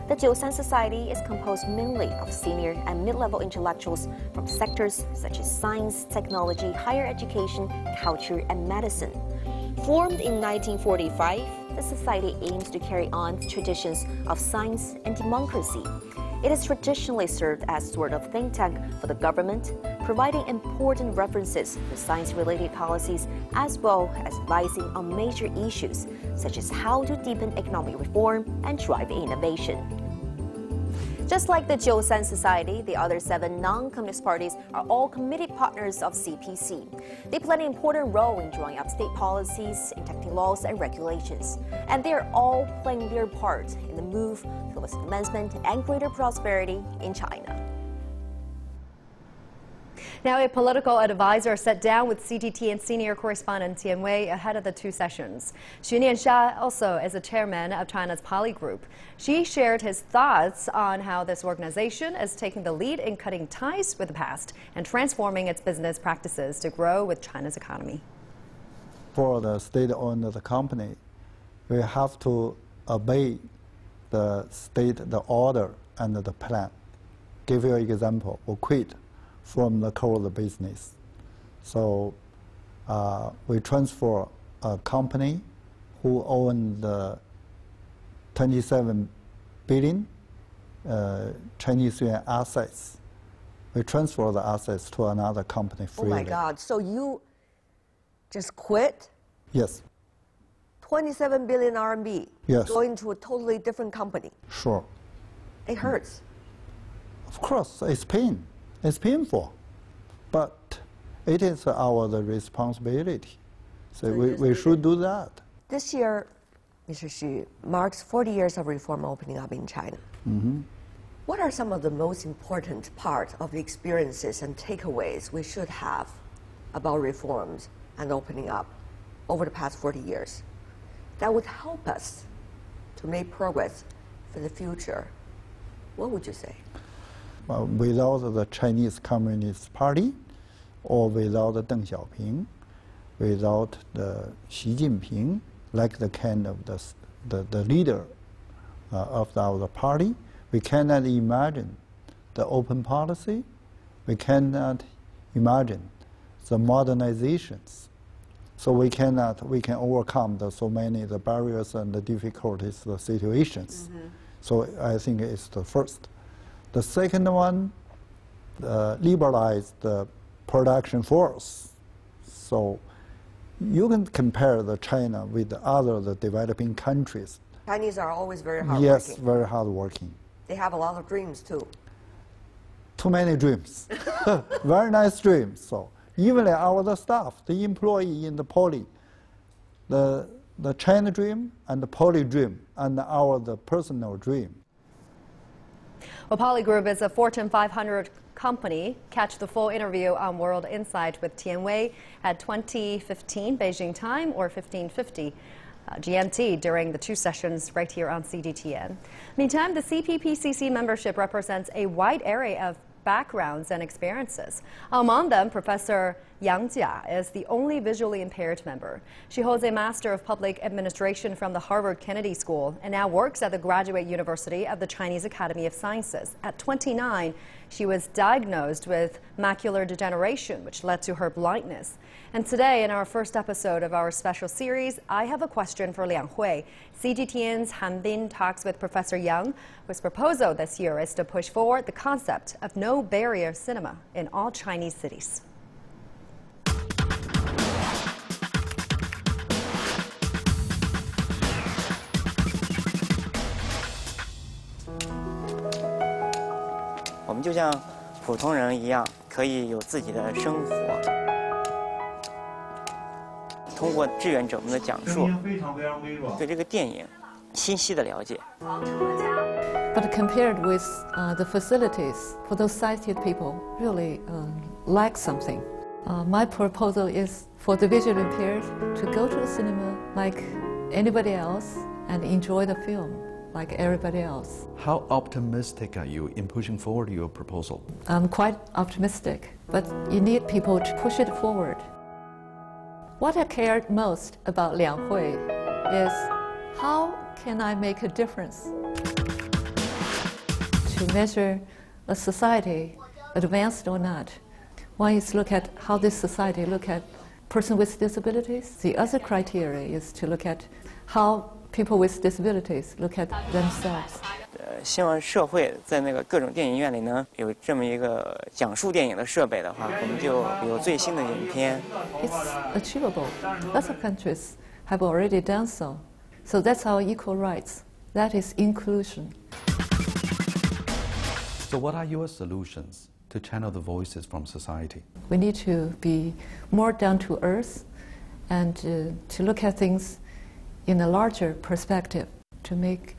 The Jiusan Society is composed mainly of senior and mid-level intellectuals from sectors such as science, technology, higher education, culture, and medicine. Formed in 1945, the society aims to carry on the traditions of science and democracy. It has traditionally served as sort of think tank for the government, providing important references to science-related policies, as well as advising on major issues, such as how to deepen economic reform and drive innovation. Just like the Jiusan Society, the other 7 non-communist parties are all committed partners of CPC. They play an important role in drawing up state policies, enacting laws and regulations, and they are all playing their part in the move towards advancement and greater prosperity in China. Now, a political advisor sat down with CGTN senior correspondent Tian Wei ahead of the 2 sessions. Xu Niansha also is the chairman of China's Poly Group. She shared his thoughts on how this organization is taking the lead in cutting ties with the past and transforming its business practices to grow with China's economy. For the state-owned company, we have to obey the state, the order, and the plan. Give you an example, we quit from the core of the business. So we transfer a company who owned 27 billion Chinese yuan assets. We transfer the assets to another company freely. Oh my God, so you just quit? Yes. 27 billion RMB yes. going to a totally different company. Sure. It hurts. Of course, it's pain. It's painful, but it is our responsibility. So we should do that. This year, Mr. Xu, marks 40 years of reform opening up in China. What are some of the most important parts of the experiences and takeaways we should have about reforms and opening up over the past 40 years that would help us to make progress for the future? What would you say? Well, without the Chinese Communist Party, or without Deng Xiaoping, without the Xi Jinping, like the kind of the leader of our party, we cannot imagine the open policy. We cannot imagine the modernizations. So we can overcome so many the barriers and the difficulties, the situations. So I think it's the first. The second one, liberalize the production force. So you can compare the China with the other developing countries. Chinese are always very hardworking. Yes, very hardworking. They have a lot of dreams too. Too many dreams. Very nice dreams. So even our staff, the employee in the poly, the China dream and the poly dream and the personal dream. Well, Poly Group is a Fortune 500 company. Catch the full interview on World Insight with Tian Wei at 20:15 Beijing time or 15:50 GMT during the two sessions right here on CGTN. Meantime, the CPPCC membership represents a wide array of backgrounds and experiences. Among them, Professor Yang Jia is the only visually impaired member. She holds a Master of Public Administration from the Harvard Kennedy School and now works at the Graduate University of the Chinese Academy of Sciences. At 29, she was diagnosed with macular degeneration, which led to her blindness. And today, in our first episode of our special series, I have a question for Liang Hui. CGTN's Han Bin talks with Professor Yang, whose proposal this year is to push forward the concept of no-barrier cinema in all Chinese cities. We 我们就像普通人一样，可以有自己的生活。通过志愿者们的讲述，对这个电影清晰的了解。But compared with the facilities for those sighted people, really lack something. My proposal is for the visually impaired to go to the cinema like anybody else and enjoy the film like everybody else. How optimistic are you in pushing forward your proposal? I'm quite optimistic, but you need people to push it forward. What I cared most about Liang Hui is how can I make a difference to measure a society advanced or not. One is look at how this society look at person with disabilities. The other criteria is to look at how people with disabilities look at themselves. 希望社会在那个各种电影院里呢，有这么一个讲述电影的设备的话，我们就有最新的影片。It's achievable. Lots of countries have already done so. So that's our equal rights. That is inclusion. So what are your solutions to channel the voices from society? We need to be more down to earth and to look at things in a larger perspective, to make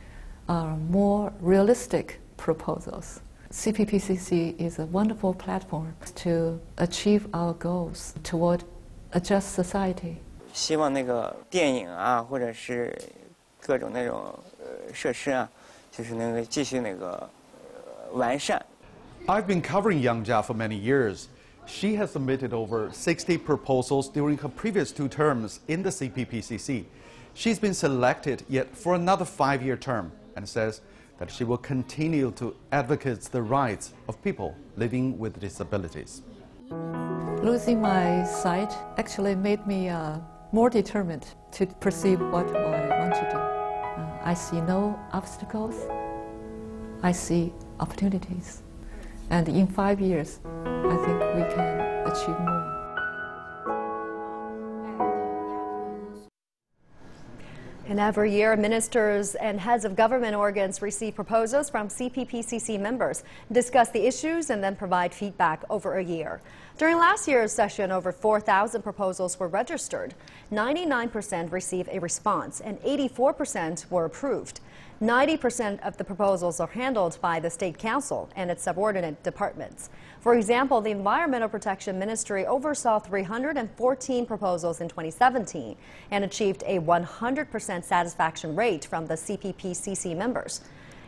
more realistic proposals. CPPCC is a wonderful platform to achieve our goals toward a just society. 希望那个电影啊，或者是各种那种设施啊，就是能够继续那个完善。 I've been covering Yang Jia for many years. She has submitted over 60 proposals during her previous 2 terms in the CPPCC. She's been selected yet for another 5-year term and says that she will continue to advocate the rights of people living with disabilities. Losing my sight actually made me more determined to perceive what I want to do. I see no obstacles. I see opportunities. And in 5 years, I think we can achieve more. And every year, ministers and heads of government organs receive proposals from CPPCC members, discuss the issues, and then provide feedback over a year. During last year's session, over 4,000 proposals were registered. 99% received a response, and 84% were approved. 90% of the proposals are handled by the State Council and its subordinate departments. For example, the Environmental Protection Ministry oversaw 314 proposals in 2017 and achieved a 100% satisfaction rate from the CPPCC members.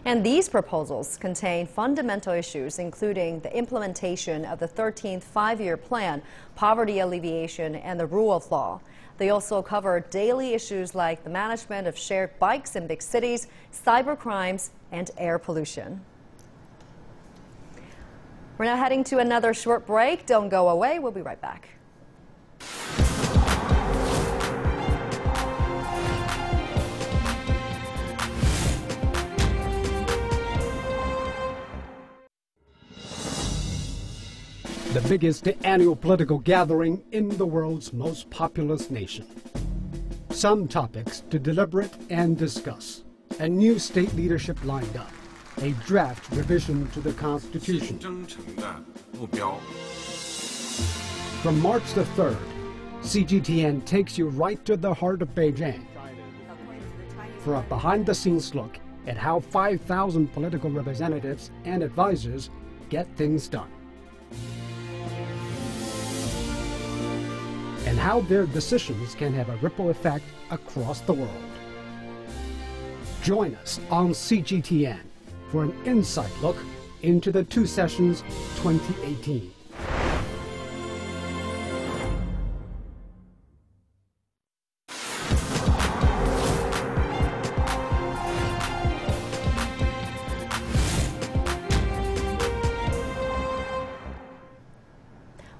And these proposals contain fundamental issues, including the implementation of the 13th Five-Year Plan, poverty alleviation, and the rule of law. They also cover daily issues like the management of shared bikes in big cities, cyber crimes, and air pollution. We're now heading to another short break. Don't go away. We'll be right back. The biggest annual political gathering in the world's most populous nation. Some topics to deliberate and discuss. A new state leadership lined up. A draft revision to the Constitution. From March the 3rd, CGTN takes you right to the heart of Beijing for a behind-the-scenes look at how 5,000 political representatives and advisors get things done. And how their decisions can have a ripple effect across the world. Join us on CGTN for an inside look into the Two Sessions 2018.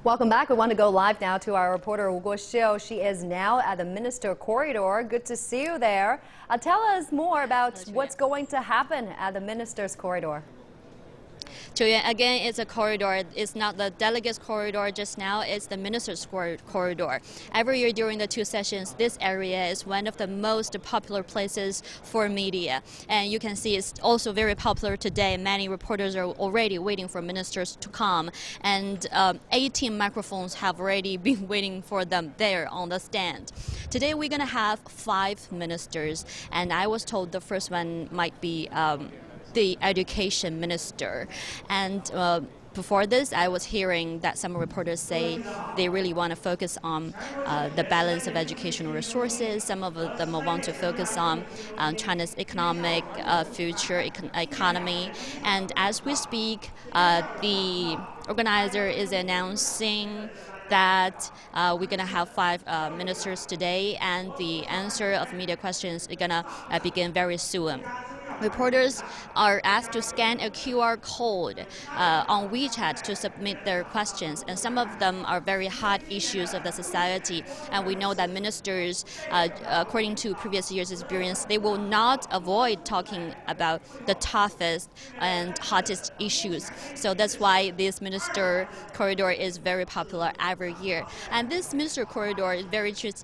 Welcome back. We want to go live now to our reporter, Wu Guoxiu. She is now at the Minister Corridor. Good to see you there. Tell us more about what's going to happen at the Minister's Corridor. Julian, again, it's a corridor. It's not the delegates' corridor just now, it's the ministers' corridor. Every year during the two sessions, this area is one of the most popular places for media. And you can see it's also very popular today. Many reporters are already waiting for ministers to come. And 18 microphones have already been waiting for them there on the stand. Today we're going to have 5 ministers. And I was told the first one might be the education minister. And before this, I was hearing that some reporters say they really want to focus on the balance of educational resources. Some of them want to focus on China's economic future economy. And as we speak, the organizer is announcing that we're going to have 5 ministers today, and the answer of media questions is going to begin very soon. Reporters are asked to scan a QR code on WeChat to submit their questions, and some of them are very hot issues of the society. And we know that ministers, according to previous years' experience, they will not avoid talking about the toughest and hottest issues. So that's why this minister corridor is very popular every year. And this minister corridor is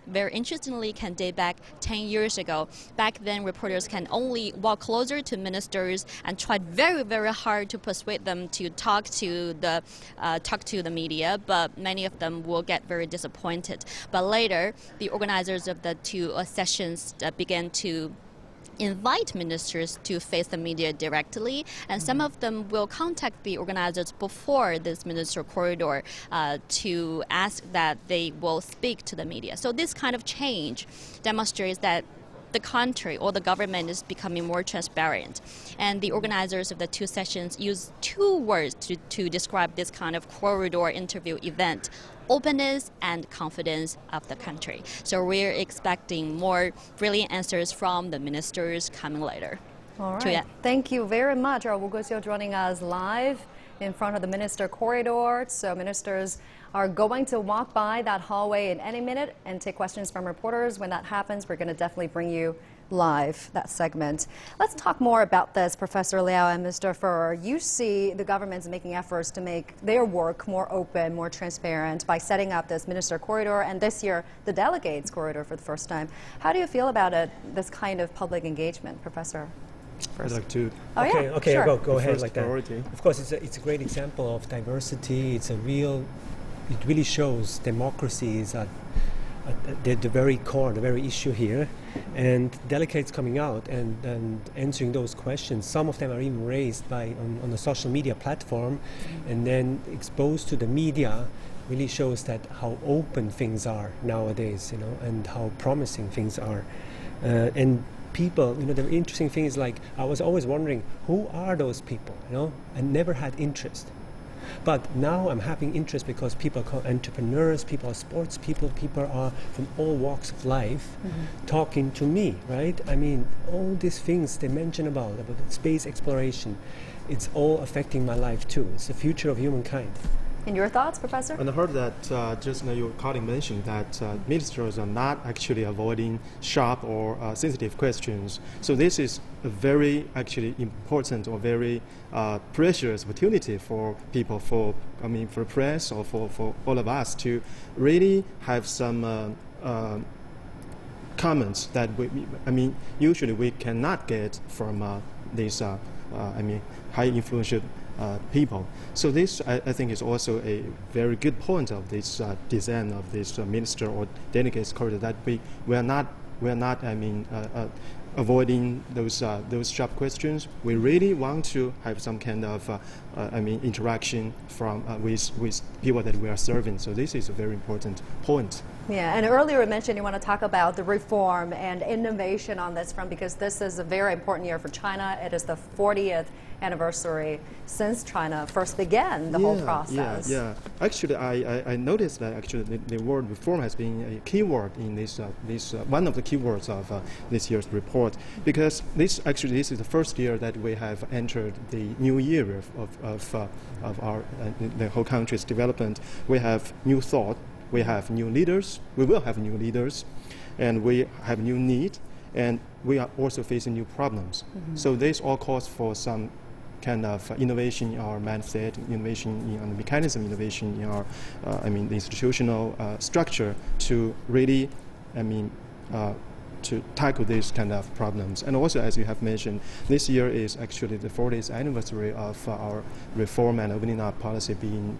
very interestingly can date back 10 years ago. Back then, reporters can only walk closer to ministers and tried very, very hard to persuade them to talk to the media, but many of them will get very disappointed. But later, the organizers of the two sessions began to invite ministers to face the media directly, and some of them will contact the organizers before this minister corridor to ask that they will speak to the media. So this kind of change demonstrates that the country or the government is becoming more transparent. And the organizers of the two sessions use 2 words to describe this kind of corridor interview event: openness and confidence of the country. So we're expecting more brilliant answers from the ministers coming later. All right. Thank you very much. Wu Guoxiu joining us live in front of the minister corridor. So ministers are going to walk by that hallway in any minute and take questions from reporters. When that happens, we're going to definitely bring you Live, that segment. Let's talk more about this, Professor Liao and Mr. Furrer. You see the government's making efforts to make their work more open, more transparent by setting up this minister corridor and this year the delegates corridor for the first time. How do you feel about it, this kind of public engagement, Professor? I'd like to. Oh, okay, yeah, okay, sure. go ahead like priority. that. Of course, it's a great example of diversity. It really shows democracy is at the very core, the very issue here. And delegates coming out and answering those questions, some of them are even raised on the social media platform and then exposed to the media, really shows that how open things are nowadays, and how promising things are. And people, the interesting thing is, like, I was always wondering, who are those people, I never had interest. But now I'm having interest because people are entrepreneurs, people are sports people are from all walks of life talking to me, right? I mean, all these things they mention about space exploration, it's all affecting my life too. It's the future of humankind. And your thoughts, Professor? And I heard that just now your colleague mentioned that ministers are not actually avoiding sharp or sensitive questions. So this is a very actually important or very precious opportunity for people, for press or for all of us to really have some comments that usually we cannot get from these high influential people. So this, I think, is also a very good point of this design of this minister or delegates corridor, that we are not avoiding those sharp questions. We really want to have some kind of interaction with people that we are serving. So this is a very important point. Yeah, and earlier you mentioned you want to talk about the reform and innovation on this front, because this is a very important year for China. It is the 40th anniversary since China first began the whole process. Yeah. Actually, I noticed that actually the word reform has been a key word in this one of the keywords of this year's report, because this is the first year that we have entered the new year of our the whole country's development. We have new thought. We have new leaders. We will have new leaders, and we have new need, and we are also facing new problems. So this all calls for some kind of innovation in our mindset, innovation in the mechanism, innovation in our, the institutional structure to really, to tackle these kind of problems. And also, as you have mentioned, this year is actually the 40th anniversary of our reform and opening up policy being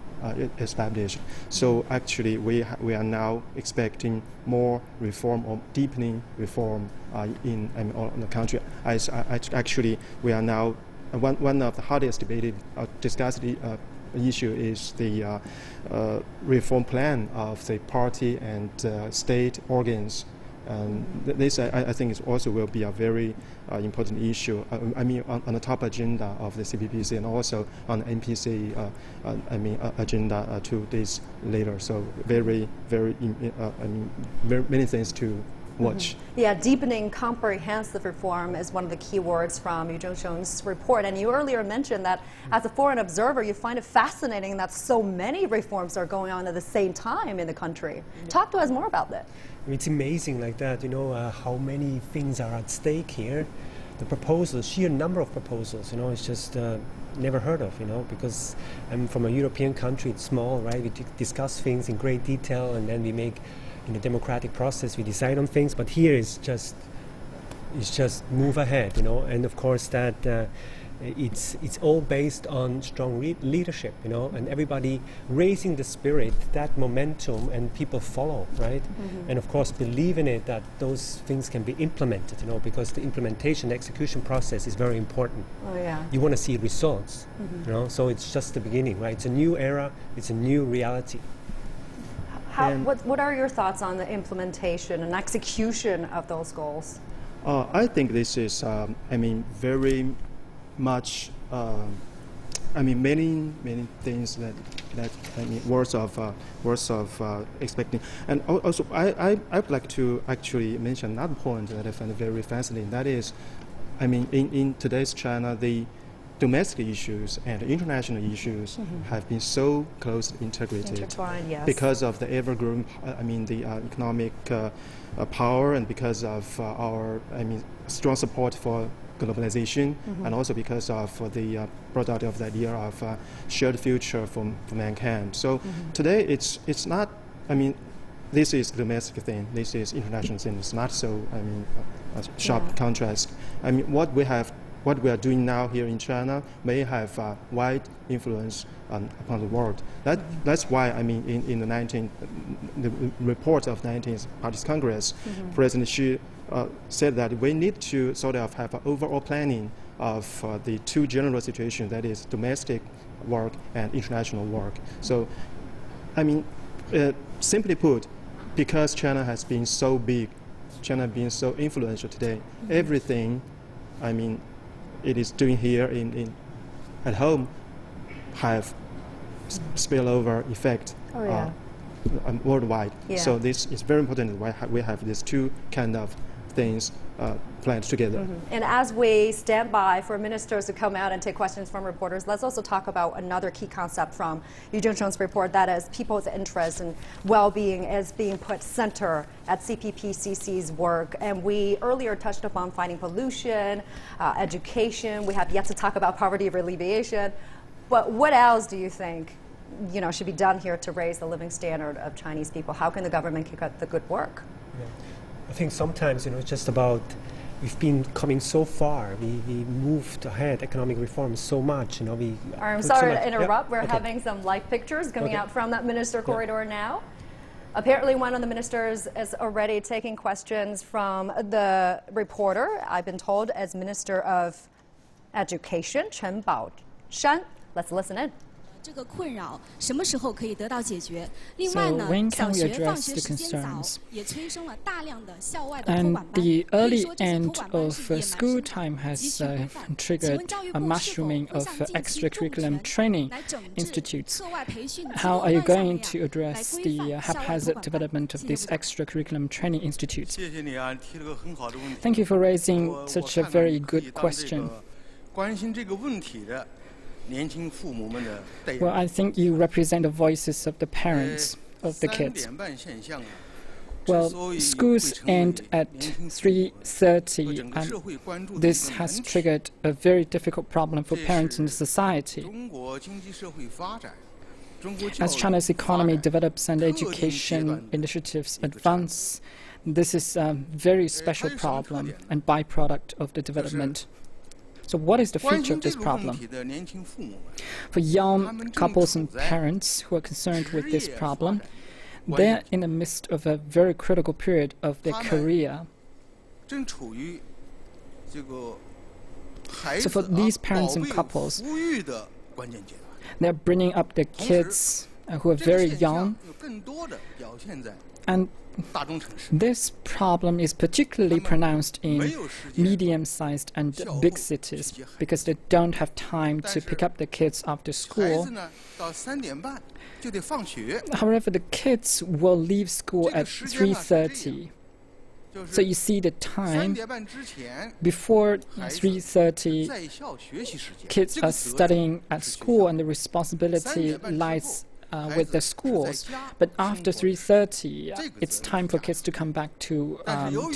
established. So actually, we are now expecting more reform or deepening reform in the country. Actually, we are now one of the hardest debated, discussed issue is the reform plan of the party and state organs. This, I think, is also will be a very important issue. On the top agenda of the CPPC and also on the NPC, agenda 2 days later. So very many things to watch. Yeah, deepening comprehensive reform is one of the key words from Yu Zhengsheng's report. And you earlier mentioned that as a foreign observer, you find it fascinating that so many reforms are going on at the same time in the country. Talk to us more about that. It's amazing like that, how many things are at stake here. The proposals, sheer number of proposals, it's just never heard of, because I'm from a European country, it's small, right? We discuss things in great detail and then we make, in a democratic process, we decide on things, but here it's just move ahead, and of course that it's all based on strong leadership, and everybody raising the spirit, that momentum, and people follow, right? And of course believe in it, that those things can be implemented, because the implementation, the execution process is very important. Oh yeah. You want to see results, so it's just the beginning, right? It's a new era, it's a new reality. What are your thoughts on the implementation and execution of those goals? I think this is, very much, many things that worth of expecting. And also, I'd like to actually mention another point that I find very fascinating. That is, in today's China, the domestic issues and international issues have been so closely integrated. Intertwined, yes. Because of the ever-growing, the economic power, and because of our, strong support for globalization, and also because of the product of the idea of shared future for mankind. So today it's not, this is domestic thing, this is international thing. It's not so, a sharp contrast. What we are doing now here in China may have a wide influence upon the world. That's why, in the report of 19th Parties Congress, President Xi said that we need to sort of have an overall planning of the two general situations, that is domestic work and international work. So, simply put, because China has been so big, China being so influential today, everything, it is doing here at home have spillover effect worldwide. Yeah. So this is very important why we have these two kind of things planned together. And as we stand by for ministers to come out and take questions from reporters, let's also talk about another key concept from Yu Zhengcheng's report, that is people's interest and well-being as being put center at CPPCC's work. And we earlier touched upon fighting pollution, education. We have yet to talk about poverty alleviation. But what else do you think should be done here to raise the living standard of Chinese people? How can the government kick out the good work? Yeah. I think sometimes, it's just about we've been coming so far. We moved ahead economic reforms so much. I'm sorry to interrupt. We're having some live pictures coming out from that minister corridor now. Apparently, one of the ministers is already taking questions from the reporter, I've been told, as Minister of Education, Chen Baoshan. Let's listen in. So when can we address the concerns? And the early end of school time has triggered a mushrooming of extracurriculum training institutes. How are you going to address the haphazard development of these extracurriculum training institutes? Thank you for raising such a very good question. Well, I think you represent the voices of the parents of the kids. Well, schools end at 3:30, and this has triggered a very difficult problem for parents in society. As China's economy develops and education initiatives advance, this is a very special problem and byproduct of the development. So what is the future of this problem? For young couples and parents who are concerned with this problem, they're in the midst of a very critical period of their career. So for these parents and couples, they're bringing up their kids who are very young, and this problem is particularly pronounced in medium-sized and big cities because they don't have time to pick up the kids after school. However, the kids will leave school at 3:30. So you see the time before 3:30, kids are studying at school and the responsibility lies with the schools. But after 3:30, it's time for kids to come back to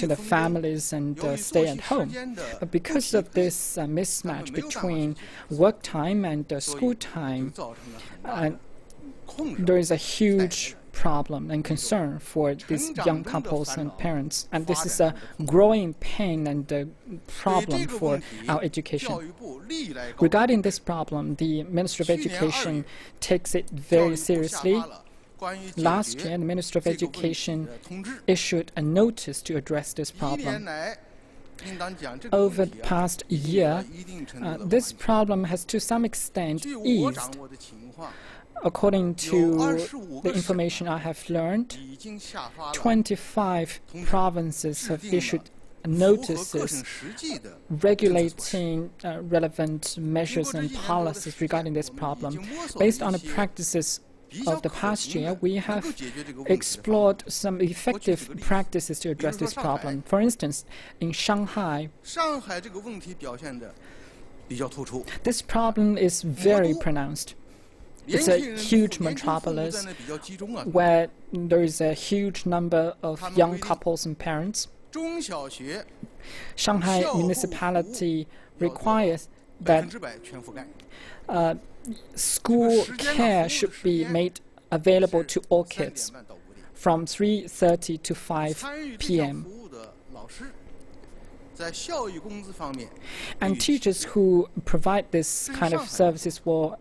their families and stay at home. But because of this mismatch between work time and school time, there is a huge problem and concern for these young couples and parents. And this is a growing pain and problem for our education. Regarding this problem, the Minister of Education takes it very seriously. Last year, the Minister of Education issued a notice to address this problem. Over the past year, this problem has to some extent eased. According to the information I have learned, 25 provinces have issued notices regulating relevant measures and policies regarding this problem. Based on the practices of the past year, we have explored some effective practices to address this problem. For instance, in Shanghai, This problem is very pronounced. It's a huge metropolis where there is a huge number of young couples and parents. Shanghai municipality requires that school care should be made available to all kids from 3:30 to 5 p.m. And teachers who provide this kind of services will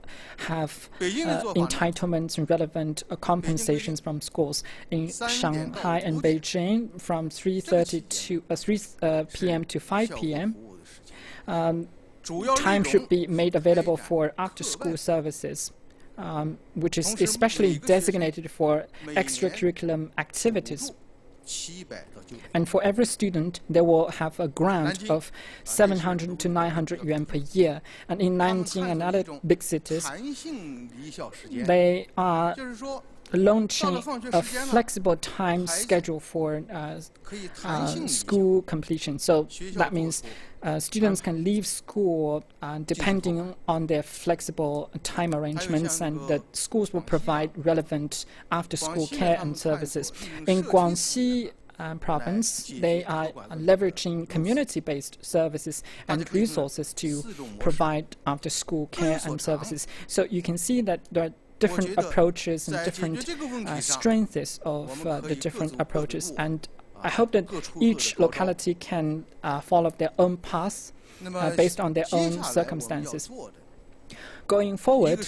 have entitlements and relevant compensations from schools. In Shanghai and Beijing, from 3:30 to 3 p.m. to 5 p.m., time should be made available for after-school services, which is especially designated for extracurricular activities. And for every student, they will have a grant of 700 to 900 yuan per year. And in Nanjing and other big cities, they are launching a flexible time schedule for school completion. So that means students can leave school depending on their flexible time arrangements, and the schools will provide relevant after-school care and services. In Guangxi province, they are leveraging community-based services and resources to provide after-school care and services. So you can see that there are different approaches and different strengths of the different approaches. And I hope that each locality can follow their own path based on their own circumstances. Going forward,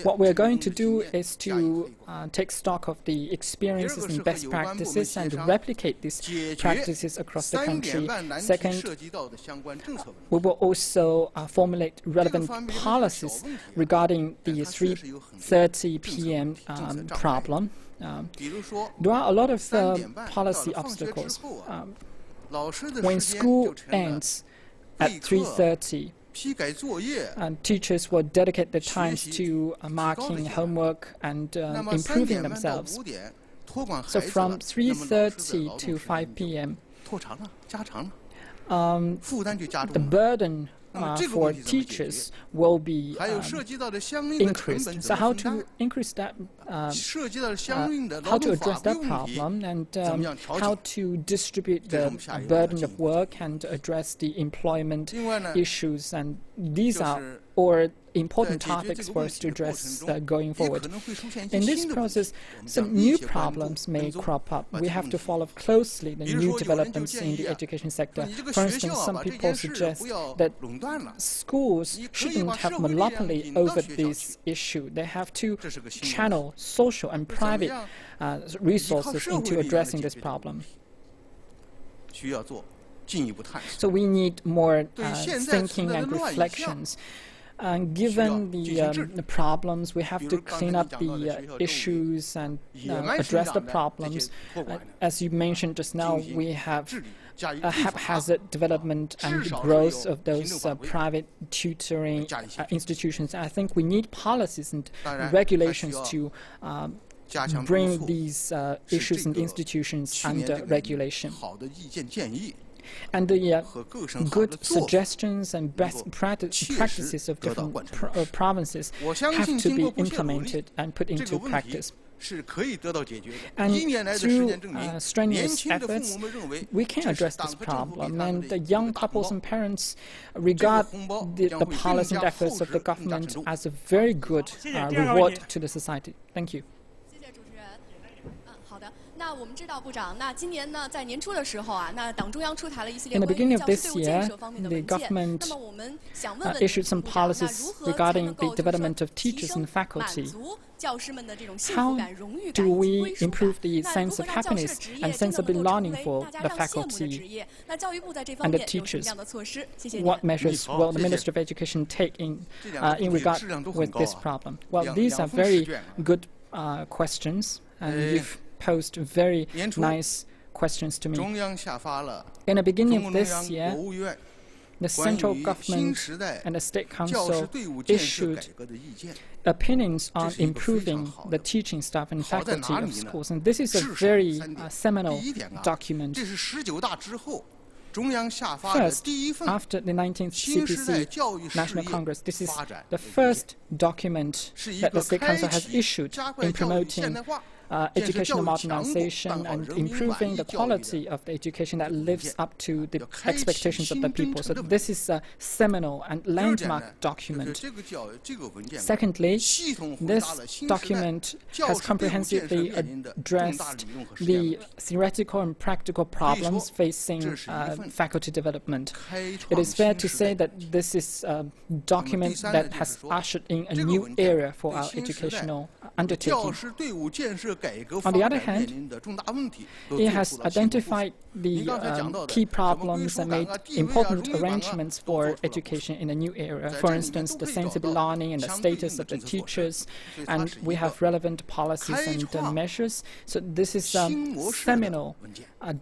what we're going to do is to take stock of the experiences and best practices and replicate these practices across the country. Second, we will also formulate relevant policies regarding the 3:30 p.m. problem. There are a lot of policy obstacles. When school ends at 3:30, teachers will dedicate their times to marking homework and improving themselves. So from 3:30 to 5 p.m., the burden for teachers will be increased. So how to increase that, how to address that problem, and how to distribute the burden of work and address the employment issues, and these are all important topics for us to address going forward. In this process, some new problems may crop up. We have to follow closely the new developments in the education sector. For instance, some people suggest that schools shouldn't have monopoly over this issue. They have to channel social and private resources into addressing this problem. So we need more thinking and reflections. Given the problems, we have to clean up the issues and address the problems. As you mentioned just now, we have a haphazard development and growth of those private tutoring institutions. I think we need policies and regulations to bring these issues and institutions under regulation. And the good suggestions and best practices of different provinces have to be implemented and put into practice. And through strenuous efforts, we can address this problem. And the young couples and parents regard the policy and efforts of the government as a very good reward to the society. Thank you. In the beginning of this year, the government issued some policies regarding the development of teachers and faculty. How do we improve the sense of happiness and sense of belonging for the faculty and the teachers? What measures will the Minister of Education take in regard with this problem? Well, these are very good questions, and you've posed very nice questions to me. In the beginning of this year, the central government and the State Council issued opinions on improving the teaching staff and faculty of schools. And this is a very seminal document. First, after the 19th CPC National Congress, this is the first document that the State Council has issued in promoting educational modernization and improving the quality of the education that lives up to the expectations of the people. So this is a seminal and landmark document. Secondly, this document has comprehensively addressed the theoretical and practical problems facing faculty development. It is fair to say that this is a document that has ushered in a new era for our educational undertaking. On the other hand, it has identified the key problems and made important arrangements for education in a new era. For instance, the sense of belonging and the status of the teachers, and we have relevant policies and measures. So this is a seminal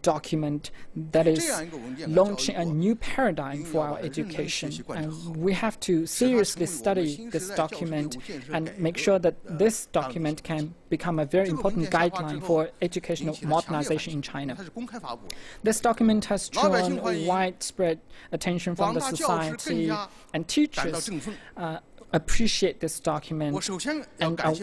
document that is launching a new paradigm for our education. And we have to seriously study this document and make sure that this document can become a very important guideline for educational modernization in China. This document has drawn widespread attention from the society, and teachers appreciate this document and are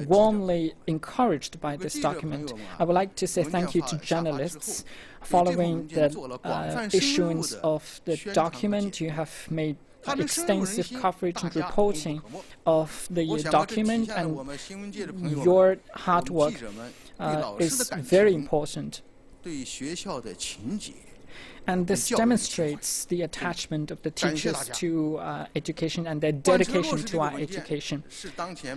warmly encouraged by this document. I would like to say thank you to journalists. Following the issuance of the document, you have made extensive coverage and reporting of the document, and your hard work is very important. And this demonstrates the attachment of the teachers to education and their dedication to our education.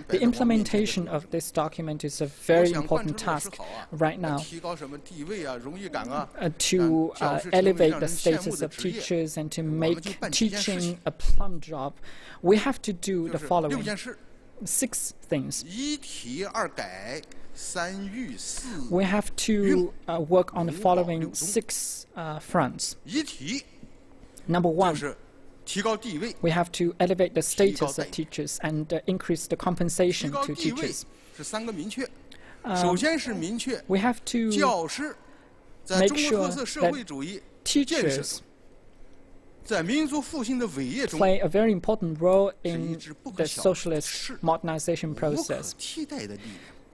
The implementation of this document is a very important task right now to elevate the status of teachers and to make teaching a plum job. We have to do the following 6 things. We have to work on the following 6 fronts. Number 1, we have to elevate the status of teachers and increase the compensation to teachers. We have to make sure that teachers play a very important role in the socialist modernization process.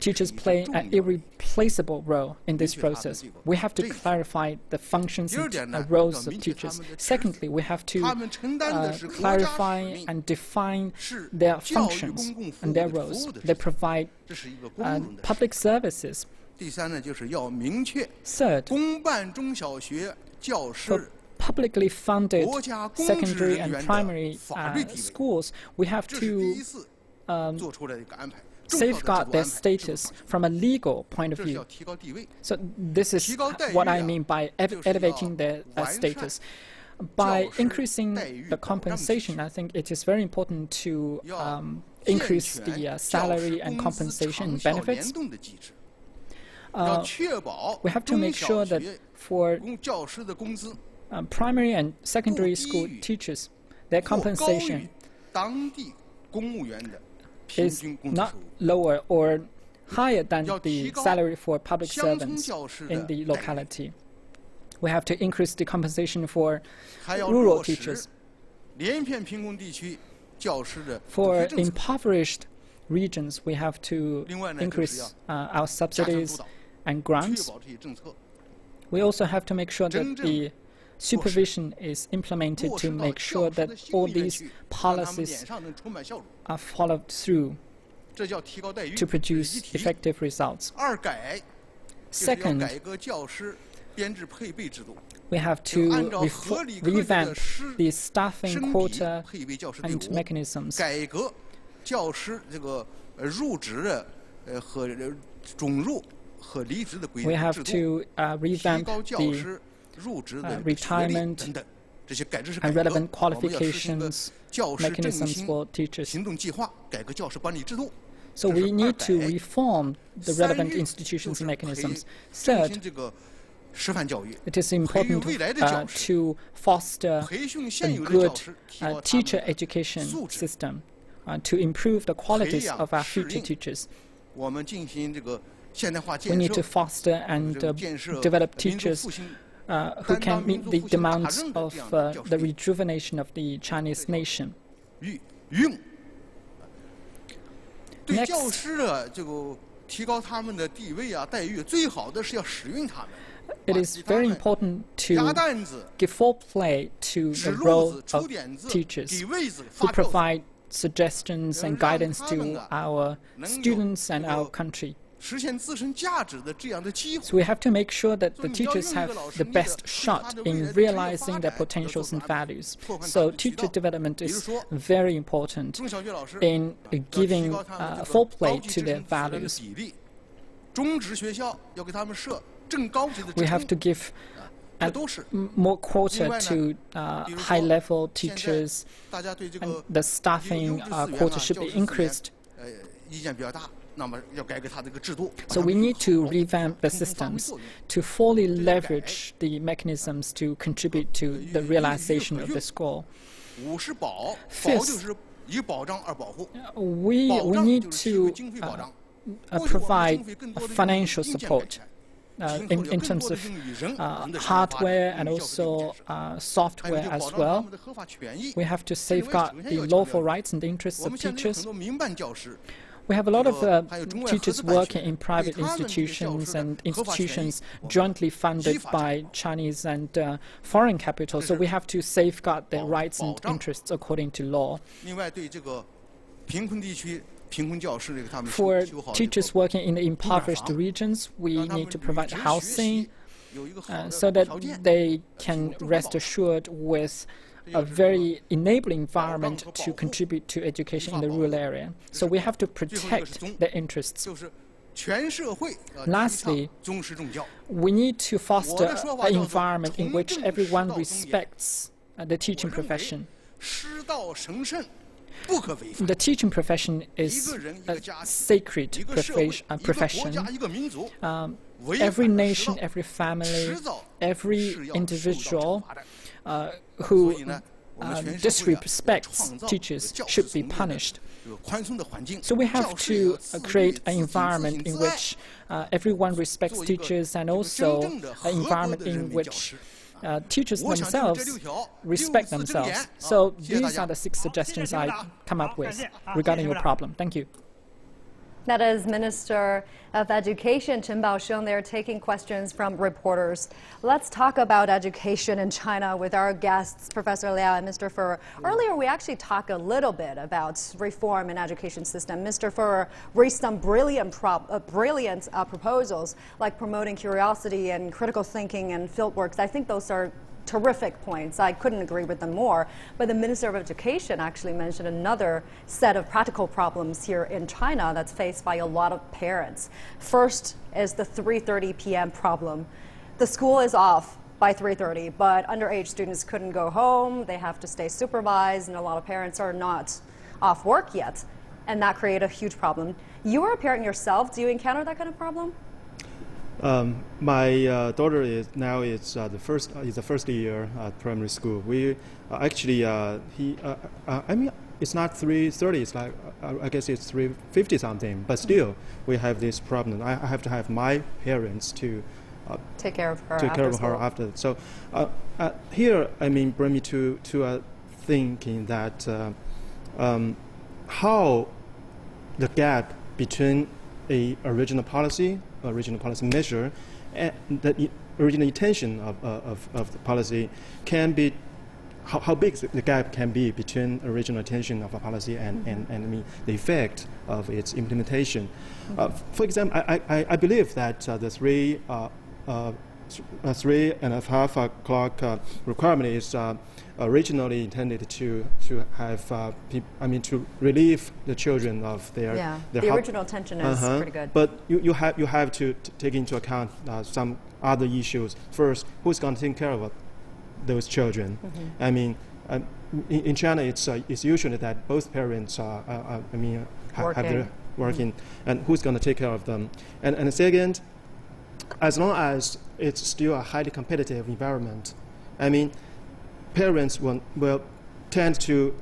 Teachers play an irreplaceable role in this process. We have to clarify the functions and roles of teachers. Secondly, we have to clarify and define their functions and their roles. They provide public services. Third, for publicly funded secondary and primary schools, we have to safeguard their status from a legal point of view. So this is what I mean by elevating their status. By increasing the compensation, I think it is very important to increase the salary and compensation benefits. We have to make sure that for primary and secondary school teachers, their compensation is not lower or higher than the salary for public servants in the locality. We have to increase the compensation for rural teachers. For impoverished regions, we have to increase our subsidies and grants. We also have to make sure that the supervision is implemented to make sure that all these policies are followed through to produce effective results. Second, we have to revamp the staffing quota and mechanisms. We have to revamp the retirement and relevant qualifications mechanisms for teachers. So we need to reform the relevant institutions and mechanisms. Third, it is important to foster a good teacher education system to improve the qualities of our future teachers. We need to foster and develop teachers who can meet the demands of the rejuvenation of the Chinese nation. Next, it is very important to give full play to the role of teachers who provide suggestions and guidance to our students and our country. So we have to make sure that the teachers have the best shot in realizing their potentials and values. So teacher development is very important in giving full play to their values. We have to give more quota to high-level teachers, and the staffing quota should be increased. So we need to revamp the systems to fully leverage the mechanisms to contribute to the realization of this goal. Fifth, we need to provide financial support in terms of hardware and also software as well. We have to safeguard the lawful rights and the interests of teachers. We have a lot of teachers working in private institutions and institutions jointly funded by Chinese and foreign capital, so we have to safeguard their rights and interests according to law. For teachers working in the impoverished regions, we need to provide housing so that they can rest assured with a very enabling environment to contribute to education in the rural area. So we have to protect their interests. Lastly, we need to foster an environment in which everyone respects the teaching profession. The teaching profession is a sacred profession. Every nation, every family, every individual who disrespects teachers should be punished. So we have to create an environment in which everyone respects teachers, and also an environment in which teachers themselves respect themselves. So these are the 6 suggestions I come up with regarding your problem. Thank you. That is Minister of Education Chen Baosheng there taking questions from reporters. Let's talk about education in China with our guests, Professor Liao and Mr. Furrer. Earlier, we actually talked a little bit about reform in education system. Mr. Furrer raised some brilliant proposals like promoting curiosity and critical thinking and fieldworks. I think those are terrific points. I couldn't agree with them more. But the Minister of Education actually mentioned another set of practical problems here in China that's faced by a lot of parents. First is the 3:30 p.m. problem. The school is off by 3:30, but underage students couldn't go home. They have to stay supervised, and a lot of parents are not off work yet. And that created a huge problem. You are a parent yourself. Do you encounter that kind of problem? My daughter is now the first year at primary school. We actually I mean it's not 3:30. It's like I guess it's 3:50 something. But still, we have this problem. I have to have my parents to take care of her. After. So here, I mean, bring me to thinking that how the gap between a original policy measure and the original intention of the policy can be, how big the gap can be between original intention of a policy and I mean, the effect of its implementation. For example, I believe that the 3.5 o'clock requirement is originally intended to have to relieve the children of their the original intention is pretty good. But you have to take into account some other issues. First, who's going to take care of those children? I mean, in China, it's usually that both parents have their working, and who's going to take care of them? And second, as long as it's still a highly competitive environment, I mean, parents will tend to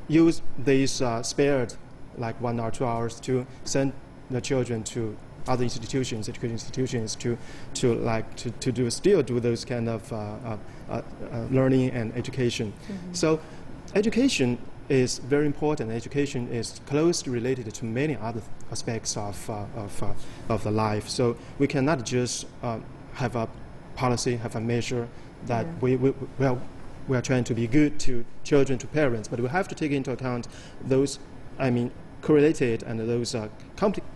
use these spared, like 1 or 2 hours, to send the children to other institutions, education institutions, to still do those kind of learning and education. So, education is very important. Education is closely related to many other aspects of the life. So we cannot just have a policy, have a measure that we are trying to be good to children, to parents, but we have to take into account those, correlated and those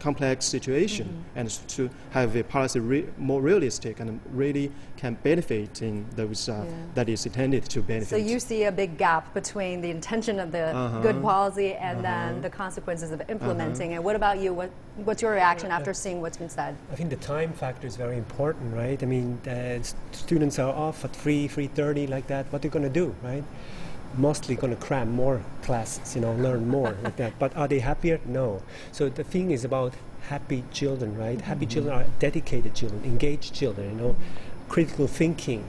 complex situations, and to have a policy more realistic and really can benefit in those that is intended to benefit. So you see a big gap between the intention of the good policy and then the consequences of implementing it. What about you? What's your reaction after seeing what's been said? I think the time factor is very important, right? I mean, students are off at 3:30 like that. What are they going to do, right? Mostly going to cram more classes, learn more like that. But are they happier? No. So the thing is about happy children, right? Happy children are dedicated children, engaged children, critical thinking,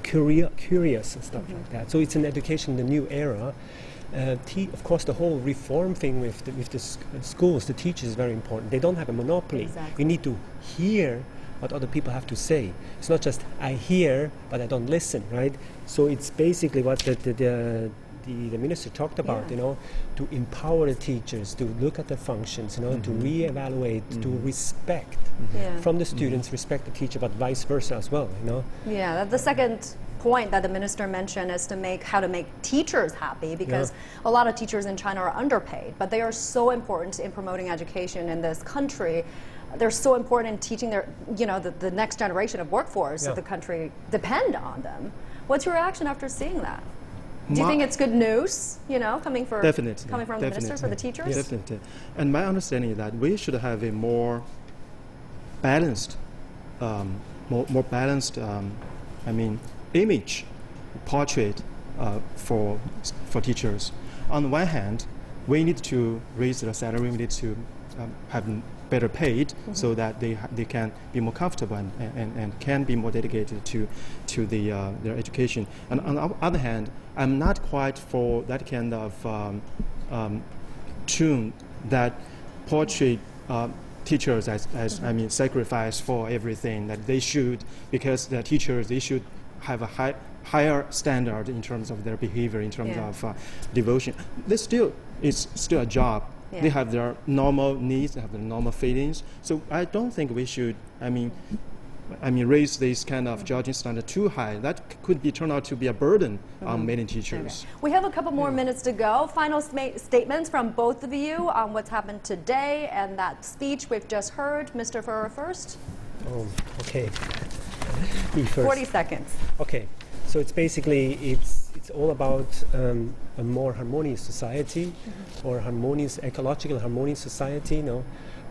curious and stuff like that. So it's an education in the new era. Of course, the whole reform thing with the schools, the teachers is very important. They don't have a monopoly. Exactly. You need to hear what other people have to say. It's not just I hear, but I don't listen, right? So it's basically what the minister talked about, to empower the teachers, to look at the functions, to reevaluate, to respect from the students, respect the teacher, but vice versa as well, Yeah, the second point that the minister mentioned is how to make teachers happy, because a lot of teachers in China are underpaid, but they are so important in promoting education in this country. They're so important in teaching the next generation of workforce of the country depend on them. What's your reaction after seeing that? Do you think it's good news, coming from the minister for the teachers? Definitely. And my understanding is that we should have a more balanced, image portrait for teachers. On the one hand, we need to raise their salary. We need to have them better paid, so that they can be more comfortable and can be more dedicated to their education. And on the other hand, I'm not quite for that kind of tune that portray teachers as sacrifice for everything, that they should, because they're teachers, they should have a higher standard in terms of their behavior, in terms of devotion. It's still a job. They have their normal needs, they have their normal feelings. So I don't think we should, raise this kind of judging standard too high. That could turn out to be a burden on many teachers. Okay. We have a couple more minutes to go. Final statements from both of you on what's happened today and that speech we've just heard. Mr. Furrer first. Oh, okay. Me first. 40 seconds. Okay. So it's basically, it's all about a more harmonious society, or ecological harmonious society,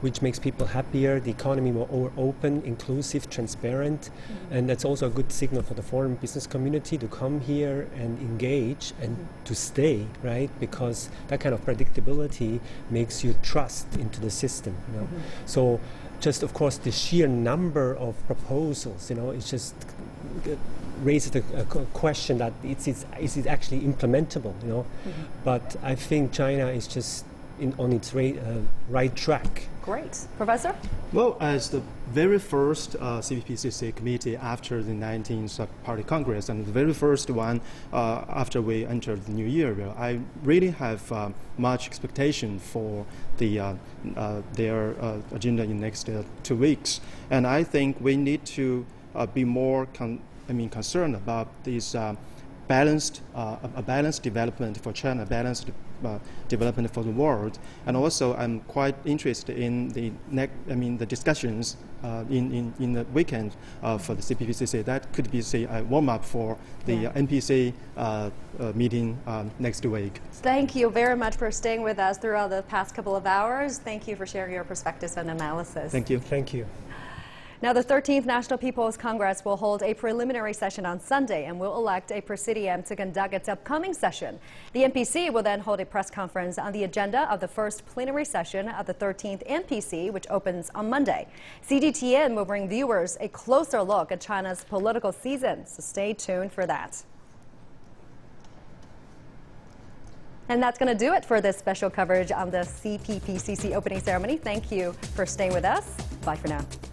which makes people happier, the economy more open, inclusive, transparent, and that's also a good signal for the foreign business community to come here and engage and to stay, right? Because that kind of predictability makes you trust into the system, So just, of course, the sheer number of proposals, it's just raises a question that is it actually implementable, But I think China is just on its right track. Great. Professor? Well, as the very first CPPCC committee after the 19th Party Congress, and the very first one after we entered the new year, I really have much expectation for their agenda in the next 2 weeks. And I think we need to be more concerned about this balanced development for China, balanced development for the world, and also I'm quite interested in the discussions in the weekend for the CPPCC. That could be, say, a warm-up for the NPC meeting next week. Thank you very much for staying with us throughout the past couple of hours. Thank you for sharing your perspectives and analysis. Thank you. Thank you. Now, the 13th National People's Congress will hold a preliminary session on Sunday and will elect a presidium to conduct its upcoming session. The NPC will then hold a press conference on the agenda of the first plenary session of the 13th NPC, which opens on Monday. CGTN will bring viewers a closer look at China's political season, so stay tuned for that. And that's going to do it for this special coverage on the CPPCC opening ceremony. Thank you for staying with us. Bye for now.